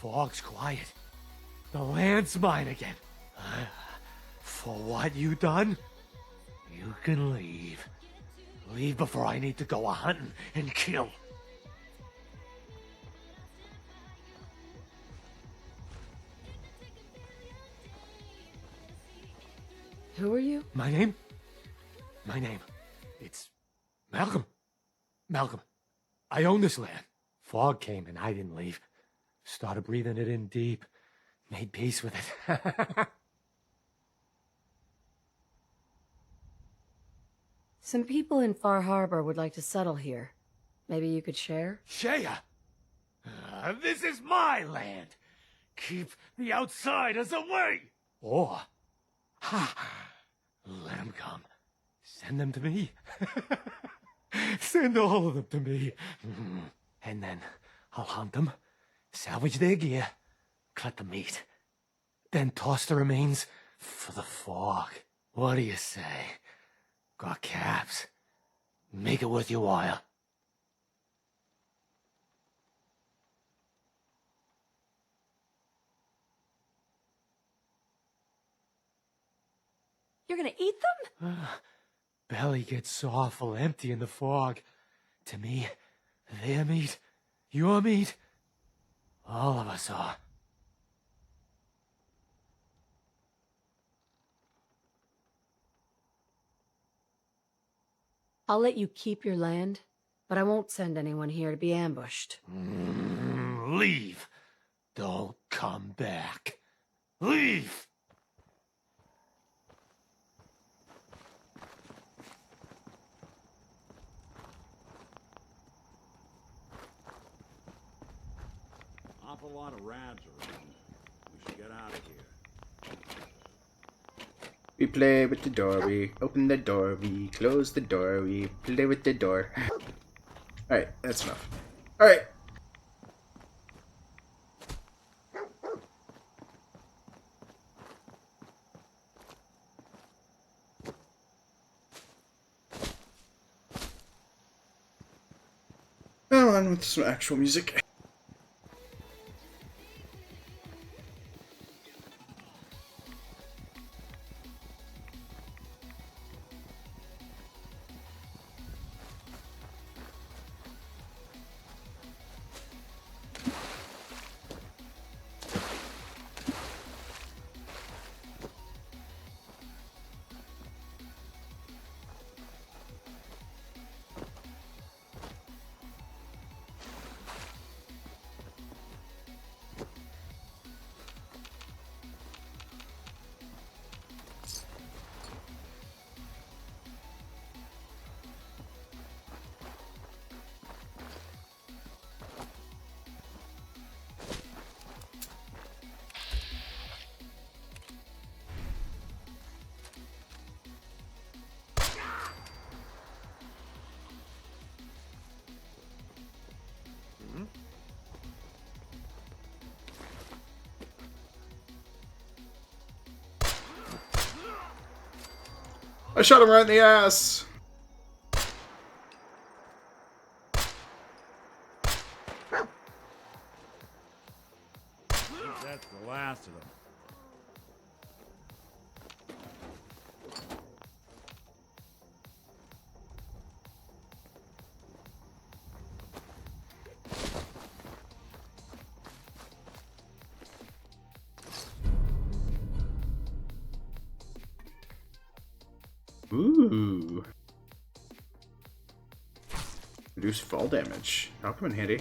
Fog's quiet. The land's mine again. For what you done, you can leave. Leave before I need to go a-hunting and kill. Who are you? My name? It's Malcolm. Malcolm. I own this land. Fog came and I didn't leave. Started breathing it in deep. Made peace with it. Some people in Far Harbor would like to settle here. Maybe you could share? Shea! This is my land. Keep the outsiders away! Or... let them come. Send them to me. Send all of them to me. And then I'll hunt them, salvage their gear, cut the meat, then toss the remains for the fog. What do you say? Got caps. Make it worth your while. You're gonna eat them? Belly gets awful empty in the fog. To me, their meat, your meat, all of us are. I'll let you keep your land, but I won't send anyone here to be ambushed. Leave. Don't come back. Leave! Awful lot of rads around. We should get out of here. We play with the door, we open the door, we close the door, we play with the door. Alright, that's enough. Alright. Well, on with some actual music. I shot him right in the ass! That's the last of them. Ooh. Reduce fall damage. That'll come in handy.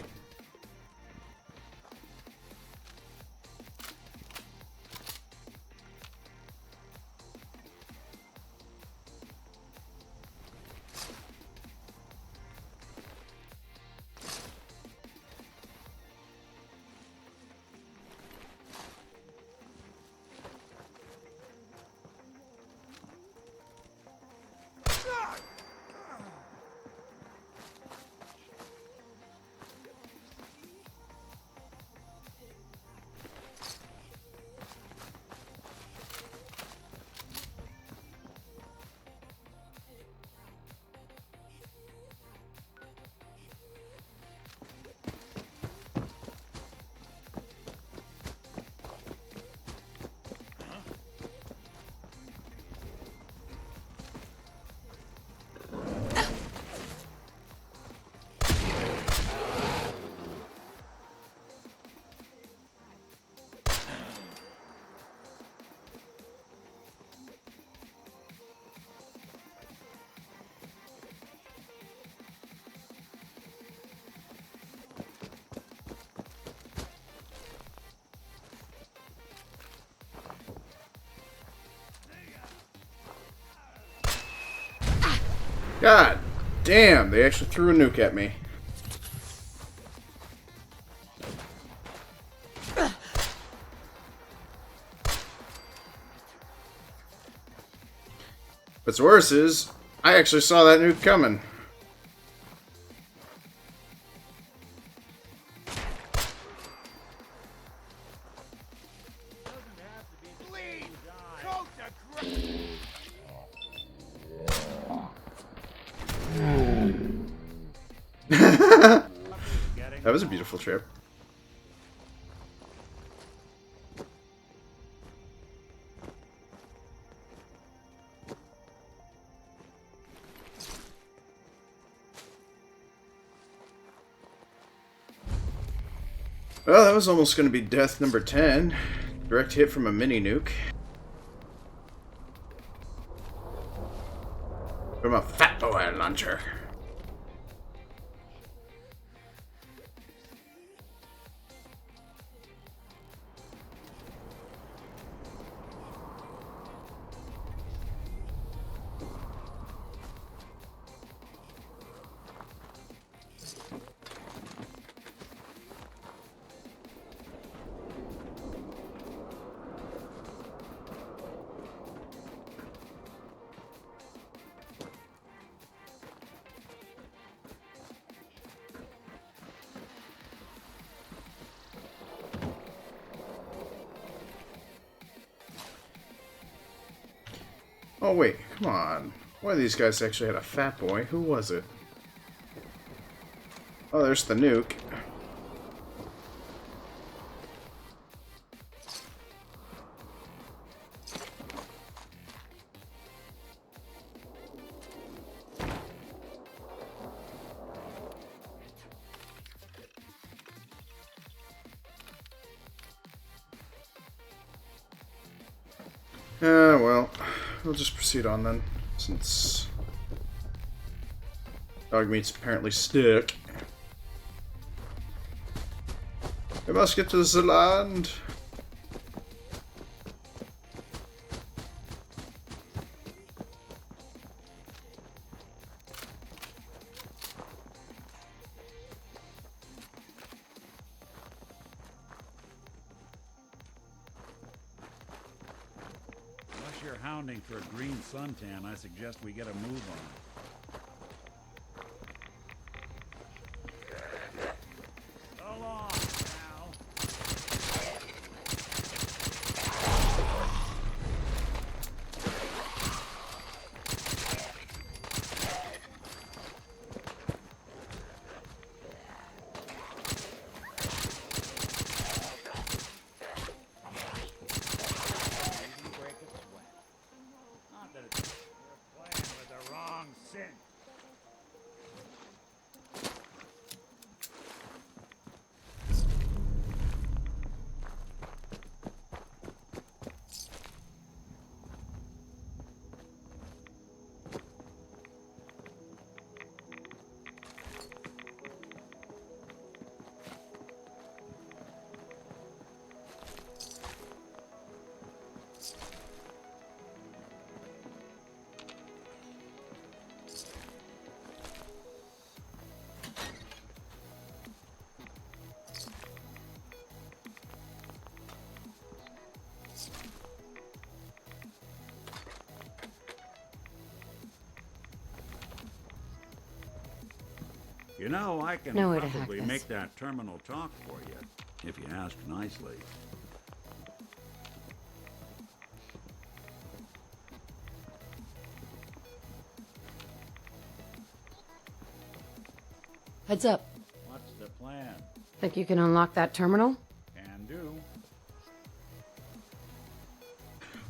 God damn, they actually threw a nuke at me. What's worse is, I actually saw that nuke coming. That was a beautiful trip. Well, that was almost going to be death number 10. Direct hit from a mini nuke. From a fat boy launcher. Oh wait, come on. One of these guys actually had a fat boy. Who was it? Oh, there's the nuke. Well, we'll just proceed on then, since dog meat's apparently stuck. We must get to the land. Unless you're hounding for a green suntan, I suggest we get a move on. You know, I can Nowhere to hack probably this. make that terminal talk for you, if you ask nicely. Heads up. What's the plan? Think you can unlock that terminal? Can do.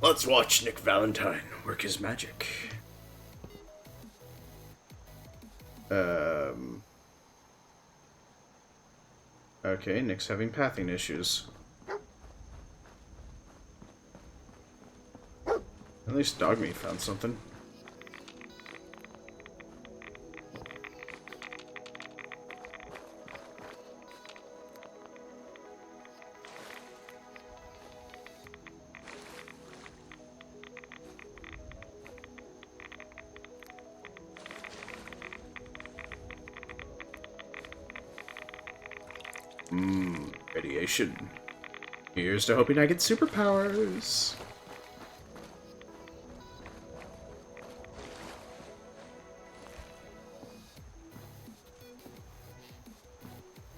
Let's watch Nick Valentine work his magic. Okay, Nick's having pathing issues. At least Dogmeat found something. Radiation. Here's to hoping I get superpowers.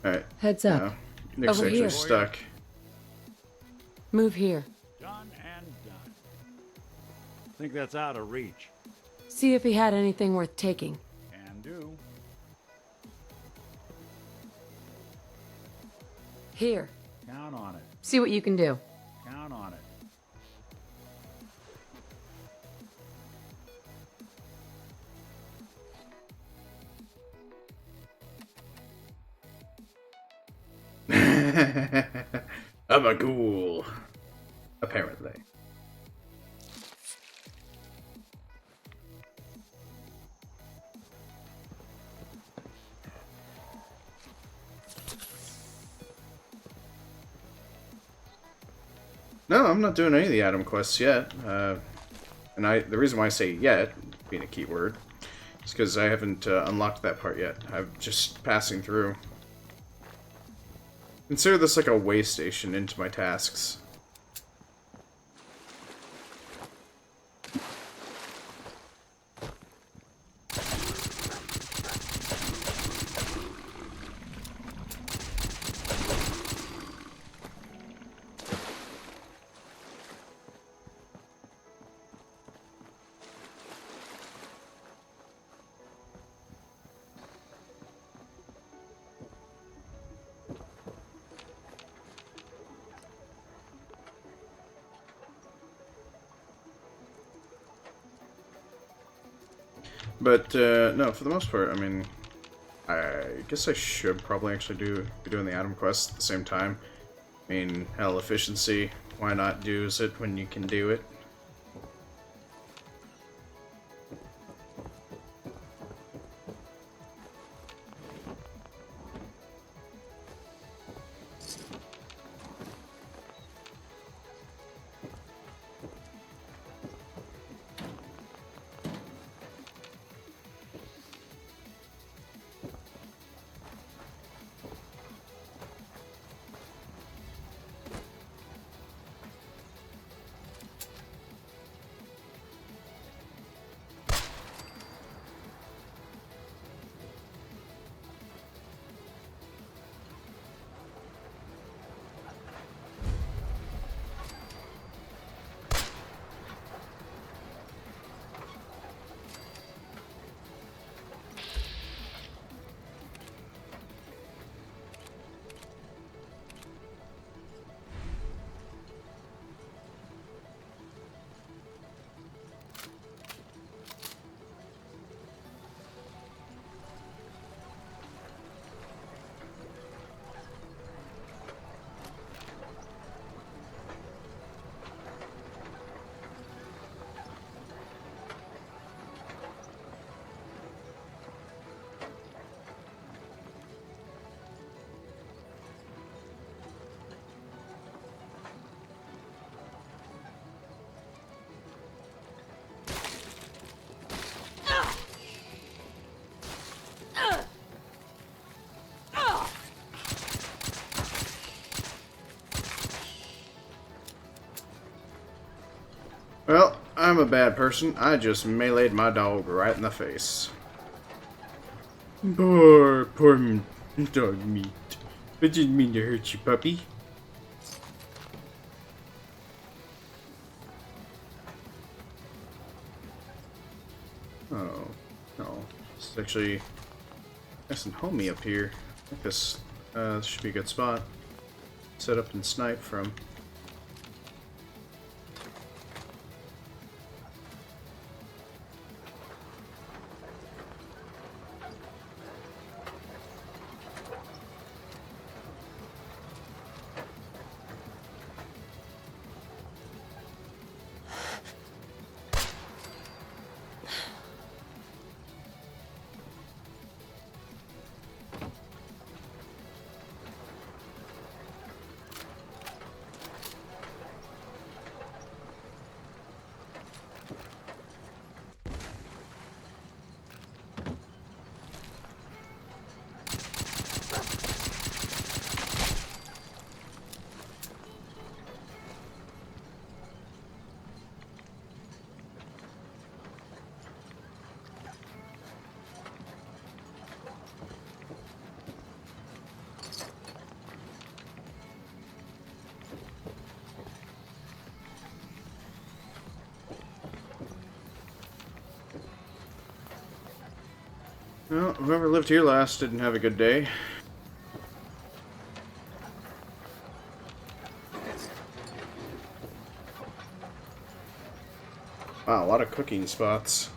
Alright. Heads up. Nick's Over actually here. stuck. Move here. Done and done. Think that's out of reach. See if he had anything worth taking. Can do. Here. Count on it. See what you can do. Count on it. I'm a ghoul. Apparently. No, I'm not doing any of the Atom quests yet. The reason why I say yet, being a keyword, is because I haven't unlocked that part yet. I'm just passing through. Consider this like a way station into my tasks. But, no, for the most part, I mean, I guess I should probably actually be doing the Atom quest at the same time. I mean, hell, efficiency, why not do it when you can do it? Well, I'm a bad person. I just meleeed my dog right in the face. Poor dog meat. I didn't mean to hurt you, puppy. Oh, no. This is actually nice and homey up here. I think this should be a good spot. Set up and snipe from. Well, whoever lived here last didn't have a good day. Wow, a lot of cooking spots.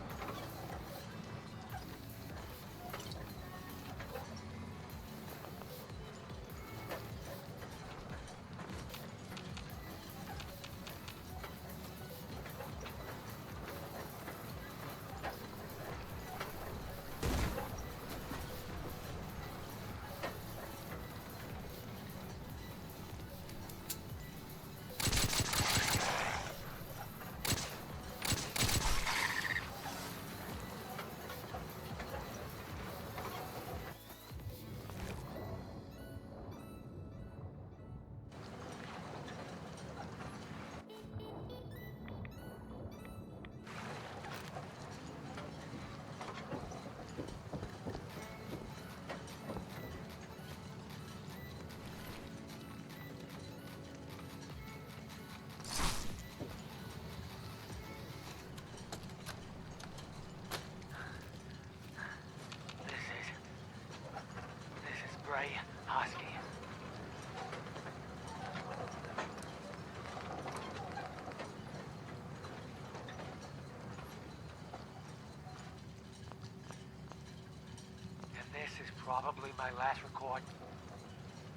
Probably my last record.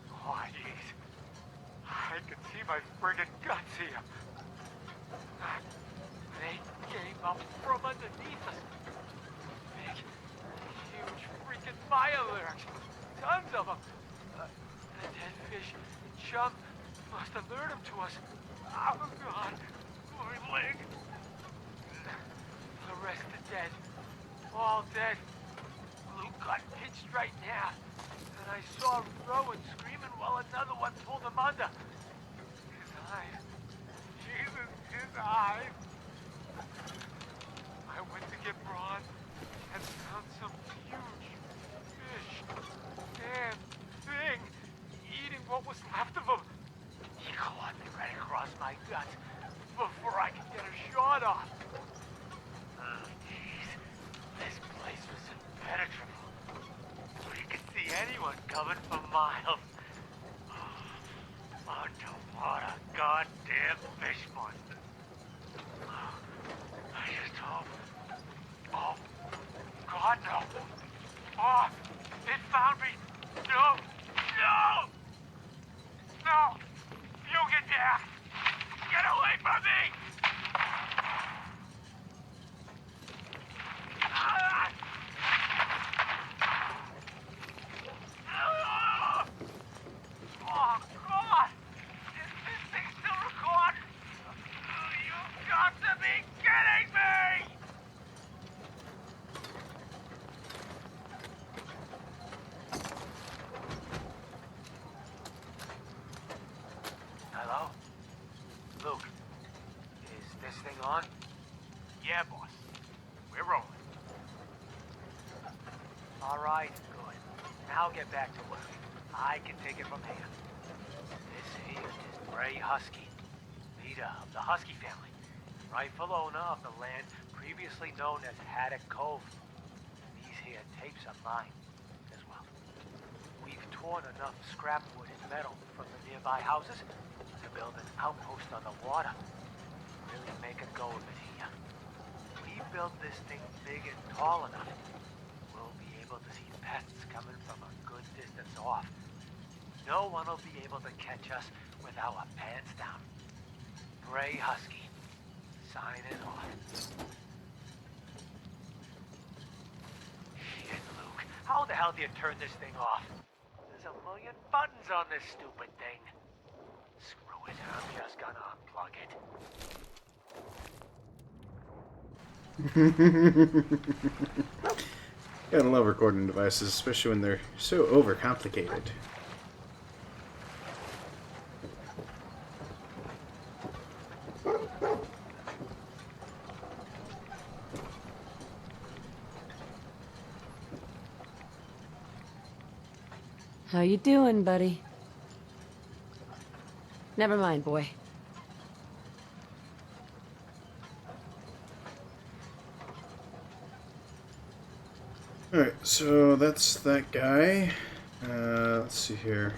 Oh, jeez. I can see my friggin' guts here. They came up from underneath us. Big, huge freaking fire lyrics. Tons of them. The dead fish and chum must have lured them to us. Oh, God. My leg. The rest are dead. All dead. Blue got pitched right now, and I saw Rowan screaming while another one pulled him under. His eyes. Jesus, his eyes. I went to get Braun and found some huge fish. Damn thing eating what was left of him. He clawed me right across my guts before I could get a shot off. This place was impenetrable. We could see anyone coming for miles. Underwater goddamn fish monster. I just hope. Oh, God, no. Oh, it found me. No, no, no. You get down. Get away from me. Oh, God! Is this thing still recording? You've got to be kidding me! Now get back to work. I can take it from here. This here is Bray Husky, leader of the Husky family, rightful owner of the land previously known as Haddock Cove. These here tapes are mine as well. We've torn enough scrap wood and metal from the nearby houses to build an outpost on the water. Really make a go of it here. We built this thing big and tall enough. We'll be able to see pests coming from a good distance off. No one will be able to catch us with our pants down. Bray Husky, signing off. Shit, Luke. How the hell do you turn this thing off? There's a million buttons on this stupid thing. Screw it, I'm just gonna unplug it. Gotta love recording devices, especially when they're so overcomplicated. How you doing, buddy? Never mind, boy. Alright, so that's that guy. Let's see here.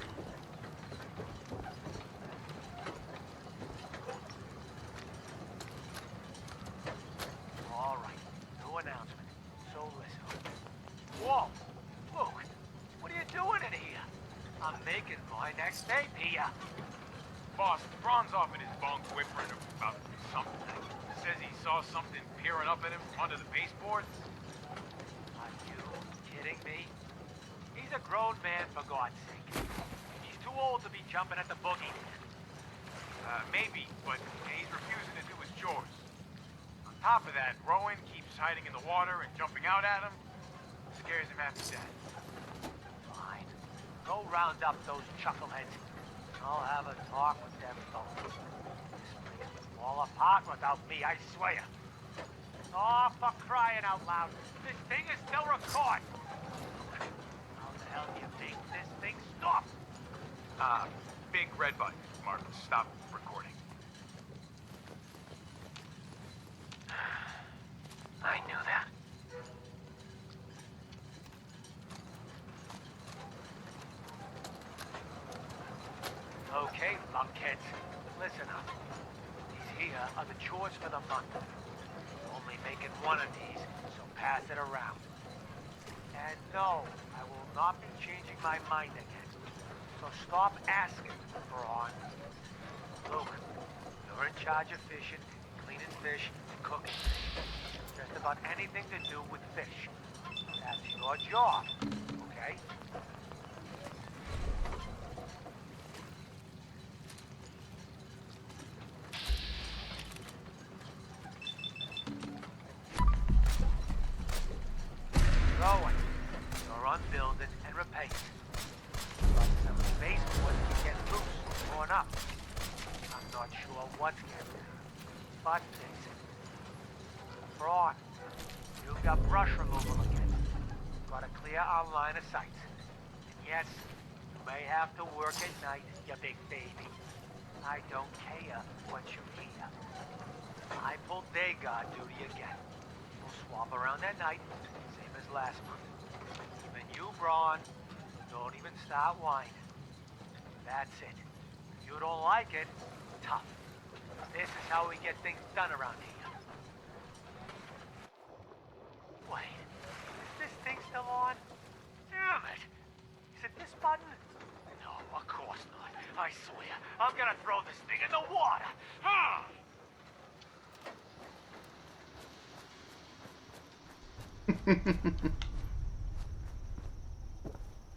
Alright, new announcement. So listen. Whoa! Luke, what are you doing in here? I'm making my next tape here. Boss, Braun's off in his bunk whimpering about something. Says he saw something peering up at him from under the baseboards. Are you kidding me? He's a grown man, for God's sake. He's too old to be jumping at the boogie. Maybe, but he's refusing to do his chores. On top of that, Rowan keeps hiding in the water and jumping out at him. Scares him half to death. Fine. Go round up those chuckleheads. I'll have a talk with them both. This place will fall apart without me, I swear. Oh, for crying out loud. This thing is still recording. How the hell do you think this thing stopped? Big red button, Mark. Stop recording. I knew that. Okay, lunkheads, listen up. These here are the chores for the month. Only making one of these, so pass it around. And no, I will not be changing my mind again. So stop asking, Braun. Luke, you're in charge of fishing, cleaning fish, and cooking fish. Just about anything to do with fish. That's your job, okay? Rowan, you're on building and repaint. But some baseboards can get loose or torn up. I'm not sure what's getting there, but fix it. Braun, you've got brush removal again. Got a clear our line of sight. And yes, you may have to work at night, you big baby. I don't care what you hear. I pulled day guard duty again. We'll swap around at night. Last month. Even you, Braun, don't even start whining. That's it. If you don't like it, tough. This is how we get things done around here. Wait, is this thing still on? Damn it! Is it this button? No, of course not. I swear, I'm gonna throw this thing in the water. Ah!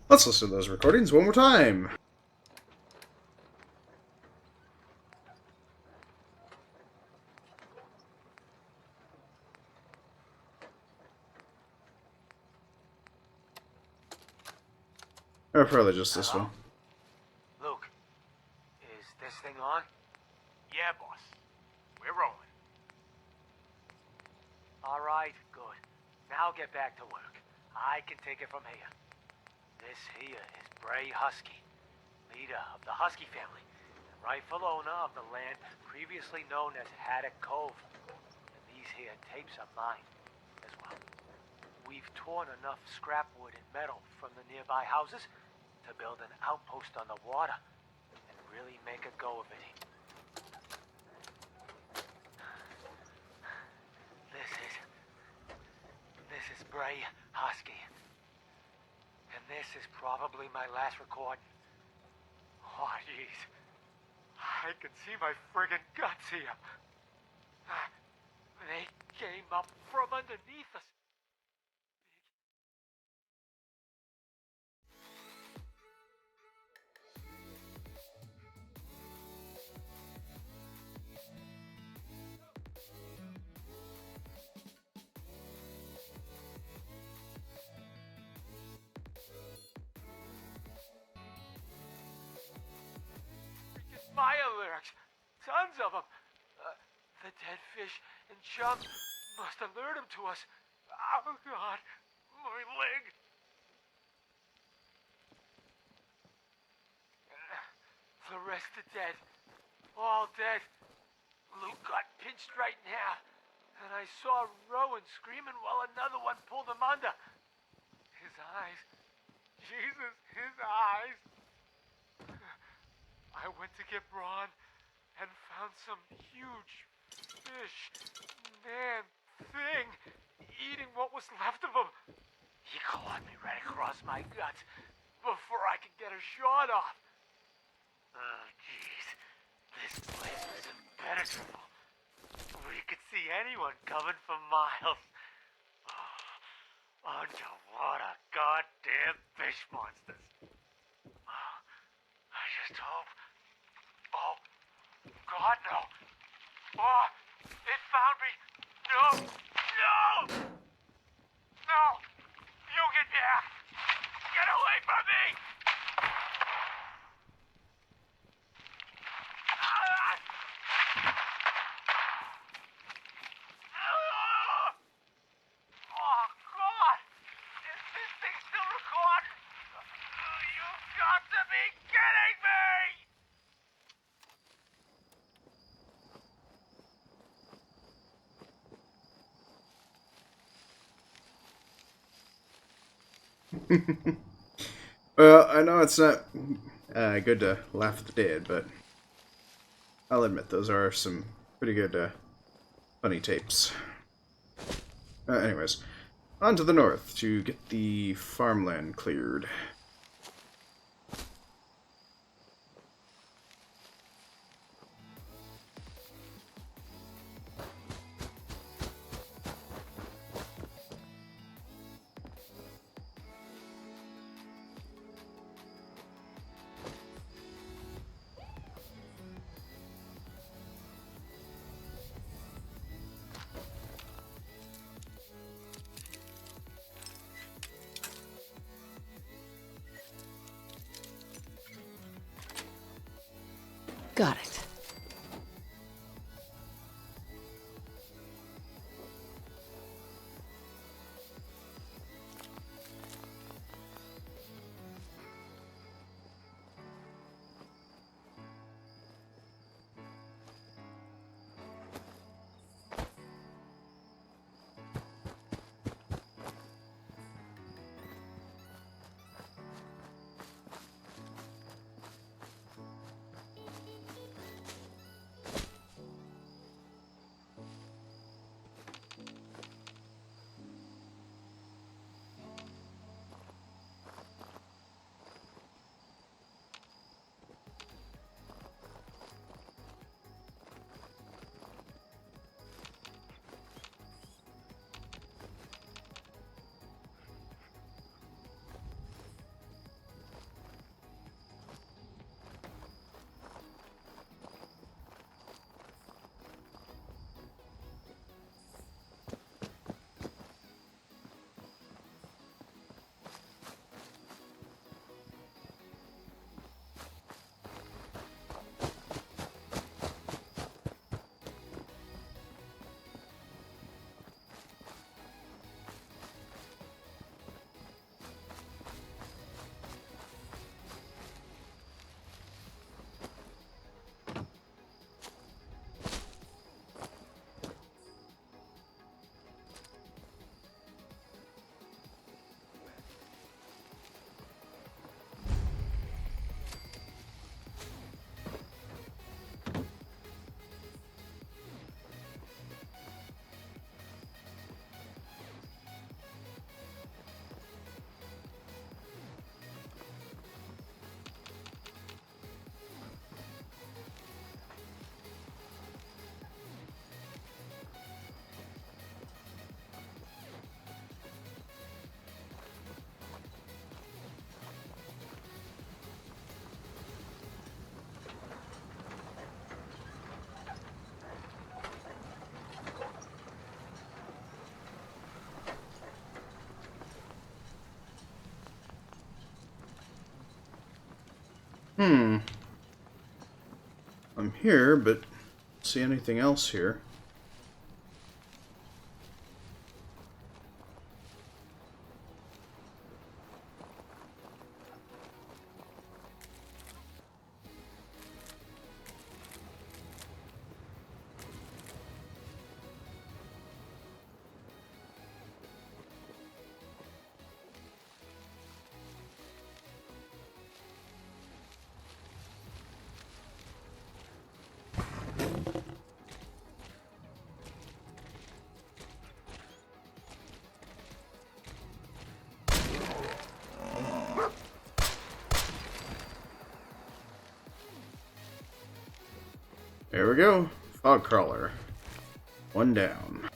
Let's listen to those recordings one more time. Or probably just this one. Luke, is this thing on? Yeah, boss. We're rolling. All right, good. Now get back to work. I can take it from here. This here is Bray Husky, leader of the Husky family, and rightful owner of the land previously known as Haddock Cove. And these here tapes are mine as well. We've torn enough scrap wood and metal from the nearby houses to build an outpost on the water and really make a go of it. This is Bray Husky. And this is probably my last recording. Oh, jeez. I can see my friggin' guts here. They came up from underneath us. Fire lyrics. Tons of them. The dead fish and chum must have lured them to us. Oh, God. My leg. The rest are dead. All dead. Luke got pinched right in half. And I saw Rowan screaming while another one pulled him under. His eyes. Jesus, his eyes. I went to get Braun and found some huge fish, man, thing, eating what was left of him. He clawed me right across my guts before I could get a shot off. Oh, jeez. This place is impenetrable. We could see anyone coming for miles. Oh, underwater goddamn fish monsters. Oh, I just hope... Oh, God, no. Oh, it found me. No, no! No! You get back! Get away from me! Oh, God! Is this thing still recording? You've got to be kidding me! Well, I know it's not good to laugh at the dead, but I'll admit those are some pretty good funny tapes. Anyways, on to the north to get the farmland cleared. Got it. I'm here, but don't see anything else here. There we go. Fog crawler. One down.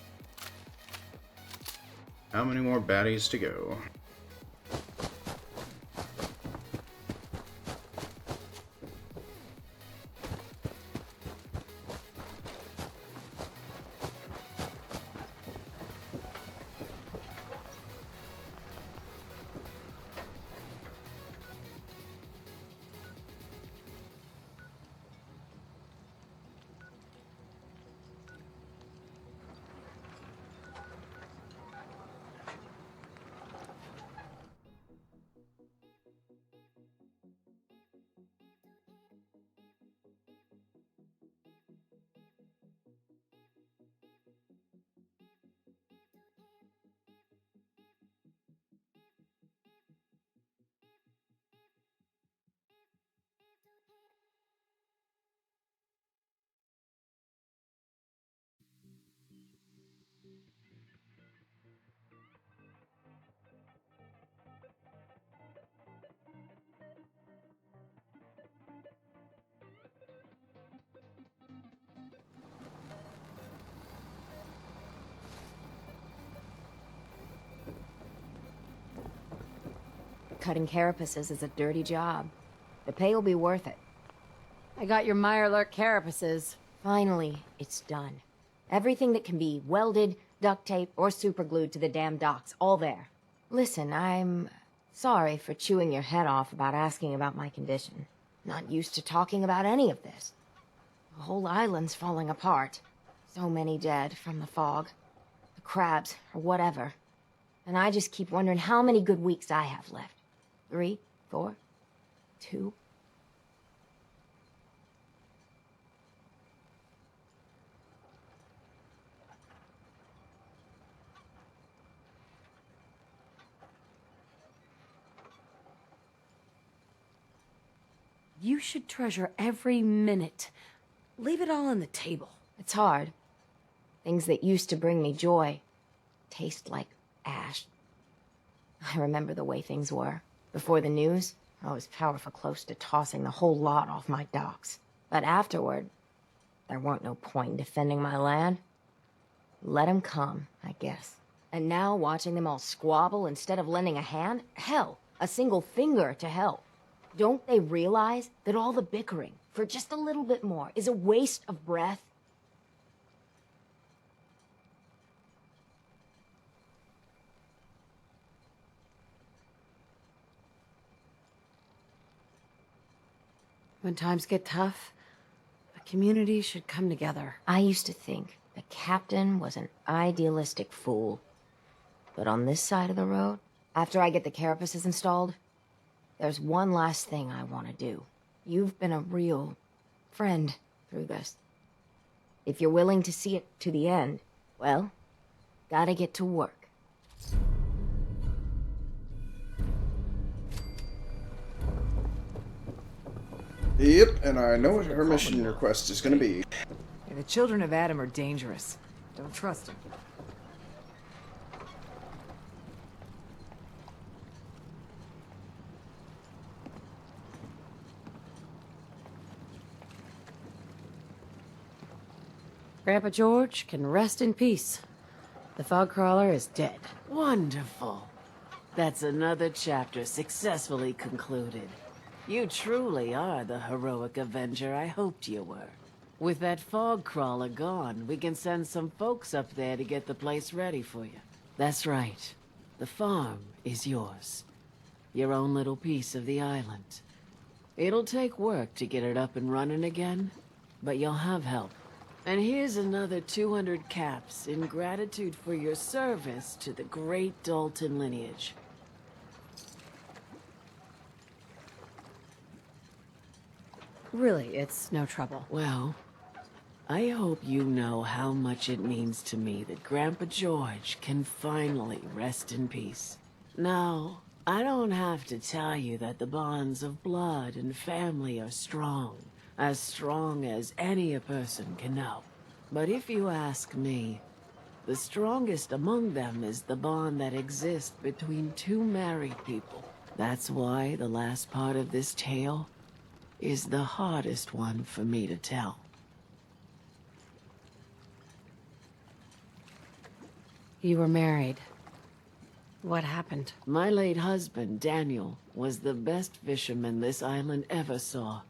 How many more baddies to go? Cutting carapaces is a dirty job. The pay will be worth it. I got your Mirelurk carapaces. Finally, it's done. Everything that can be welded, duct taped, or superglued to the damn docks, all there. Listen, I'm sorry for chewing your head off about asking about my condition. Not used to talking about any of this. The whole island's falling apart. So many dead from the fog, the crabs, or whatever. And I just keep wondering how many good weeks I have left. 3, 4, 2... You should treasure every minute. Leave it all on the table. It's hard. Things that used to bring me joy taste like ash. I remember the way things were. Before the news, I was powerful close to tossing the whole lot off my docks. But afterward, there weren't no point in defending my land. Let 'em come, I guess. And now watching them all squabble instead of lending a hand, hell, a single finger to help. Don't they realize that all the bickering, for just a little bit more, is a waste of breath? When times get tough, a community should come together. I used to think the captain was an idealistic fool. But on this side of the road, after I get the carapaces installed, there's one last thing I want to do. You've been a real friend through this. If you're willing to see it to the end, well, gotta get to work. Yep, and I know what her mission request is going to be. Yeah, the children of Adam are dangerous. Don't trust them. Grandpa George can rest in peace. The fog crawler is dead. Wonderful. That's another chapter successfully concluded. You truly are the heroic Avenger I hoped you were. With that fog crawler gone, we can send some folks up there to get the place ready for you. That's right. The farm is yours. Your own little piece of the island. It'll take work to get it up and running again, but you'll have help. And here's another 200 caps in gratitude for your service to the great Dalton lineage. Really, it's no trouble. Well, I hope you know how much it means to me that Grandpa George can finally rest in peace. Now, I don't have to tell you that the bonds of blood and family are strong as any a person can know. But if you ask me, the strongest among them is the bond that exists between two married people. That's why the last part of this tale is the hardest one for me to tell. You were married. What happened? My late husband, Daniel, was the best fisherman this island ever saw.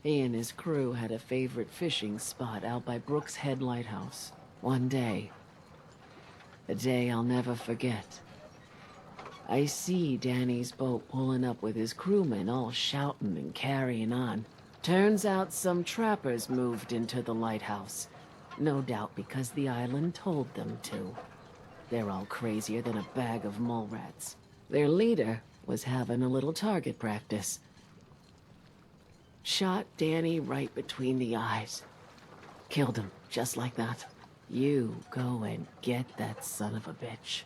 He and his crew had a favorite fishing spot out by Brooks Head Lighthouse. One day, a day I'll never forget, I see Danny's boat pulling up with his crewmen all shouting and carrying on. Turns out some trappers moved into the lighthouse. No doubt because the island told them to. They're all crazier than a bag of mole rats. Their leader was having a little target practice. Shot Danny right between the eyes. Killed him, just like that. You go and get that son of a bitch.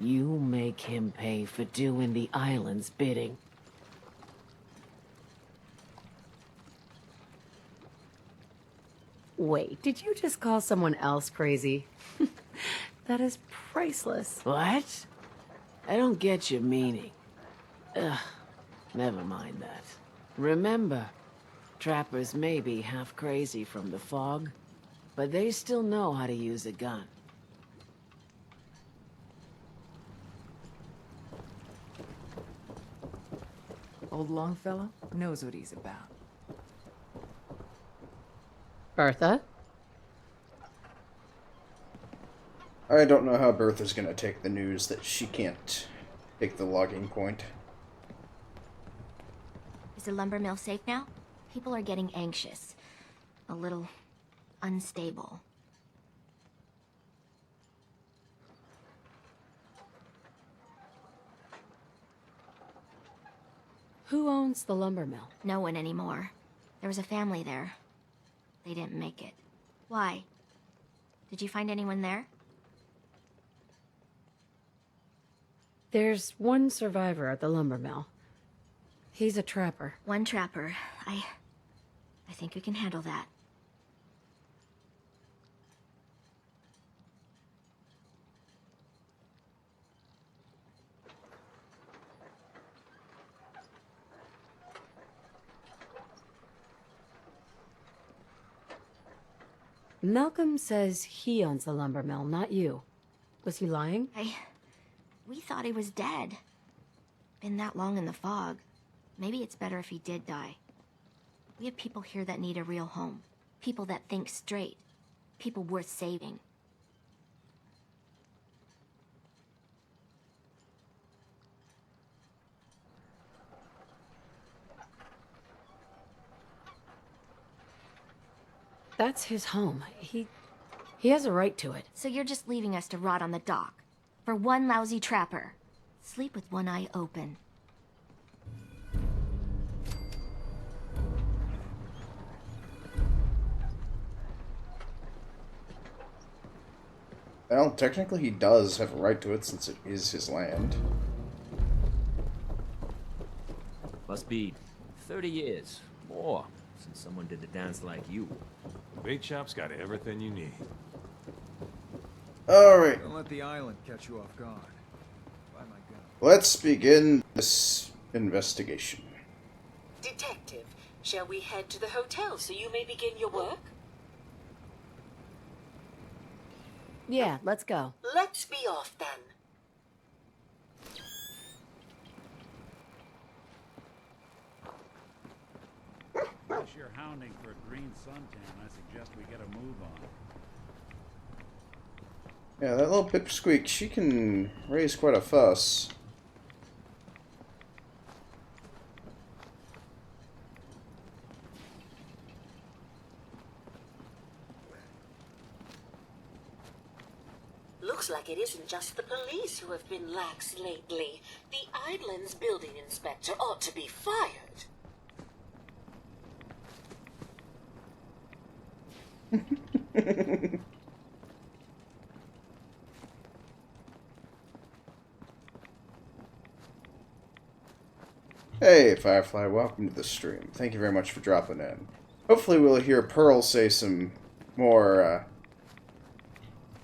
You make him pay for doing the island's bidding. Wait, did you just call someone else crazy? That is priceless. What? I don't get your meaning. Ugh, never mind that. Remember, trappers may be half crazy from the fog, but they still know how to use a gun. Old Longfellow knows what he's about. Bertha? I don't know how Bertha's gonna take the news that she can't take the logging point. Is the lumber mill safe now? People are getting anxious. A little unstable. Who owns the lumber mill? No one anymore. There was a family there. They didn't make it. Why? Did you find anyone there? There's one survivor at the lumber mill. He's a trapper. One trapper. I think we can handle that. Malcolm says he owns the lumber mill, not you. Was he lying? We thought he was dead. Been that long in the fog. Maybe it's better if he did die. We have people here that need a real home. People that think straight. People worth saving. That's his home. He has a right to it. So you're just leaving us to rot on the dock? For one lousy trapper? Sleep with one eye open. Well, technically he does have a right to it since it is his land. Must be 30 years, more, since someone did the dance like you. Bait shop's got everything you need. Alright. Don't let the island catch you off guard. Buy my gun. Let's begin this investigation. Detective, shall we head to the hotel so you may begin your work? Yeah, let's go. Let's be off then. Unless you're hounding for a green suntan, I suggest we get a move on. Yeah, that little pipsqueak, she can raise quite a fuss. Looks like it isn't just the police who have been lax lately. The Idlands building inspector ought to be fired. Hey, Firefly, welcome to the stream. Thank you very much for dropping in. Hopefully we'll hear Pearl say some more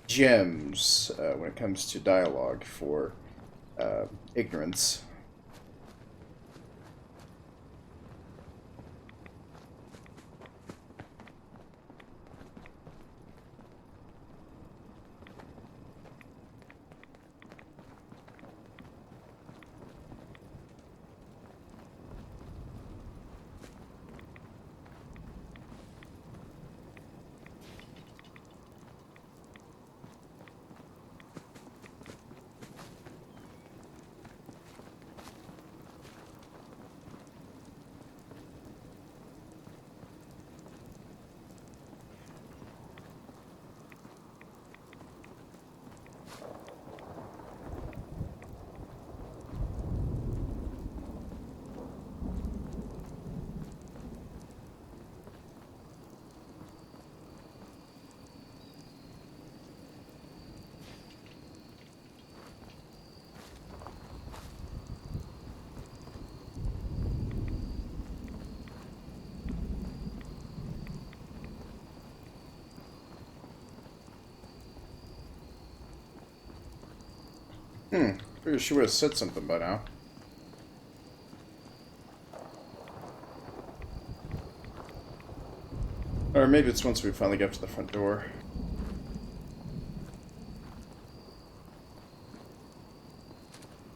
gems when it comes to dialogue for ignorance. Figured she would have said something by now. Or maybe it's once we finally get to the front door.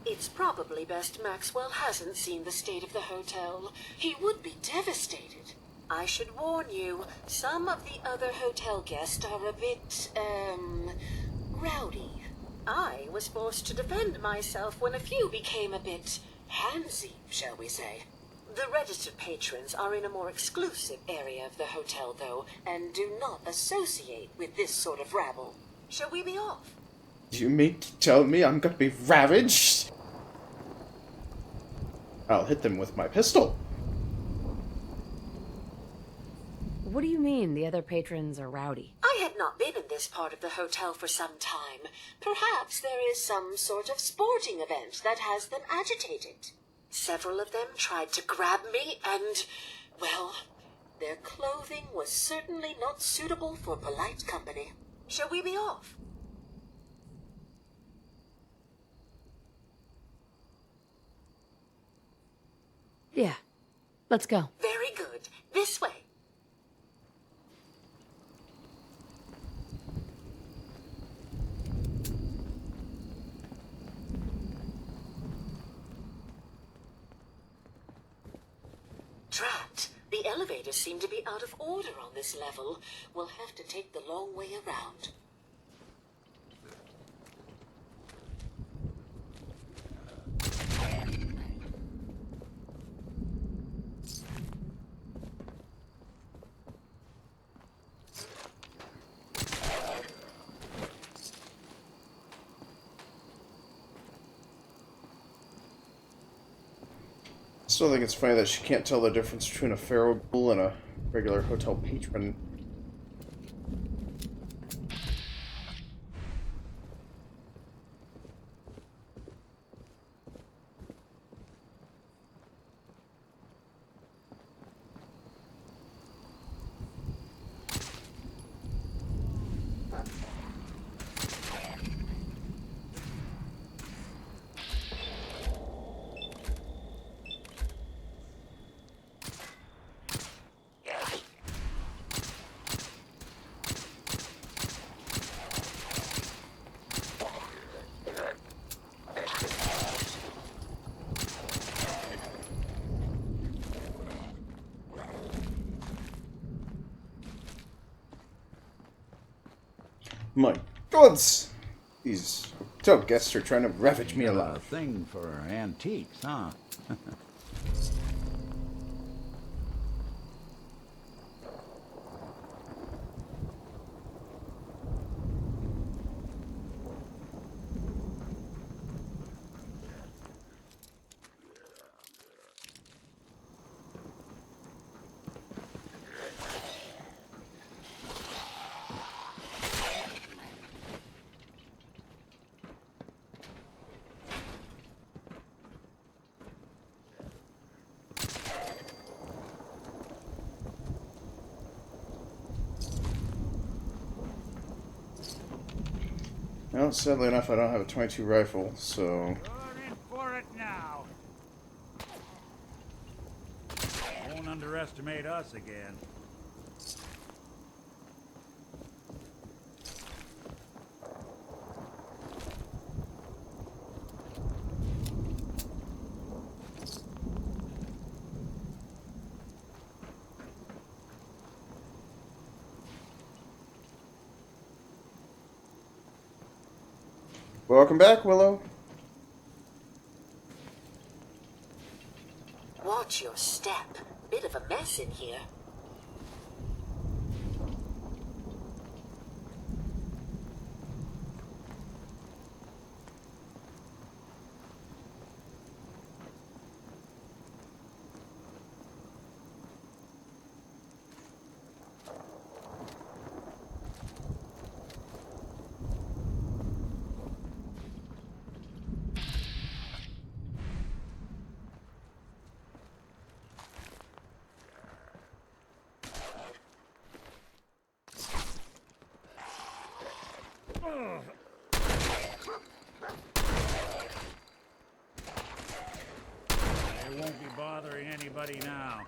It's probably best Maxwell hasn't seen the state of the hotel. He would be devastated. I should warn you, some of the other hotel guests are a bit, rowdy. I was forced to defend myself when a few became a bit handsy, shall we say. The registered patrons are in a more exclusive area of the hotel, though, and do not associate with this sort of rabble. Shall we be off? Do you mean to tell me I'm gonna be ravaged? I'll hit them with my pistol. What do you mean the other patrons are rowdy? I had not been in this part of the hotel for some time. Perhaps there is some sort of sporting event that has them agitated. Several of them tried to grab me and, well, their clothing was certainly not suitable for polite company. Shall we be off? Yeah. Let's go. Very good. This way. Drat. The elevators seem to be out of order on this level. We'll have to take the long way around. Still think it's funny that she can't tell the difference between a feral ghoul and a regular hotel patron. My gods! These hotel guests are trying to ravage me alive. A thing for antiques, huh? Well, sadly enough, I don't have a 22 rifle, so... You're in for it now. Won't underestimate us again. Welcome back, Willow. Watch your step. Bit of a mess in here. They won't be bothering anybody now.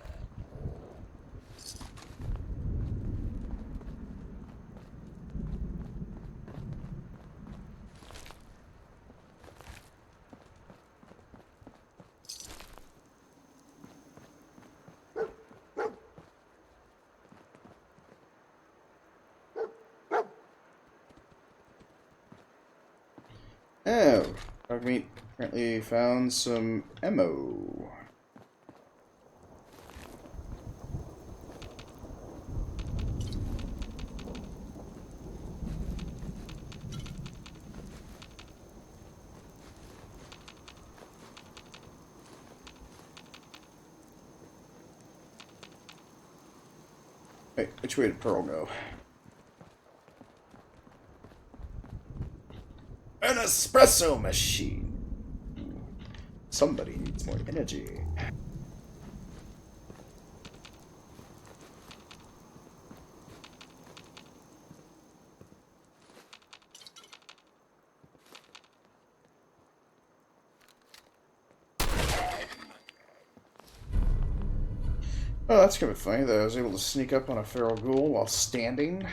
Oh, Dogmeat apparently found some ammo. Wait, which way did Pearl go? An espresso machine. Somebody needs more energy. Oh, that's kind of funny that I was able to sneak up on a feral ghoul while standing.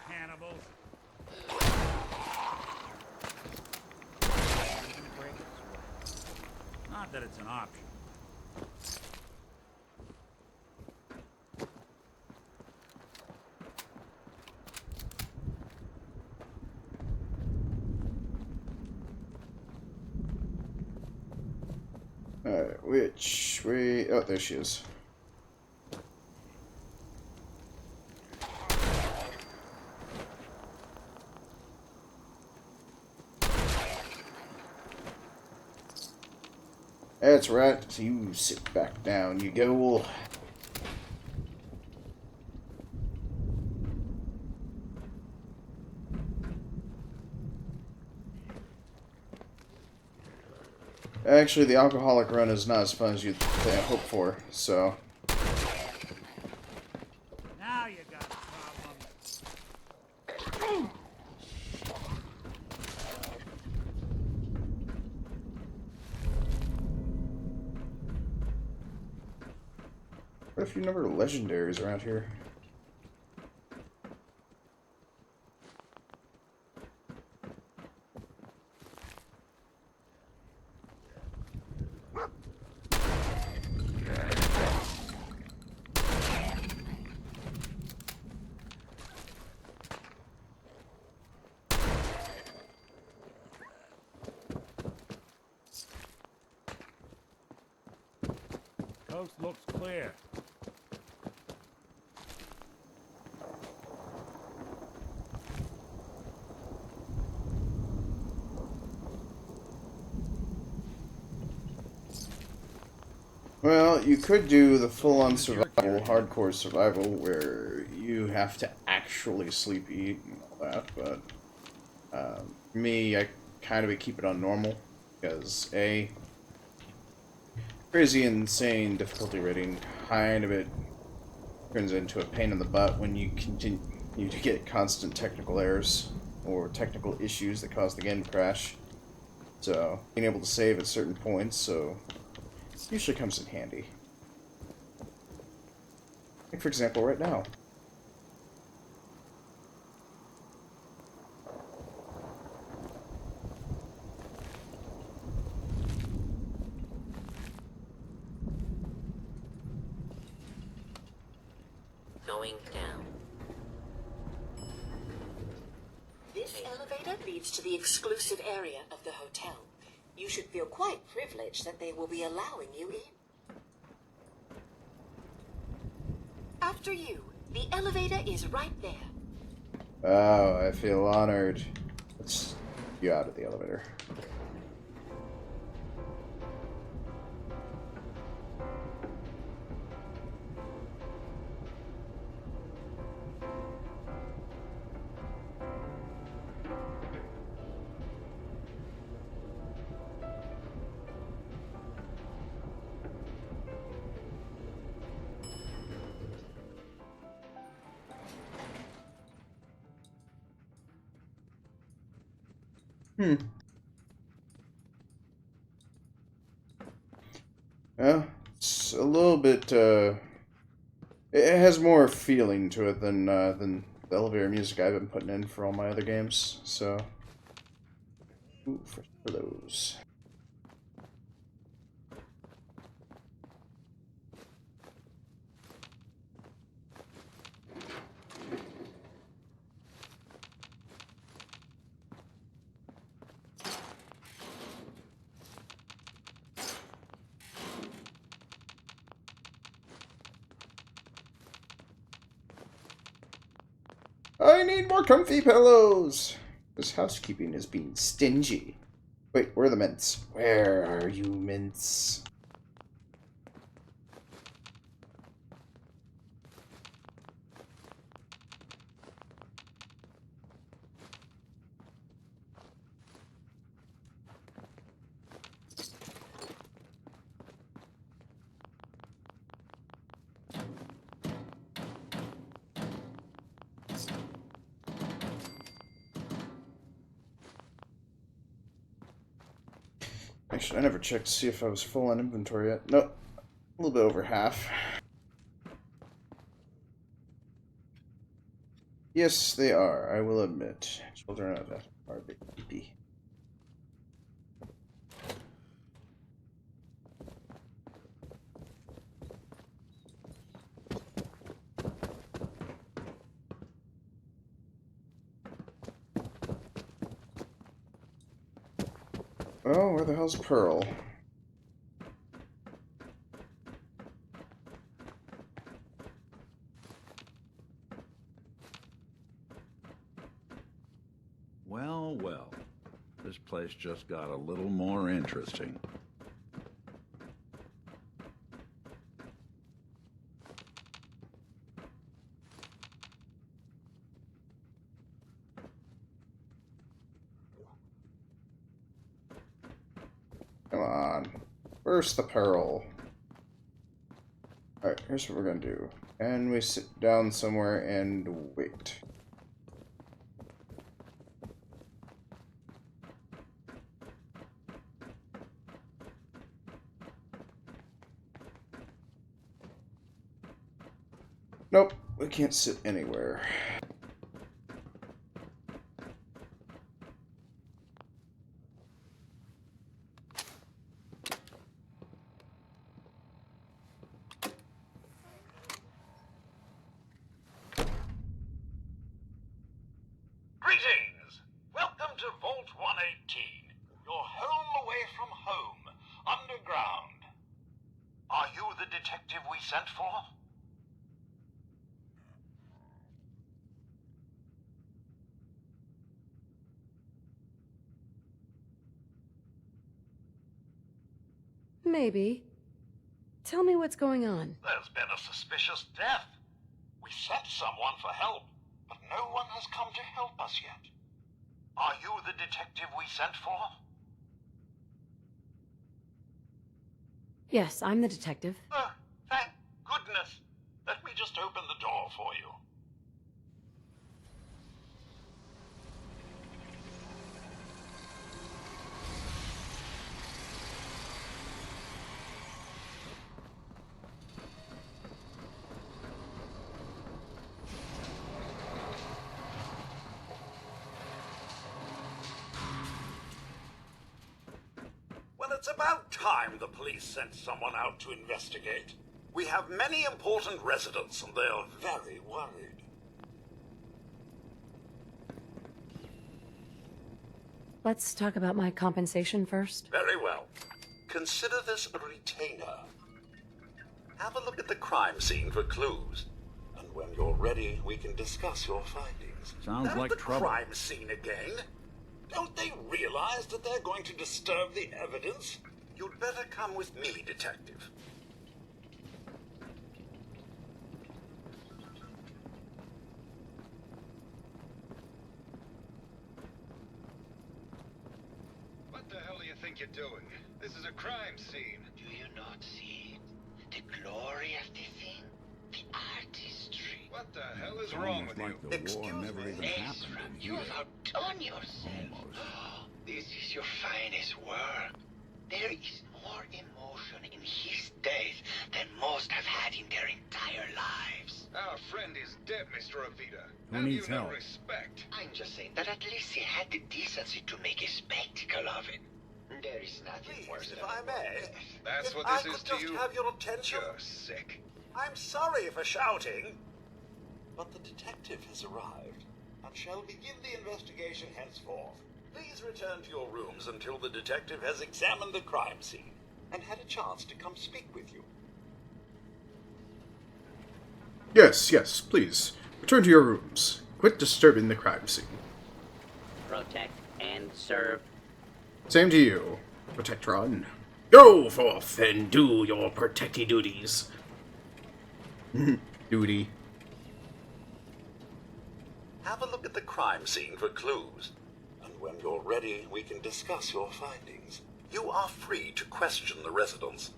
Cannibals. Not that it's an option. Alright, which way? Oh, there she is. That's right. So you sit back down, you ghoul. Actually, the alcoholic run is not as fun as you'd hope for, so... Now you got a problem. What if you number legendaries around here? Coast looks clear. Well, you could do the full-on survival, hardcore survival, where you have to actually sleep, eat, and all that, but me, I kind of keep it on normal, because A, crazy insane difficulty rating kind of it turns into a pain in the butt when you continue to get constant technical errors or technical issues that cause the game to crash. So, being able to save at certain points, so it usually comes in handy. Like, for example, right now. Going down. This elevator leads to the exclusive area of the hotel. You should feel quite privileged that they will be allowing you in. After you, the elevator is right there. Oh, I feel honored. Let's get out of the elevator. Well, it's a little bit, it has more feeling to it than the elevator music I've been putting in for all my other games, so... Ooh, for those. I need more comfy pillows! This housekeeping is being stingy. Wait, where are the mints? Where are you, mints? Actually, I never checked to see if I was full on inventory yet. Nope. A little bit over half. Yes, they are, I will admit. Children of that are a bit creepy. Oh, where the hell's Pearl? Well, well. This place just got a little more interesting. Come on. Where's the Pearl? Alright, here's what we're gonna do. And we sit down somewhere and wait. Nope, we can't sit anywhere. Greetings! Welcome to Vault 118, your home away from home, underground. Are you the detective we sent for? Maybe. Tell me what's going on. There's been a suspicious death. We sent someone for help, but no one has come to help us yet. Are you the detective we sent for? Yes, I'm the detective. Oh, thank goodness. Let me just open the door for you. Well, it's about time the police sent someone out to investigate. We have many important residents, and they're very worried. Let's talk about my compensation first. Very well. Consider this a retainer. Have a look at the crime scene for clues. And when you're ready, we can discuss your findings. Sounds There's like the trouble. crime scene again. Don't they realize that they're going to disturb the evidence? You'd better come with me, detective. What the hell do you think you're doing? This is a crime scene. Do you not see the glory of the thing? The artistry. What the hell is wrong with you? Excuse me, Ezra, you have outdone yourself. This is your finest work. There is more emotion in his death than most have had in their entire lives. Our friend is dead, Mr. Avita. Who Have needs you no help? respect? I'm just saying that at least he had the decency to make a spectacle of it. There is nothing worse If than I may, That's if what I this could is to just you? have your attention. You're sick. I'm sorry for shouting, but the detective has arrived and shall begin the investigation henceforth. Please return to your rooms until the detective has examined the crime scene and had a chance to come speak with you. Yes, yes, please. Return to your rooms. Quit disturbing the crime scene. Protect and serve. Same to you, Protectron. Go forth and do your protecty duties. Duty. Have a look at the crime scene for clues. And when you're ready, we can discuss your findings. You are free to question the residents,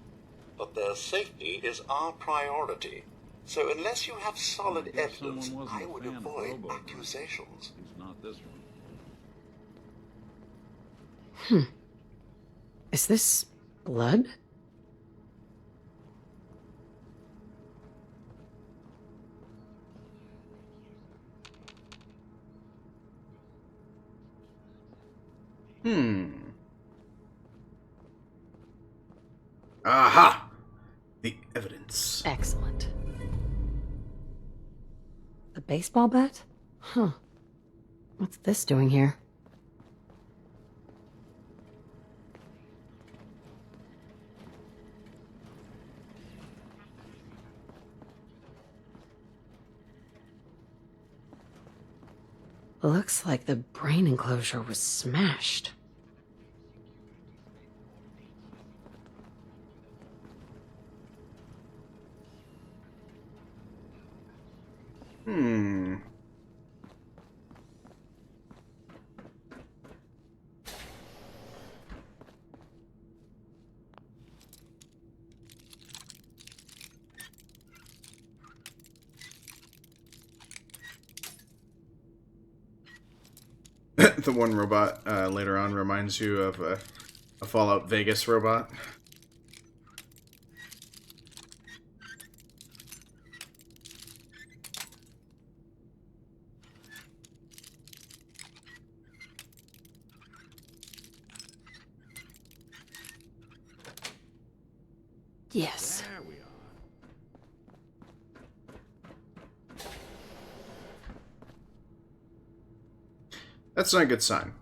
but their safety is our priority. So unless you have solid evidence, I would avoid accusations. It's not this one. Is this blood? Aha! The evidence. Excellent. A baseball bat? Huh. What's this doing here? Looks like the brain enclosure was smashed. The one robot later on reminds you of a Fallout Vegas robot. Yes. There we are. That's not a good sign.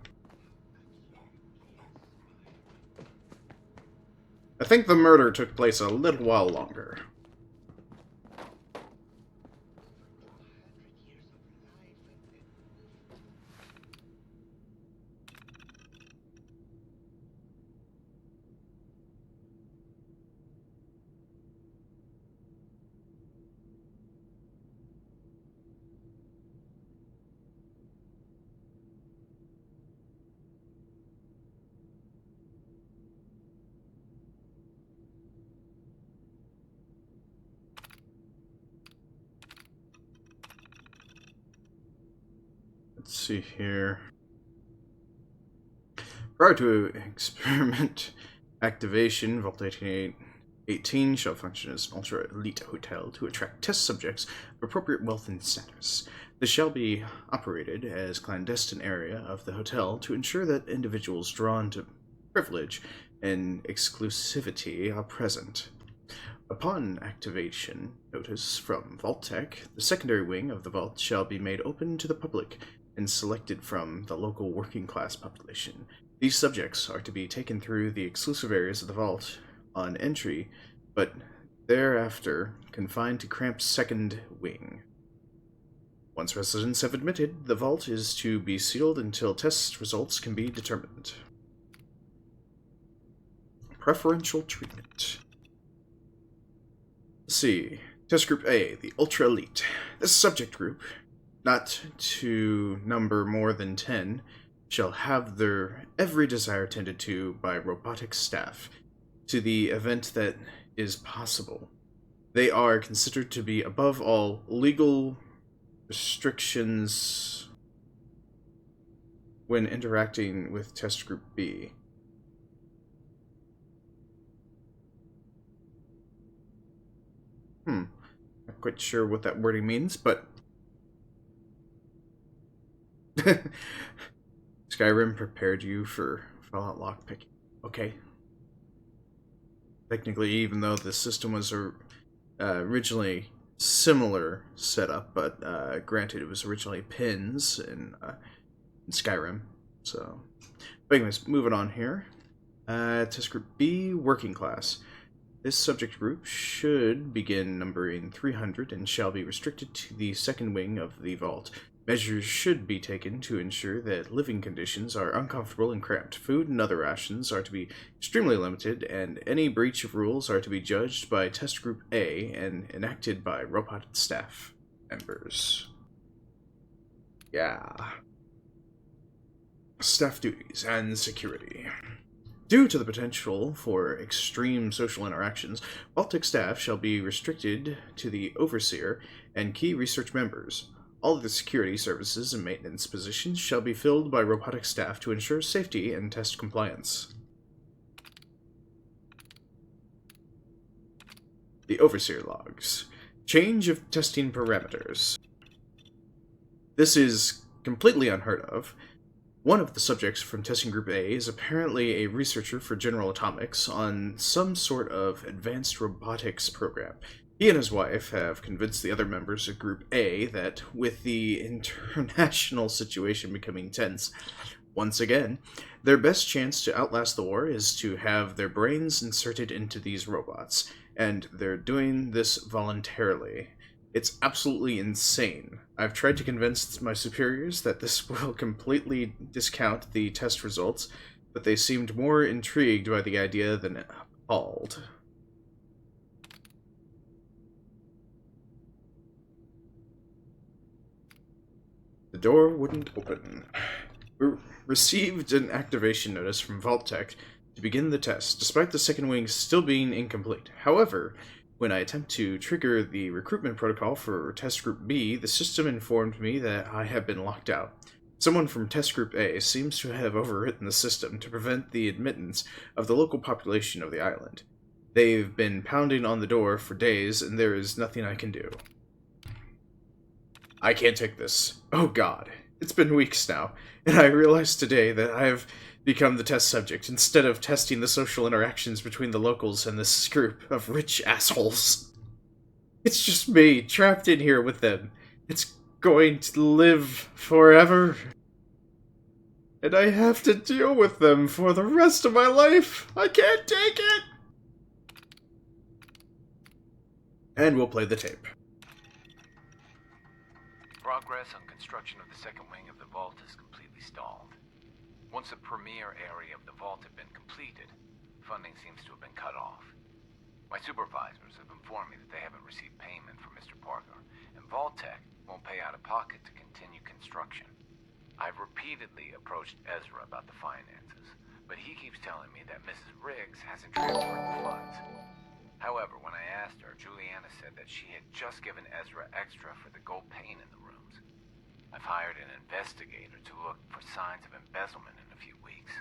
I think the murder took place a little while longer. see here. Prior to experiment activation, Vault 1818 shall function as an ultra-elite hotel to attract test subjects of appropriate wealth and status. This shall be operated as clandestine area of the hotel to ensure that individuals drawn to privilege and exclusivity are present. Upon activation notice from Vault-Tec, the secondary wing of the vault shall be made open to the public and selected from the local working class population. These subjects are to be taken through the exclusive areas of the vault on entry, but thereafter confined to cramped second wing. Once residents have admitted, the vault is to be sealed until test results can be determined. Preferential treatment. Let's see. Test Group A, the Ultra Elite. This subject group, not to number more than 10, shall have their every desire tended to by robotic staff, to the event that is possible. They are considered to be above all legal restrictions when interacting with Test Group B. Not quite sure what that wording means, but Skyrim prepared you for Fallout lockpicking. Okay. Technically, even though the system was originally similar setup, but granted, it was originally pins in Skyrim. So, but anyways, moving on here. Test Group B, Working Class. This subject group should begin numbering 300 and shall be restricted to the second wing of the vault. Measures should be taken to ensure that living conditions are uncomfortable and cramped. Food and other rations are to be extremely limited, and any breach of rules are to be judged by Test Group A and enacted by robot staff members. Yeah. Staff duties and security. Due to the potential for extreme social interactions, Vault-Tec staff shall be restricted to the Overseer and key research members. All of the security services and maintenance positions shall be filled by robotic staff to ensure safety and test compliance. The Overseer logs. Change of testing parameters. This is completely unheard of. One of the subjects from Testing Group A is apparently a researcher for General Atomics on some sort of advanced robotics program. He and his wife have convinced the other members of Group A that, with the international situation becoming tense once again, their best chance to outlast the war is to have their brains inserted into these robots, and they're doing this voluntarily. It's absolutely insane. I've tried to convince my superiors that this will completely discount the test results, but they seemed more intrigued by the idea than appalled. The door wouldn't open. We received an activation notice from Vault-Tec to begin the test, despite the second wing still being incomplete. However, when I attempt to trigger the recruitment protocol for Test Group B, the system informed me that I have been locked out. Someone from Test Group A seems to have overwritten the system to prevent the admittance of the local population of the island. They've been pounding on the door for days, and there is nothing I can do. I can't take this. Oh god. It's been weeks now, and I realized today that I have become the test subject instead of testing the social interactions between the locals and this group of rich assholes. It's just me, trapped in here with them. It's going to live forever. And I have to deal with them for the rest of my life. I can't take it! And we'll play the tape. Progress on construction of the second wing of the vault is completely stalled. Once the premier area of the vault had been completed, funding seems to have been cut off. My supervisors have informed me that they haven't received payment from Mr. Parker, and Vault-Tec won't pay out of pocket to continue construction. I've repeatedly approached Ezra about the finances, but he keeps telling me that Mrs. Riggs hasn't transferred the funds. However, when I asked her, Juliana said that she had just given Ezra extra for the gold paint in the rooms. I've hired an investigator to look for signs of embezzlement in a few weeks.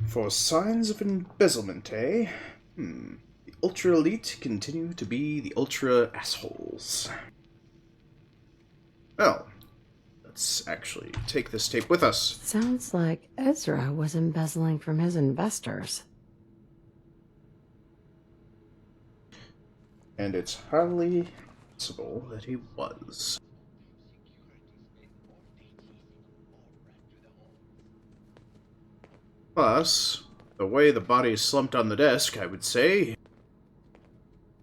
For signs of embezzlement, eh? The ultra elite continue to be the ultra assholes. Well, let's actually take this tape with us. Sounds like Ezra was embezzling from his investors. And it's highly possible that he was. Plus, the way the body slumped on the desk, I would say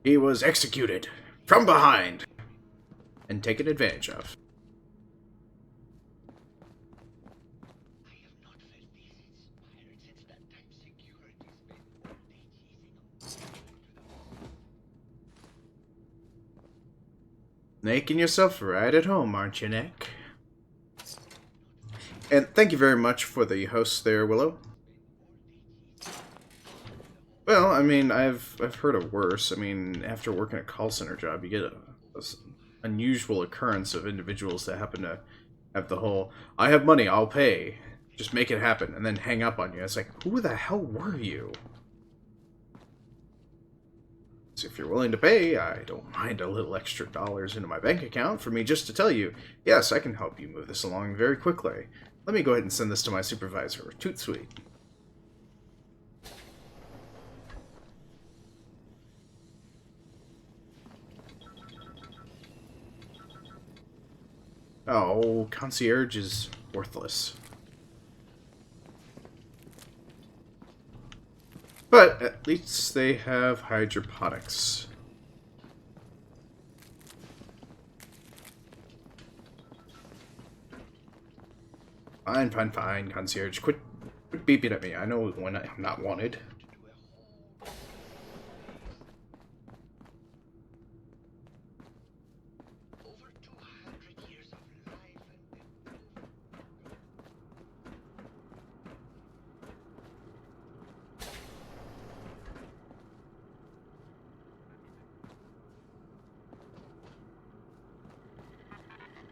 he was executed from behind and taken advantage of. Making yourself right at home, aren't you, Nick? And thank you very much for the host there, Willow. Well, I mean, I've heard of worse. I mean, after working a call center job, you get a unusual occurrence of individuals that happen to have the whole, I have money, I'll pay, just make it happen, and then hang up on you. It's like, who the hell were you? So if you're willing to pay, I don't mind a little extra dollars into my bank account for me just to tell you, yes, I can help you move this along very quickly. Let me go ahead and send this to my supervisor. Toot sweet. Oh, concierge is worthless. But at least they have hydroponics. Fine, fine, fine, concierge. Quit beeping at me. I know when I'm not wanted.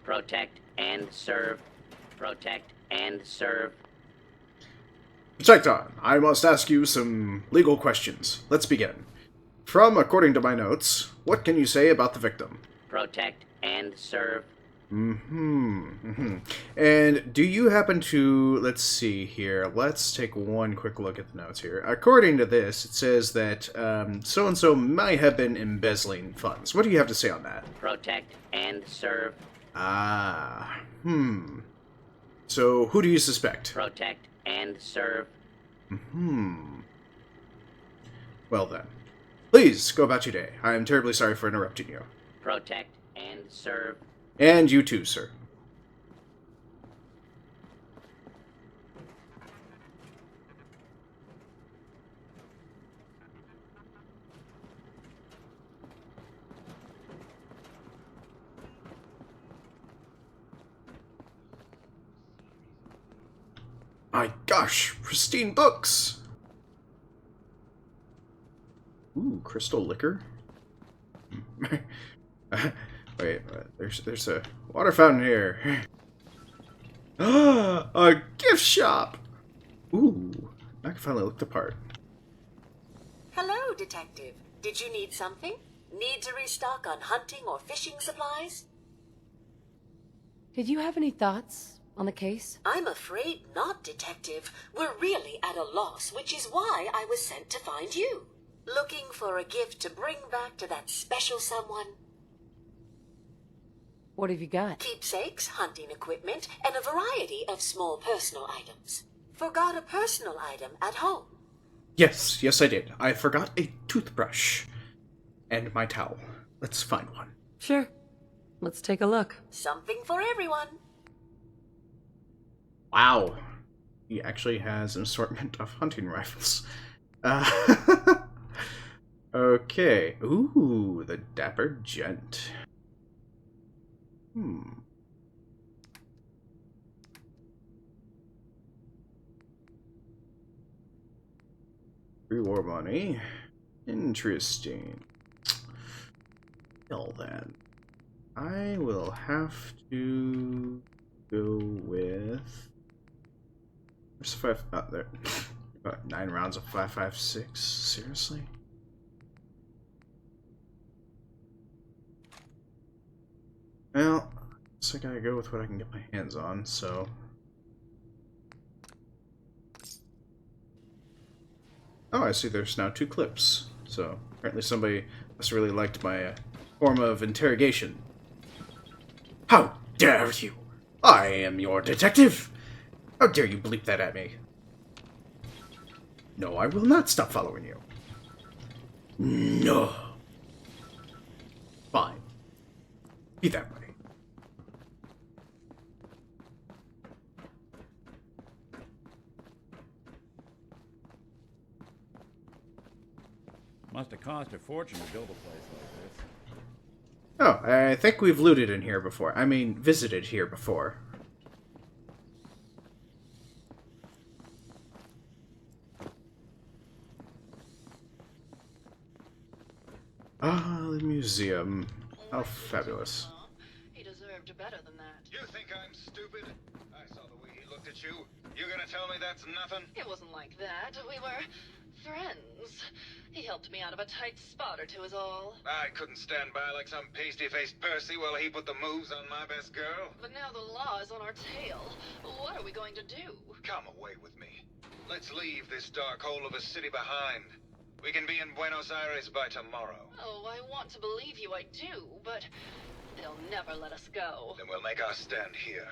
Protect and serve. Protect and serve. Detective, I must ask you some legal questions. Let's begin. From according to my notes, what can you say about the victim? Protect and serve. And do you happen to, let's see here, let's take one quick look at the notes here. According to this, it says that so-and-so might have been embezzling funds. What do you have to say on that? Protect and serve. So, who do you suspect? Protect and serve. Well then. Please, go about your day. I am terribly sorry for interrupting you. Protect and serve. And you too, sir. My gosh, pristine books! Ooh, crystal liquor? Wait, there's a water fountain here. A gift shop! Ooh, I can finally look the part. Hello, Detective. Did you need something? Need to restock on hunting or fishing supplies? Did you have any thoughts on the case? I'm afraid not, Detective. We're really at a loss, which is why I was sent to find you. Looking for a gift to bring back to that special someone? What have you got? Keepsakes, hunting equipment, and a variety of small personal items. Forgot a personal item at home. Yes, I did. I forgot a toothbrush. And my towel. Let's find one. Sure. Let's take a look. Something for everyone. Wow. He actually has an assortment of hunting rifles. Okay. Ooh, the Dapper Gent. Reward money. Interesting. Well then. I will have to go with... Where's 5... Oh, there. 9 rounds of 5.56. Seriously? Well, so I gotta go with what I can get my hands on, so... Oh, I see there's now 2 clips. So, apparently somebody must have really liked my form of interrogation. How dare you! I am your detective! How dare you bleep that at me? No, I will not stop following you. No. Fine. Be that way. Must have cost a fortune to build a place like this. Oh, I think we've looted in here before. I mean, visited here before. Ah, the museum. How fabulous. He deserved better than that. You think I'm stupid? I saw the way he looked at you. You gonna tell me that's nothing? It wasn't like that. We were friends. He helped me out of a tight spot or two is all. I couldn't stand by like some pasty-faced Percy while he put the moves on my best girl. But now the law is on our tail. What are we going to do? Come away with me. Let's leave this dark hole of a city behind. We can be in Buenos Aires by tomorrow. Oh, I want to believe you, I do, but they'll never let us go. Then we'll make our stand here.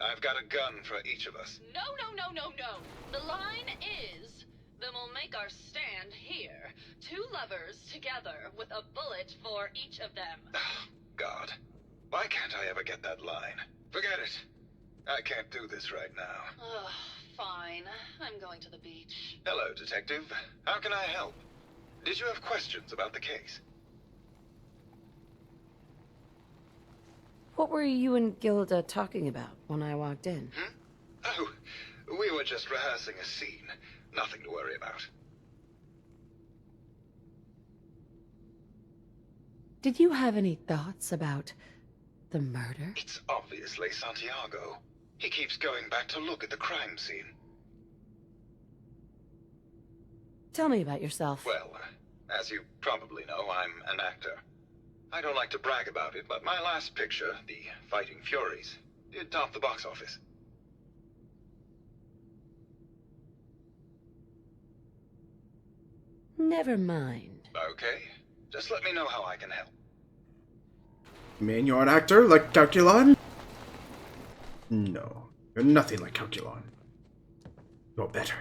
I've got a gun for each of us. No. The line is, then we'll make our stand here. 2 lovers together with a bullet for each of them. God. Why can't I ever get that line? Forget it. I can't do this right now. Ugh, fine. I'm going to the beach. Hello, Detective. How can I help? Did you have questions about the case? What were you and Gilda talking about when I walked in? Oh, we were just rehearsing a scene. Nothing to worry about. Did you have any thoughts about the murder? It's obviously Santiago. He keeps going back to look at the crime scene. Tell me about yourself. Well, as you probably know, I'm an actor. I don't like to brag about it, but my last picture, The Fighting Furies, did top the box office. Never mind. Okay, just let me know how I can help. You mean you're an actor like Calculon? No, you're nothing like Calculon. You're better.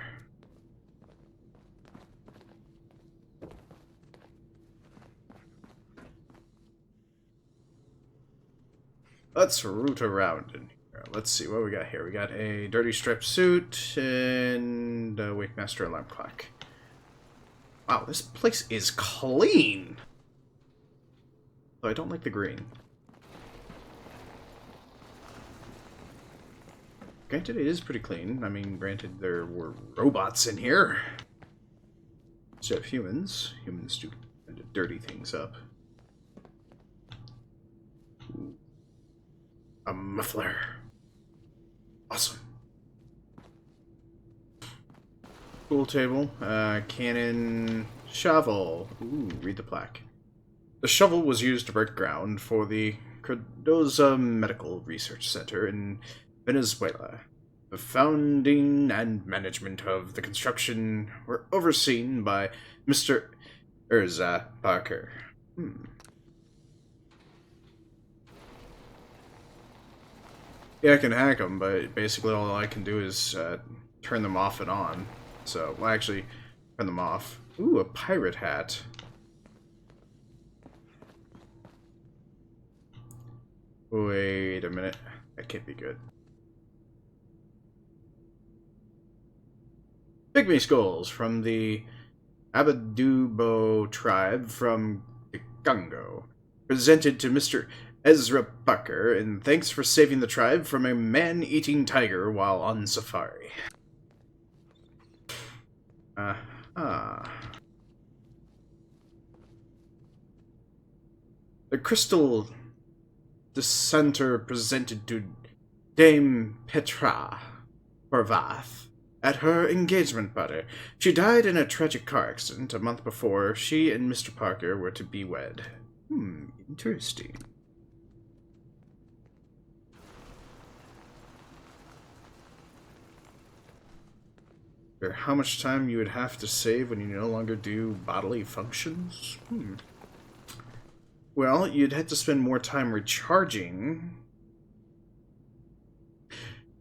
Let's root around in here. Let's see what we got here. We got a dirty striped suit and a Wakemaster alarm clock. Wow, this place is clean! Though I don't like the green. Granted, it is pretty clean. I mean, granted, there were robots in here. Instead of humans. Humans do tend to dirty things up. Ooh. A muffler. Awesome. Pool table. Cannon. Shovel. Ooh, read the plaque. The shovel was used to break ground for the Cardoza Medical Research Center in Venezuela. The founding and management of the construction were overseen by Mr. Urza Parker. Yeah, I can hack them, but basically all I can do is turn them off and on. So, well, actually, turn them off. Ooh, a pirate hat. Wait a minute. That can't be good. Pygmy skulls from the Abadubo tribe from the Congo. Presented to Mr. Ezra Parker, and thanks for saving the tribe from a man-eating tiger while on safari. The crystal dissenter presented to Dame Petra Horvath at her engagement party. She died in a tragic car accident a month before she and Mr. Parker were to be wed. Interesting. Or how much time you would have to save when you no longer do bodily functions? Well, you'd have to spend more time recharging.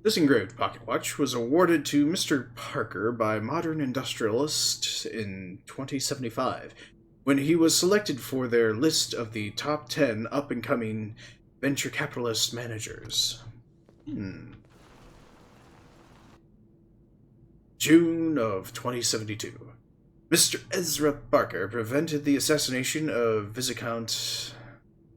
This engraved pocket watch was awarded to Mr. Parker by Modern Industrialist in 2075, when he was selected for their list of the top 10 up-and-coming venture capitalist managers. June of 2072. Mr. Ezra Parker prevented the assassination of Viscount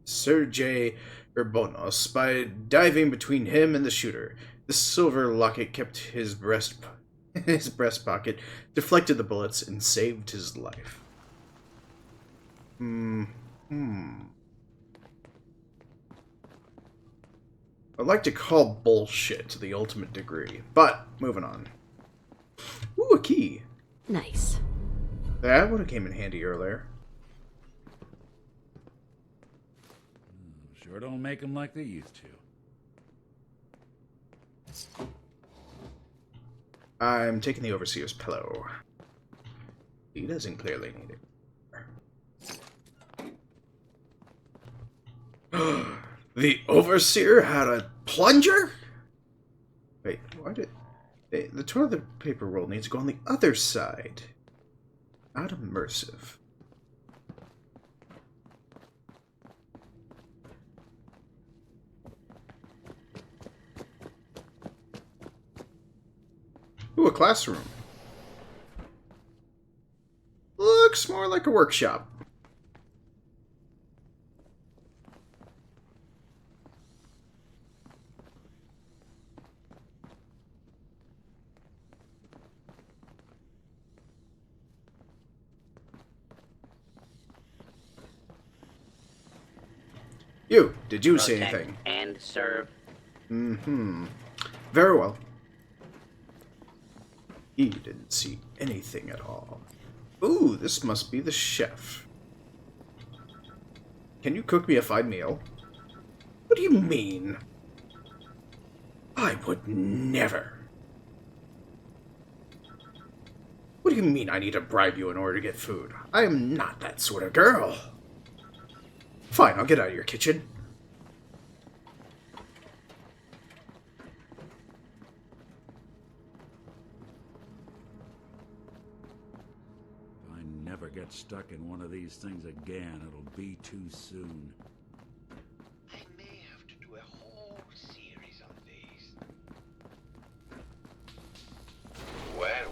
Sergei Urbanos by diving between him and the shooter. The silver locket kept his breast pocket, deflected the bullets, and saved his life. I'd like to call bullshit to the ultimate degree, but moving on. Ooh, a key. Nice. That would have came in handy earlier. Sure don't make them like they used to. I'm taking the Overseer's pillow. He doesn't clearly need it. The Overseer had a plunger? Wait, why did... The toilet paper roll needs to go on the other side. Not immersive. Ooh, a classroom. Looks more like a workshop. Did you see anything? And serve. Very well. He didn't see anything at all. Ooh, this must be the chef. Can you cook me a fine meal? What do you mean? I would never. What do you mean I need to bribe you in order to get food? I am not that sort of girl. Fine, I'll get out of your kitchen. If I never get stuck in one of these things again, it'll be too soon. I may have to do a whole series on these. Well.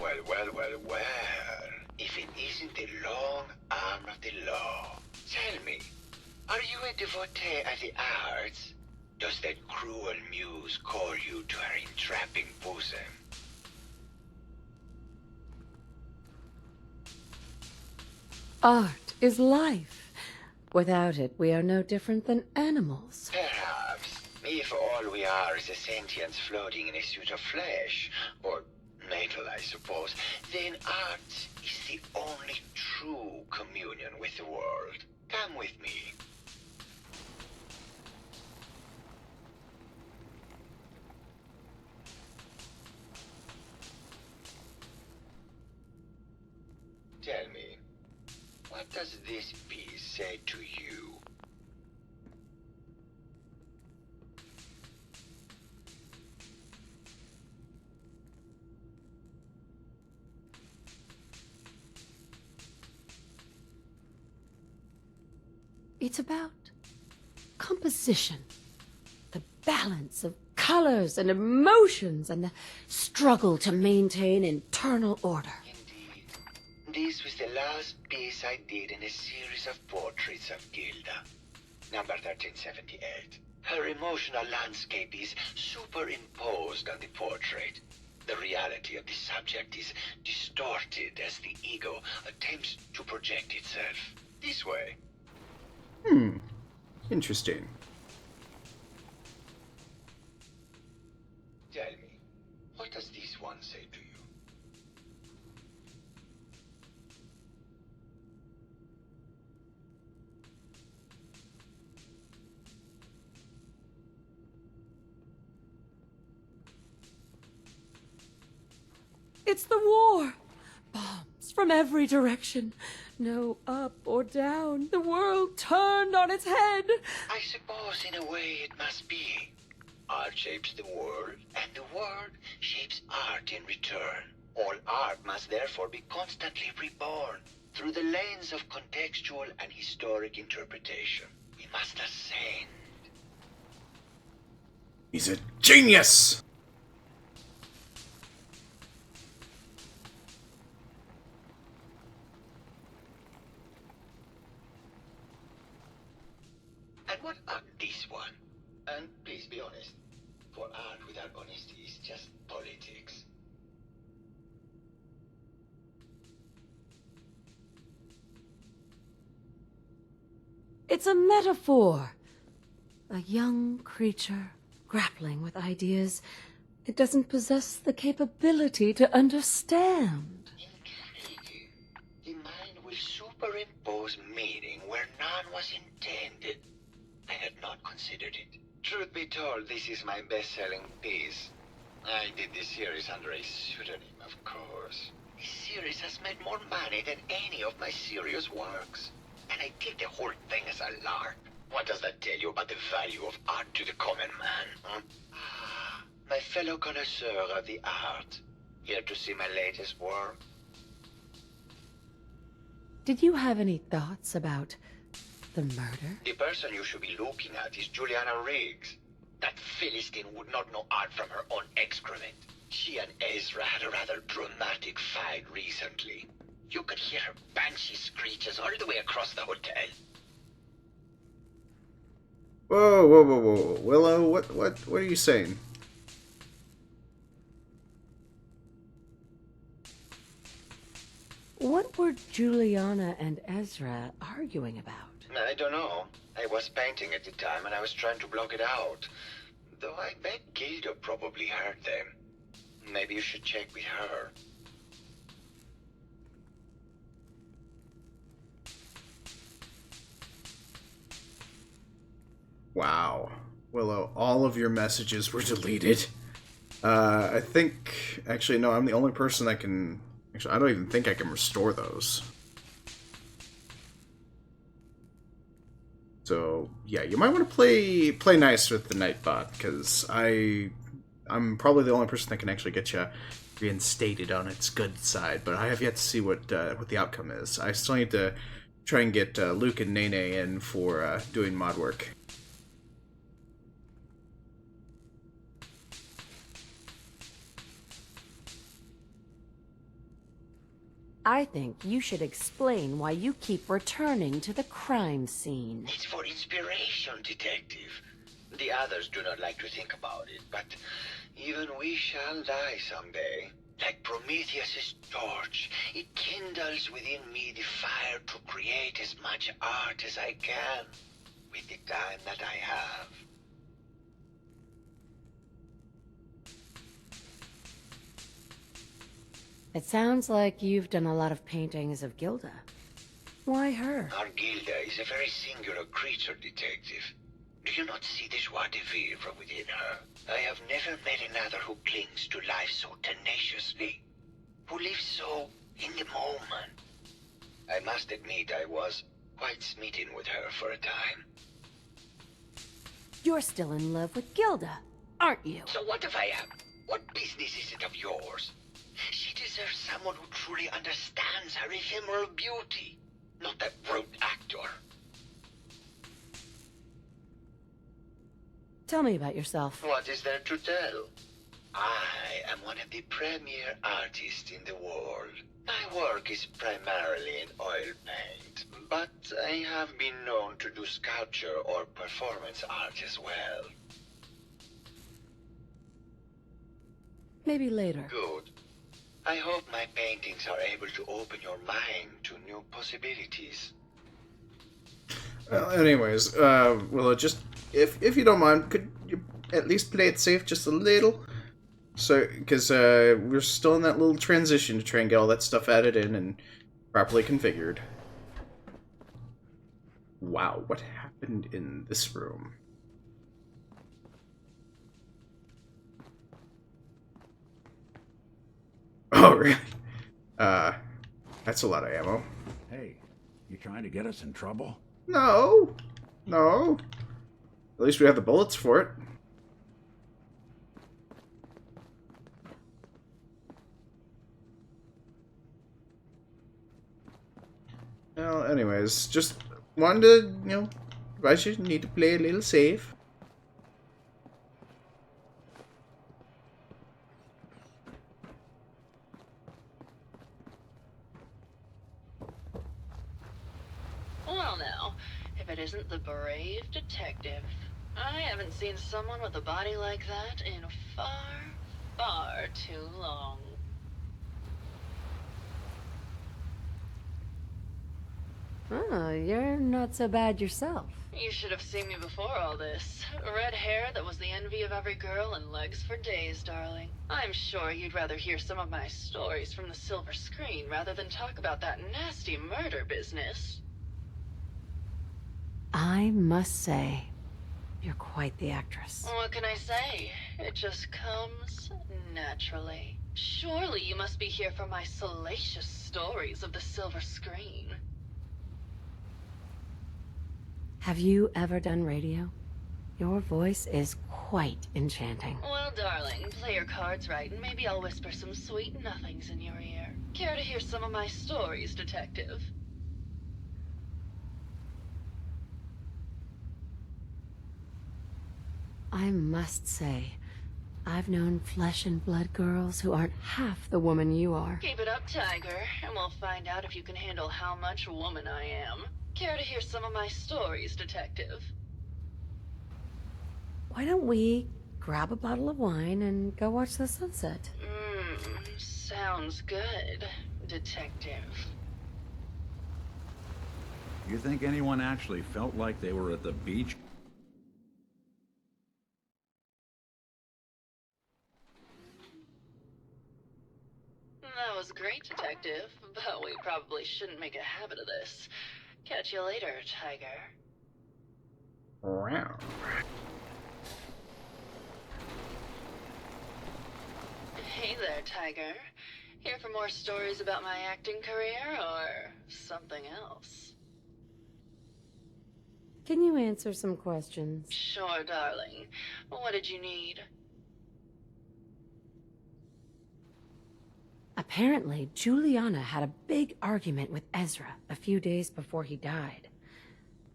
If it isn't the long arm of the law. Tell me, are you a devotee of the arts? Does that cruel muse call you to her entrapping bosom? Art is life. Without it, we are no different than animals. Perhaps, if all we are is a sentience floating in a suit of flesh, or metal, I suppose, then art is the only true communion with the world. Come with me. Tell me, what does this piece say to you? It's about composition, the balance of colors and emotions, and the struggle to maintain internal order. This was the last piece I did in a series of portraits of Gilda. Number 1378. Her emotional landscape is superimposed on the portrait. The reality of the subject is distorted as the ego attempts to project itself this way. Interesting. Tell me, what does this one say to you? It's the war! Bombs from every direction. No up or down. The world turned on its head. I suppose in a way it must be. Art shapes the world, and the world shapes art in return. All art must therefore be constantly reborn through the lens of contextual and historic interpretation. We must ascend. He's a genius! And what art this one? And please be honest, for art without honesty is just politics. It's a metaphor. A young creature grappling with ideas it doesn't possess the capability to understand. Intriguing. The mind will superimpose meaning where none was intended. I had not considered it. Truth be told, this is my best-selling piece. I did this series under a pseudonym, of course. This series has made more money than any of my serious works. And I did the whole thing as a lark. What does that tell you about the value of art to the common man, huh? My fellow connoisseur of the art, here to see my latest work? Did you have any thoughts about the murder? The person you should be looking at is Juliana Riggs. That Philistine would not know art from her own excrement. She and Ezra had a rather dramatic fight recently. You could hear her banshee screeches all the way across the hotel. Whoa, whoa, whoa, whoa. Willow, what are you saying? What were Juliana and Ezra arguing about? I don't know. I was painting at the time and I was trying to block it out. Though I bet Gilda probably heard them. Maybe you should check with her. Wow. Willow, all of your messages were deleted. I think... Actually, no, I'm the only person that can... Actually, I don't even think I can restore those. So, yeah, you might want to play nice with the Nightbot, because I'm probably the only person that can actually get you reinstated on its good side, but I have yet to see what the outcome is. I still need to try and get Luke and Nene in for doing mod work. I think you should explain why you keep returning to the crime scene. It's for inspiration, detective. The others do not like to think about it, but even we shall die someday. Like Prometheus's torch, it kindles within me the fire to create as much art as I can with the time that I have. It sounds like you've done a lot of paintings of Gilda. Why her? Our Gilda is a very singular creature, detective. Do you not see the joie de vivre within her? I have never met another who clings to life so tenaciously, who lives so in the moment. I must admit I was quite smitten with her for a time. You're still in love with Gilda, aren't you? So what if I am? What business is it of yours? She deserves someone who truly understands her ephemeral beauty, not that rote actor. Tell me about yourself. What is there to tell? I am one of the premier artists in the world. My work is primarily in oil paint, but I have been known to do sculpture or performance art as well. Maybe later. Good. I hope my paintings are able to open your mind to new possibilities. Well, anyways, Willow, just if you don't mind, could you at least play it safe just a little? So, because we're still in that little transition to try and get all that stuff added in and properly configured. Wow, what happened in this room? Oh, really? That's a lot of ammo. Hey, you trying to get us in trouble? No! No! At least we have the bullets for it. Well, anyways, just wanted to, advise you need to play a little safe. Well now, if it isn't the brave detective. I haven't seen someone with a body like that in far, far too long. Oh, you're not so bad yourself. You should have seen me before all this. Red hair that was the envy of every girl and legs for days, darling. I'm sure you'd rather hear some of my stories from the silver screen rather than talk about that nasty murder business. I must say, you're quite the actress. What can I say? It just comes naturally. Surely you must be here for my salacious stories of the silver screen. Have you ever done radio? Your voice is quite enchanting. Well, darling, play your cards right, and maybe I'll whisper some sweet nothings in your ear. Care to hear some of my stories, detective? I must say, I've known flesh and blood girls who aren't half the woman you are. Keep it up, Tiger, and we'll find out if you can handle how much woman I am. Care to hear some of my stories, detective? Why don't we grab a bottle of wine and go watch the sunset? Sounds good, detective. You think anyone actually felt like they were at the beach? That was great, detective, but we probably shouldn't make a habit of this. Catch you later, Tiger. Wow. Hey there, Tiger. Here for more stories about my acting career, or something else? Can you answer some questions? Sure, darling. What did you need? Apparently, Juliana had a big argument with Ezra a few days before he died.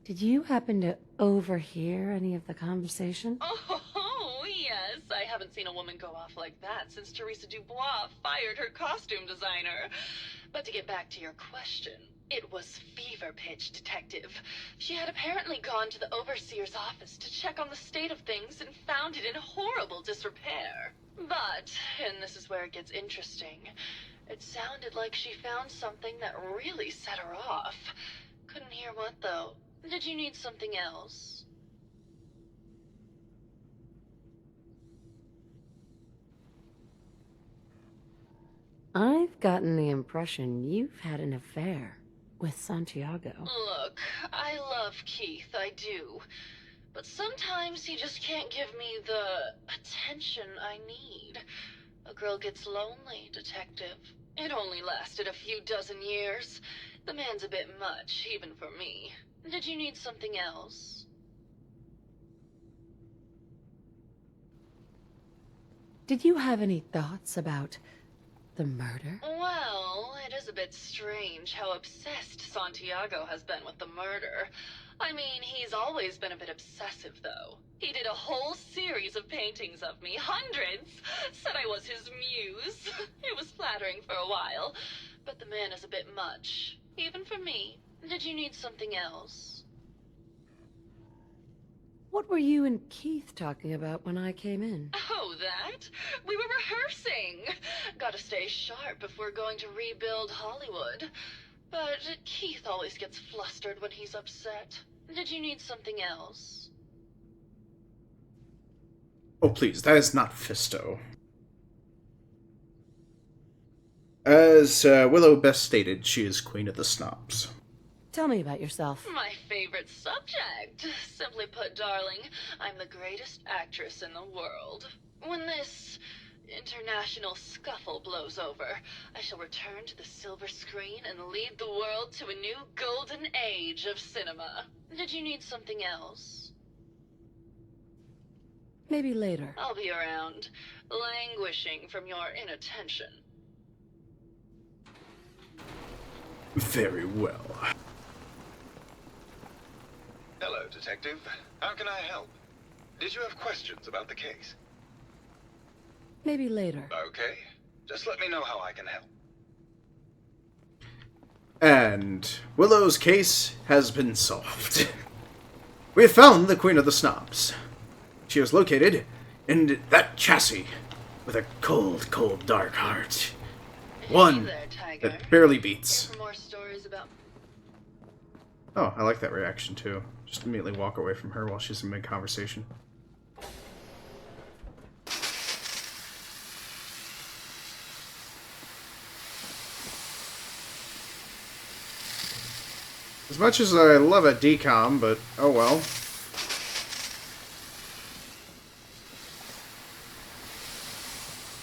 Did you happen to overhear any of the conversation? Oh, yes. I haven't seen a woman go off like that since Teresa Dubois fired her costume designer. But to get back to your question, it was fever pitch, detective. She had apparently gone to the overseer's office to check on the state of things and found it in horrible disrepair. But, and this is where it gets interesting, it sounded like she found something that really set her off. Couldn't hear what, though. Did you need something else? I've gotten the impression you've had an affair with Santiago. Look, I love Keith, I do. But sometimes he just can't give me the attention I need. A girl gets lonely, detective. It only lasted a few dozen years. The man's a bit much, even for me. Did you need something else? Did you have any thoughts about the murder? Well, it is a bit strange how obsessed Santiago has been with the murder. I mean, he's always been a bit obsessive, though. He did a whole series of paintings of me, hundreds, said I was his muse. It was flattering for a while, but the man is a bit much, even for me. Did you need something else? What were you and Keith talking about when I came in? Oh, that. We were rehearsing. Gotta stay sharp if we're going to rebuild Hollywood. But Keith always gets flustered when he's upset. Did you need something else? Oh, please, that is not Fisto. As Willow best stated, she is Queen of the Snobs. Tell me about yourself. My favorite subject. Simply put, darling, I'm the greatest actress in the world. When this international scuffle blows over, I shall return to the silver screen and lead the world to a new golden age of cinema. Did you need something else? Maybe later. I'll be around, languishing from your inattention. Very well. Hello, Detective. How can I help? Did you have questions about the case? Maybe later. Okay. Just let me know how I can help. And Willow's case has been solved. We have found the Queen of the Snobs. She was located in that chassis with a cold, cold, dark heart. One that barely beats. More stories about... Oh, I like that reaction too. Just immediately walk away from her while she's in mid-conversation. As much as I love a decom, but oh well.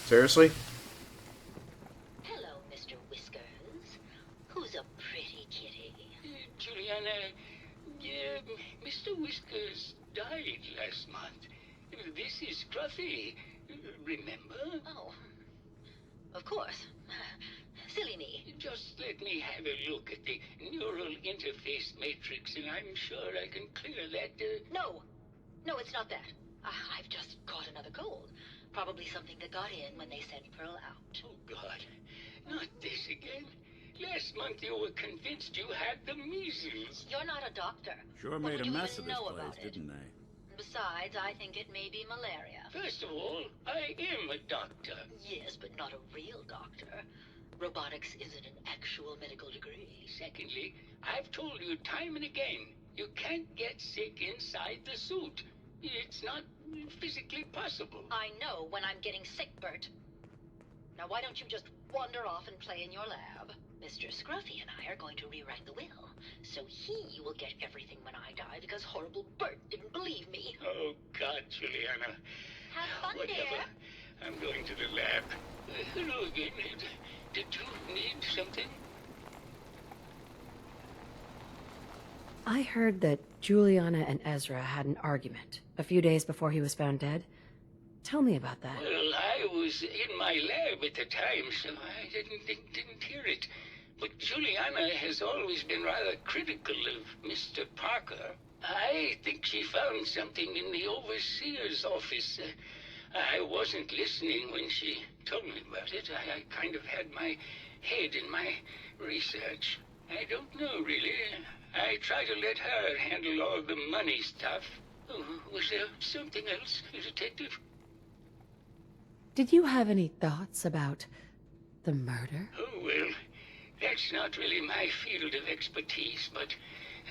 Seriously? Hello, Mr. Whiskers. Who's a pretty kitty? Juliana, Mr. Whiskers died last month. This is Scruffy. Remember? Oh, of course. Silly me. Just let me have a look at the neural interface matrix, and I'm sure I can clear that. No, it's not that. I've just caught another cold. Probably something that got in when they sent Pearl out. Oh, God. Not this again. Last month you were convinced you had the measles. You're not a doctor. Sure made a mess of this place, didn't they? Besides, I think it may be malaria. First of all, I am a doctor. Yes, but not a real doctor. Robotics isn't an actual medical degree. Secondly, I've told you time and again, you can't get sick inside the suit. It's not physically possible. I know when I'm getting sick, Bert. Now why don't you just wander off and play in your lab? Mr. Scruffy and I are going to rewrite the will, so he will get everything when I die because horrible Bert didn't believe me. Oh, God, Juliana. Have fun, Whatever. dear. I'm going to the lab. Hello again. Did you need something? I heard that Juliana and Ezra had an argument a few days before he was found dead. Tell me about that. Well, I was in my lab at the time, so I didn't hear it. But Juliana has always been rather critical of Mr. Parker. I think she found something in the overseer's office. I wasn't listening when she told me about it. I kind of had my head in my research. I don't know, really. I try to let her handle all the money stuff. Oh, was there something else, Detective? Did you have any thoughts about the murder? Oh, well, that's not really my field of expertise, but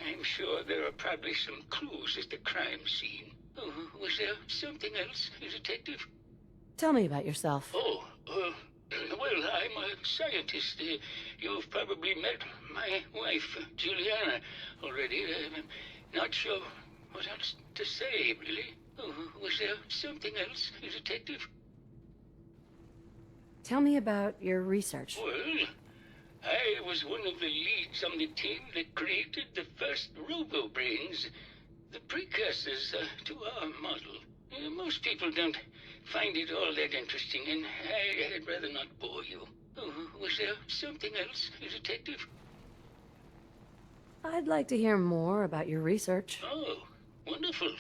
I'm sure there are probably some clues at the crime scene. Oh, was there something else, Detective? Tell me about yourself. Oh, well, I'm a scientist. You've probably met my wife, Juliana, already. I'm not sure what else to say, really. Oh, was there something else, Detective? Tell me about your research. Well, I was one of the leads on the team that created the first robo-brains, the precursors to our model. Most people don't find it all that interesting, and I'd rather not bore you. Oh, was there something else, Detective? I'd like to hear more about your research. Oh, wonderful.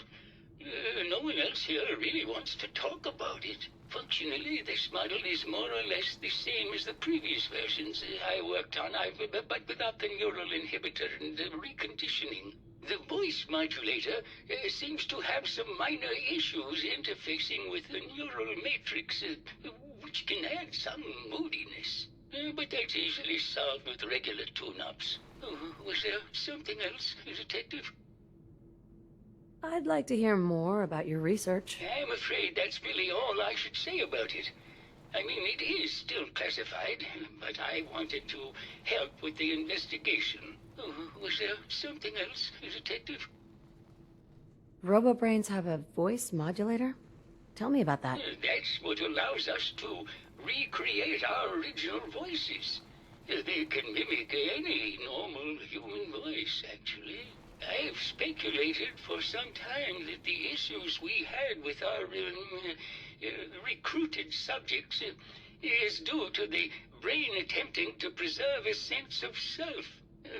No one else here really wants to talk about it. Functionally, this model is more or less the same as the previous versions I worked on, but without the neural inhibitor and the reconditioning. The voice modulator seems to have some minor issues interfacing with the neural matrix, which can add some moodiness. But that's easily solved with regular tune-ups. Was there something else, Detective? I'd like to hear more about your research. I'm afraid that's really all I should say about it. I mean, it is still classified, but I wanted to help with the investigation. Was there something else, Detective? Robobrains have a voice modulator? Tell me about that. That's what allows us to recreate our original voices. They can mimic any normal human voice, actually. I've speculated for some time that the issues we had with our recruited subjects is due to the brain attempting to preserve a sense of self.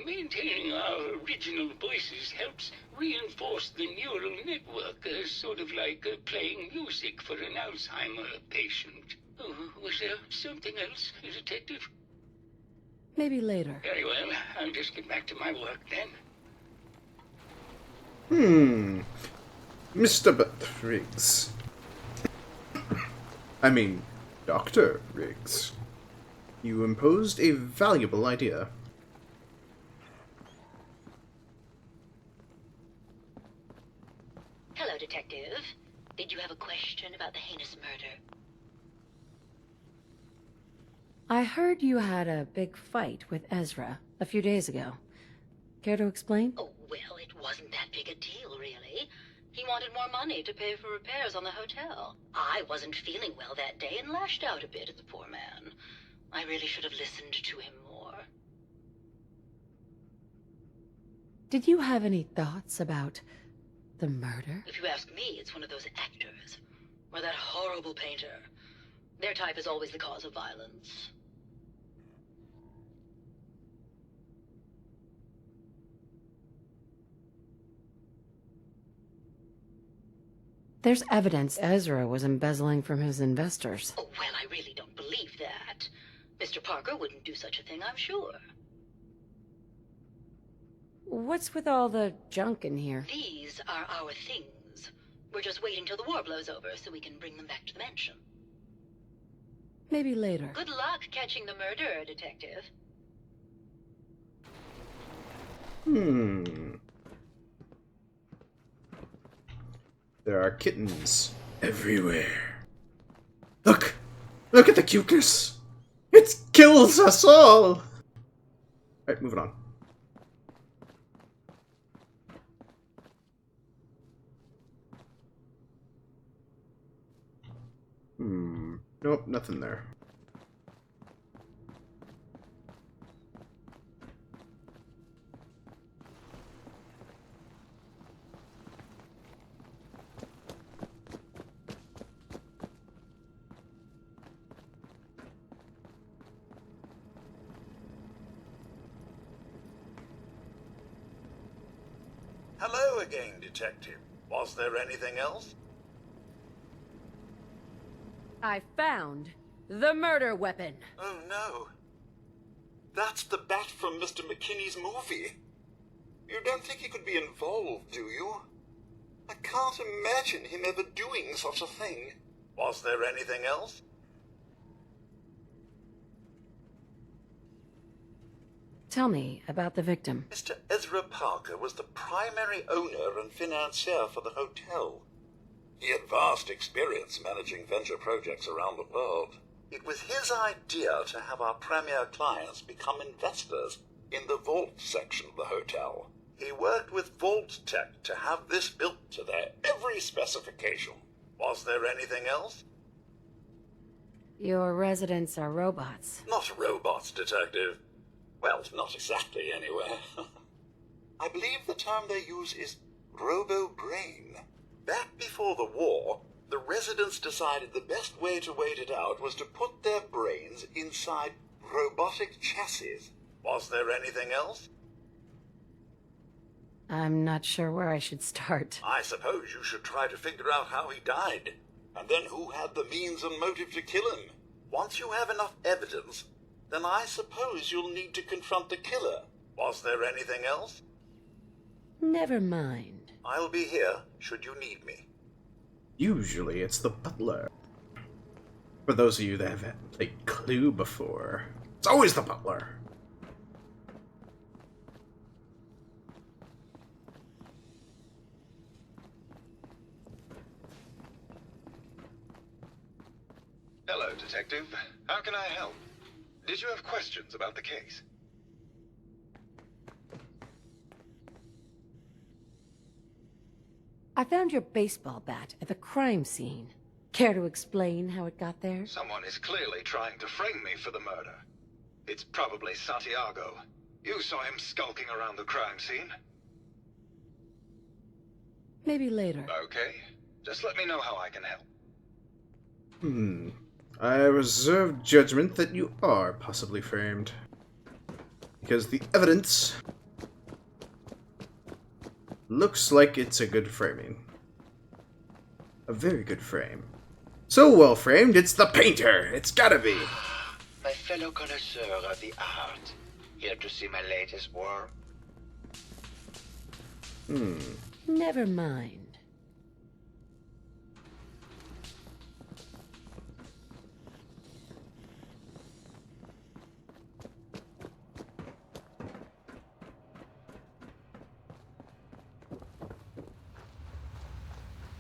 Maintaining our original voices helps reinforce the neural network, sort of like playing music for an Alzheimer patient. Was there something else, Detective? Maybe later. Very well. I'll just get back to my work then. Mr. Riggs. I mean, Dr. Riggs. You imposed a valuable idea. Hello, Detective. Did you have a question about the heinous murder? I heard you had a big fight with Ezra a few days ago. Care to explain? Oh, well, it wasn't that big a deal, really. He wanted more money to pay for repairs on the hotel. I wasn't feeling well that day and lashed out a bit at the poor man. I really should have listened to him more. Did you have any thoughts about the murder? If you ask me, it's one of those actors. Or that horrible painter. Their type is always the cause of violence. There's evidence Ezra was embezzling from his investors. Oh, well, I really don't believe that. Mr. Parker wouldn't do such a thing, I'm sure. What's with all the junk in here? These are our things. We're just waiting till the war blows over so we can bring them back to the mansion. Maybe later. Good luck catching the murderer, Detective. There are kittens everywhere. Look! Look at the cuteness! It kills us all! Alright, moving on. Nope, nothing there. Hello again, Detective. Was there anything else? I found the murder weapon. Oh no. That's the bat from Mr. McKinney's movie. You don't think he could be involved, do you? I can't imagine him ever doing such a thing. Was there anything else? Tell me about the victim. Mr. Ezra Parker was the primary owner and financier for the hotel. He had vast experience managing venture projects around the world. It was his idea to have our premier clients become investors in the vault section of the hotel. He worked with Vault Tech to have this built to their every specification. Was there anything else? Your residents are robots. Not robots, Detective. Well, not exactly, anyway. I believe the term they use is robo-brain. Back before the war, the residents decided the best way to wait it out was to put their brains inside robotic chassis. Was there anything else? I'm not sure where I should start. I suppose you should try to figure out how he died, and then who had the means and motive to kill him. Once you have enough evidence, then I suppose you'll need to confront the killer. Was there anything else? Never mind. I'll be here should you need me. Usually it's the butler. For those of you that haven't played Clue before, it's always the butler. Hello, Detective. How can I help? Did you have questions about the case? I found your baseball bat at the crime scene. Care to explain how it got there? Someone is clearly trying to frame me for the murder. It's probably Santiago. You saw him skulking around the crime scene? Maybe later. Okay. Just let me know how I can help. I reserve judgment that you are possibly framed. Because the evidence looks like it's a good framing. A very good frame. So well framed, it's the painter! It's gotta be! My fellow connoisseur of the art, here to see my latest work? Never mind.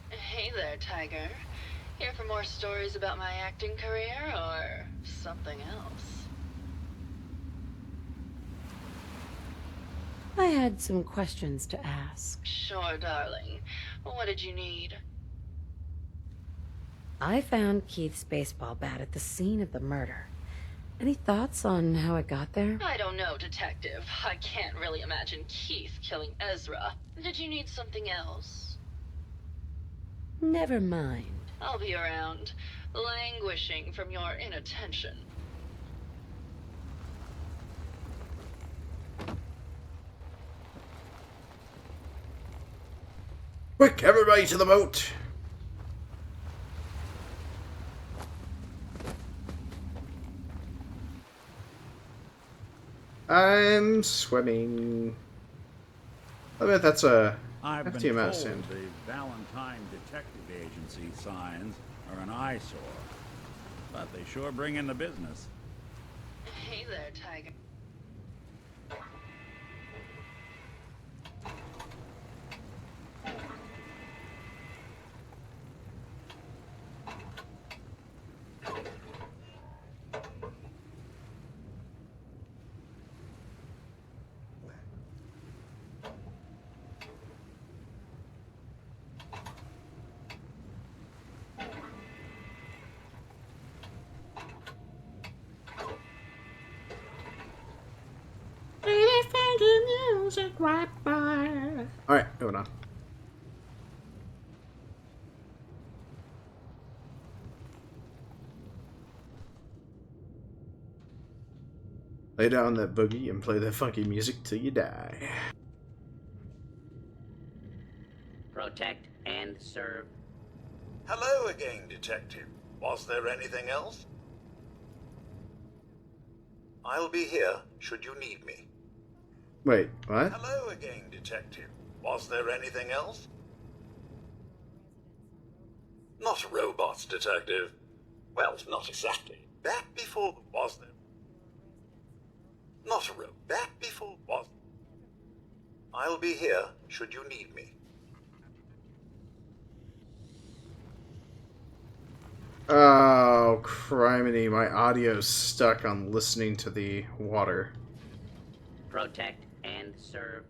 Hey there, Tiger. Here for more stories about my acting career, or something else? I had some questions to ask. Sure, darling. What did you need? I found Keith's baseball bat at the scene of the murder. Any thoughts on how it got there? I don't know, Detective. I can't really imagine Keith killing Ezra. Did you need something else? Never mind. I'll be around, languishing from your inattention. Quick, everybody to the boat! I'm swimming. I bet that's a I've hefty been amount told of sand. the Valentine Detective Agency signs are an eyesore, but they sure bring in the business. Hey there, Tiger. Alright, moving on. Lay down that boogie and play that funky music till you die. Protect and serve. Hello again, Detective. Was there anything else? I'll be here should you need me. Wait, what? Hello again, Detective. Was there anything else? Not robots, Detective. Well, not exactly. Back before was there? Not a robot. Back before was. I'll be here should you need me. Oh, criminy, my audio's stuck on listening to the water. Protect and serve.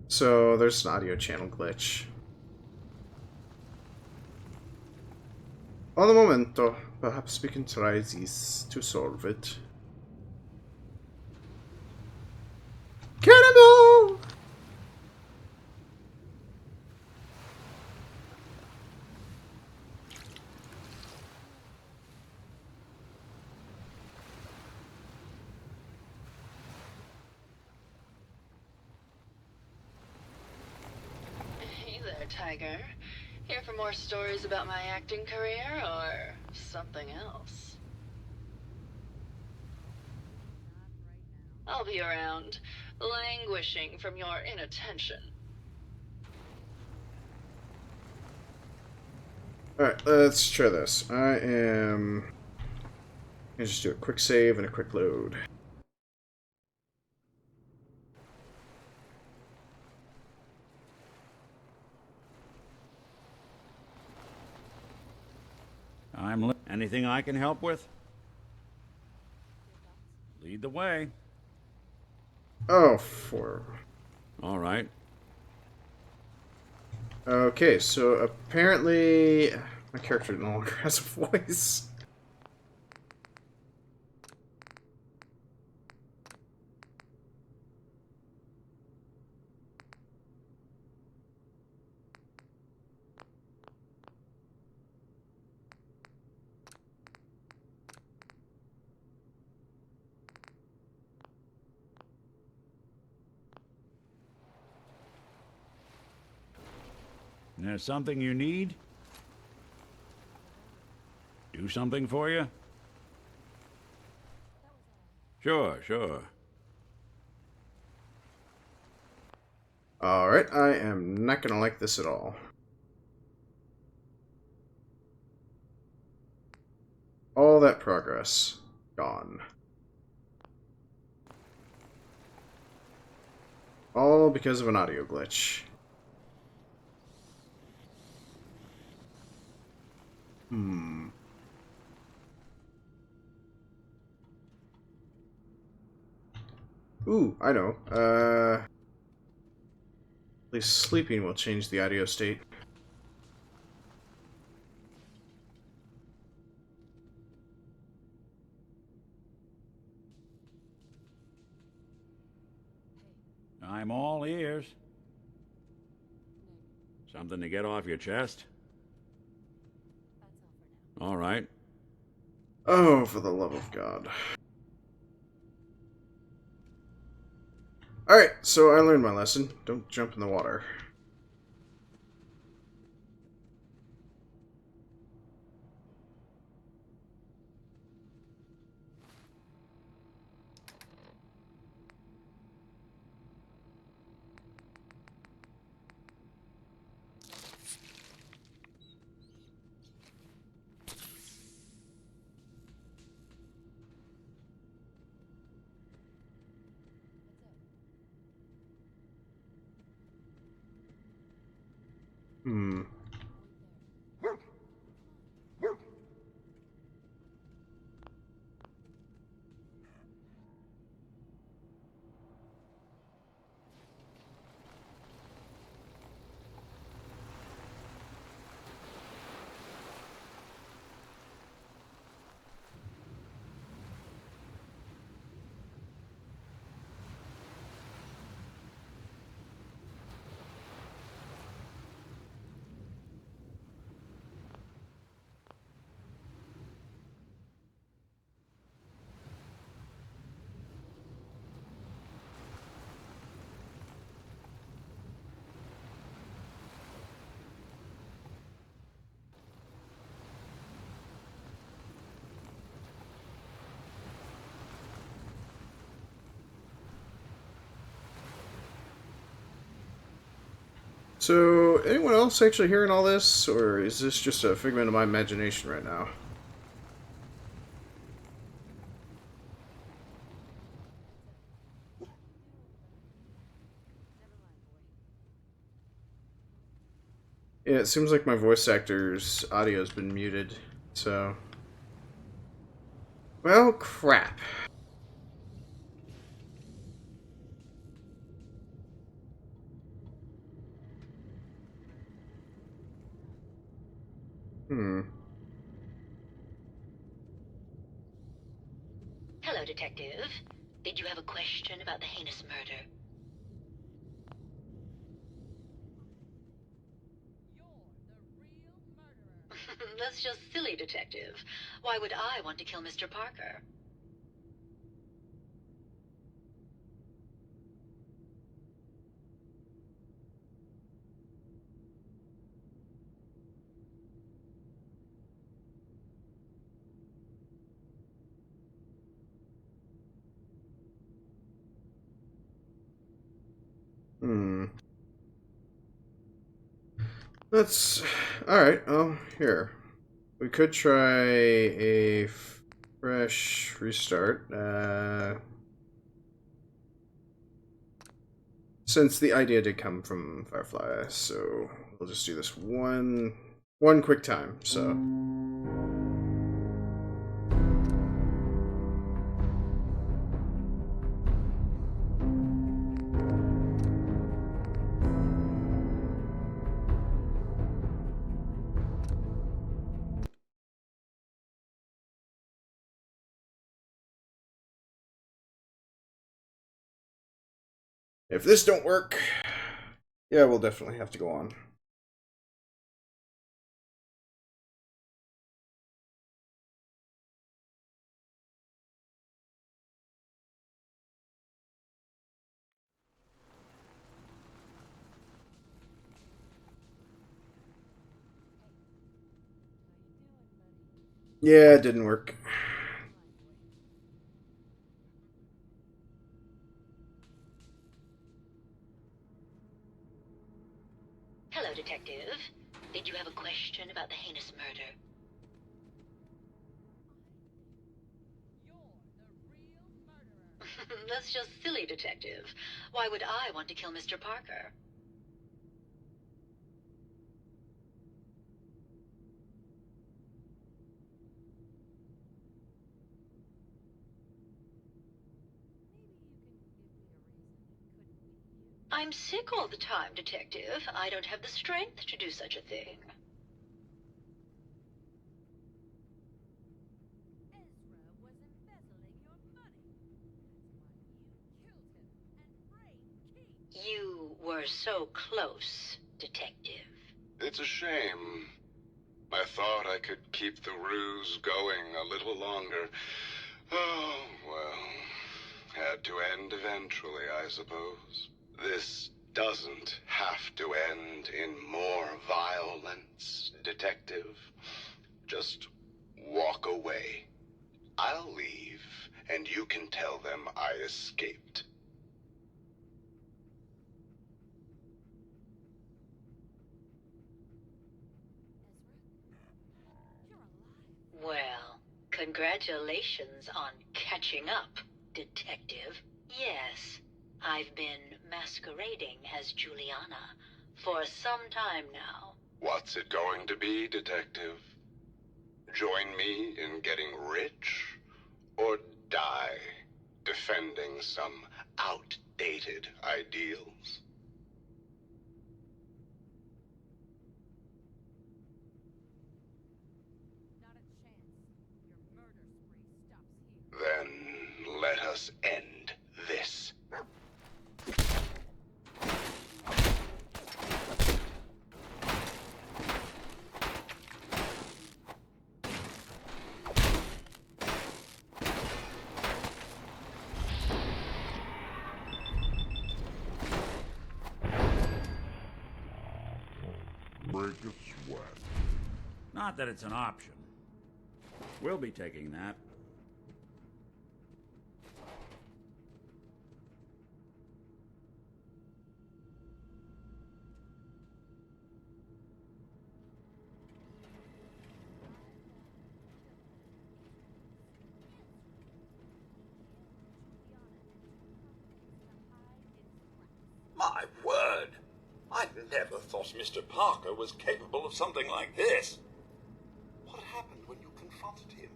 So there's an audio channel glitch. Un momento, perhaps we can try this to solve it. Cannonball! Hey there, Tiger. Here for more stories about my acting career, or something else? I'll be around, languishing from your inattention. Alright, let's try this. I am gonna just do a quick save and a quick load. Anything I can help with? Lead the way. Oh, for... All right. Okay, so apparently my character no longer has a voice. There's something you need? Do something for you? Sure. Alright, I am not gonna like this at all. All that progress gone. All because of an audio glitch. Ooh, I know. At least sleeping will change the audio state. I'm all ears. Something to get off your chest? All right. Oh, for the love of God. Alright, so I learned my lesson. Don't jump in the water. So, anyone else actually hearing all this, or is this just a figment of my imagination right now? Yeah, it seems like my voice actor's audio's been muted, so... Well, crap. Hello, Detective. Did you have a question about the heinous murder? That's just silly, Detective. Why would I want to kill Mr. Parker? Let's... Alright, here. We could try a fresh restart. Since the idea did come from Firefly, so we'll just do this one quick time, so... If this don't work, yeah, we'll definitely have to go on. Yeah, it didn't work. Hello, Detective. Did you have a question about the heinous murder? That's just silly, Detective. Why would I want to kill Mr. Parker? I'm sick all the time, Detective. I don't have the strength to do such a thing. You were so close, Detective. It's a shame. I thought I could keep the ruse going a little longer. Oh, well. Had to end eventually, I suppose. This doesn't have to end in more violence, Detective. Just walk away. I'll leave, and you can tell them I escaped. Well, congratulations on catching up, Detective. Yes, I've been masquerading as Juliana for some time now. What's it going to be, Detective? Join me in getting rich? Or die defending some outdated ideals? Then let us end this. Break a sweat. Not that it's an option. We'll be taking that. My word! I never thought Mr. Parker was capable of something like this. What happened when you confronted him?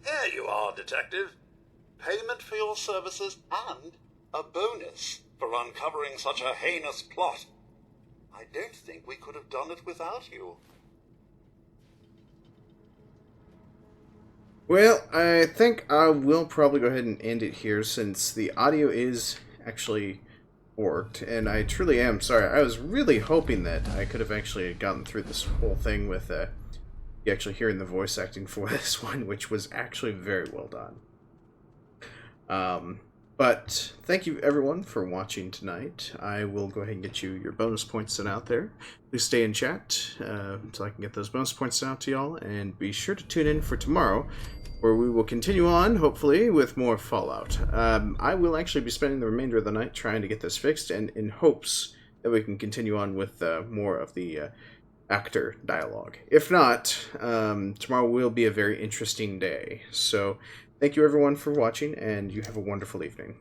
Here you are, Detective. Payment for your services and a bonus for uncovering such a heinous plot. I don't think we could have done it without you. Well, I think I will probably go ahead and end it here since the audio is actually worked, and I truly am sorry. I was really hoping that I could have actually gotten through this whole thing with you actually hearing the voice acting for this one, which was actually very well done. But thank you everyone for watching tonight. I will go ahead and get you your bonus points sent out there. Please stay in chat so I can get those bonus points sent out to y'all, and be sure to tune in for tomorrow, where we will continue on, hopefully, with more Fallout. I will actually be spending the remainder of the night trying to get this fixed, and in hopes that we can continue on with more of the actor dialogue. If not, tomorrow will be a very interesting day. So, thank you everyone for watching, and you have a wonderful evening.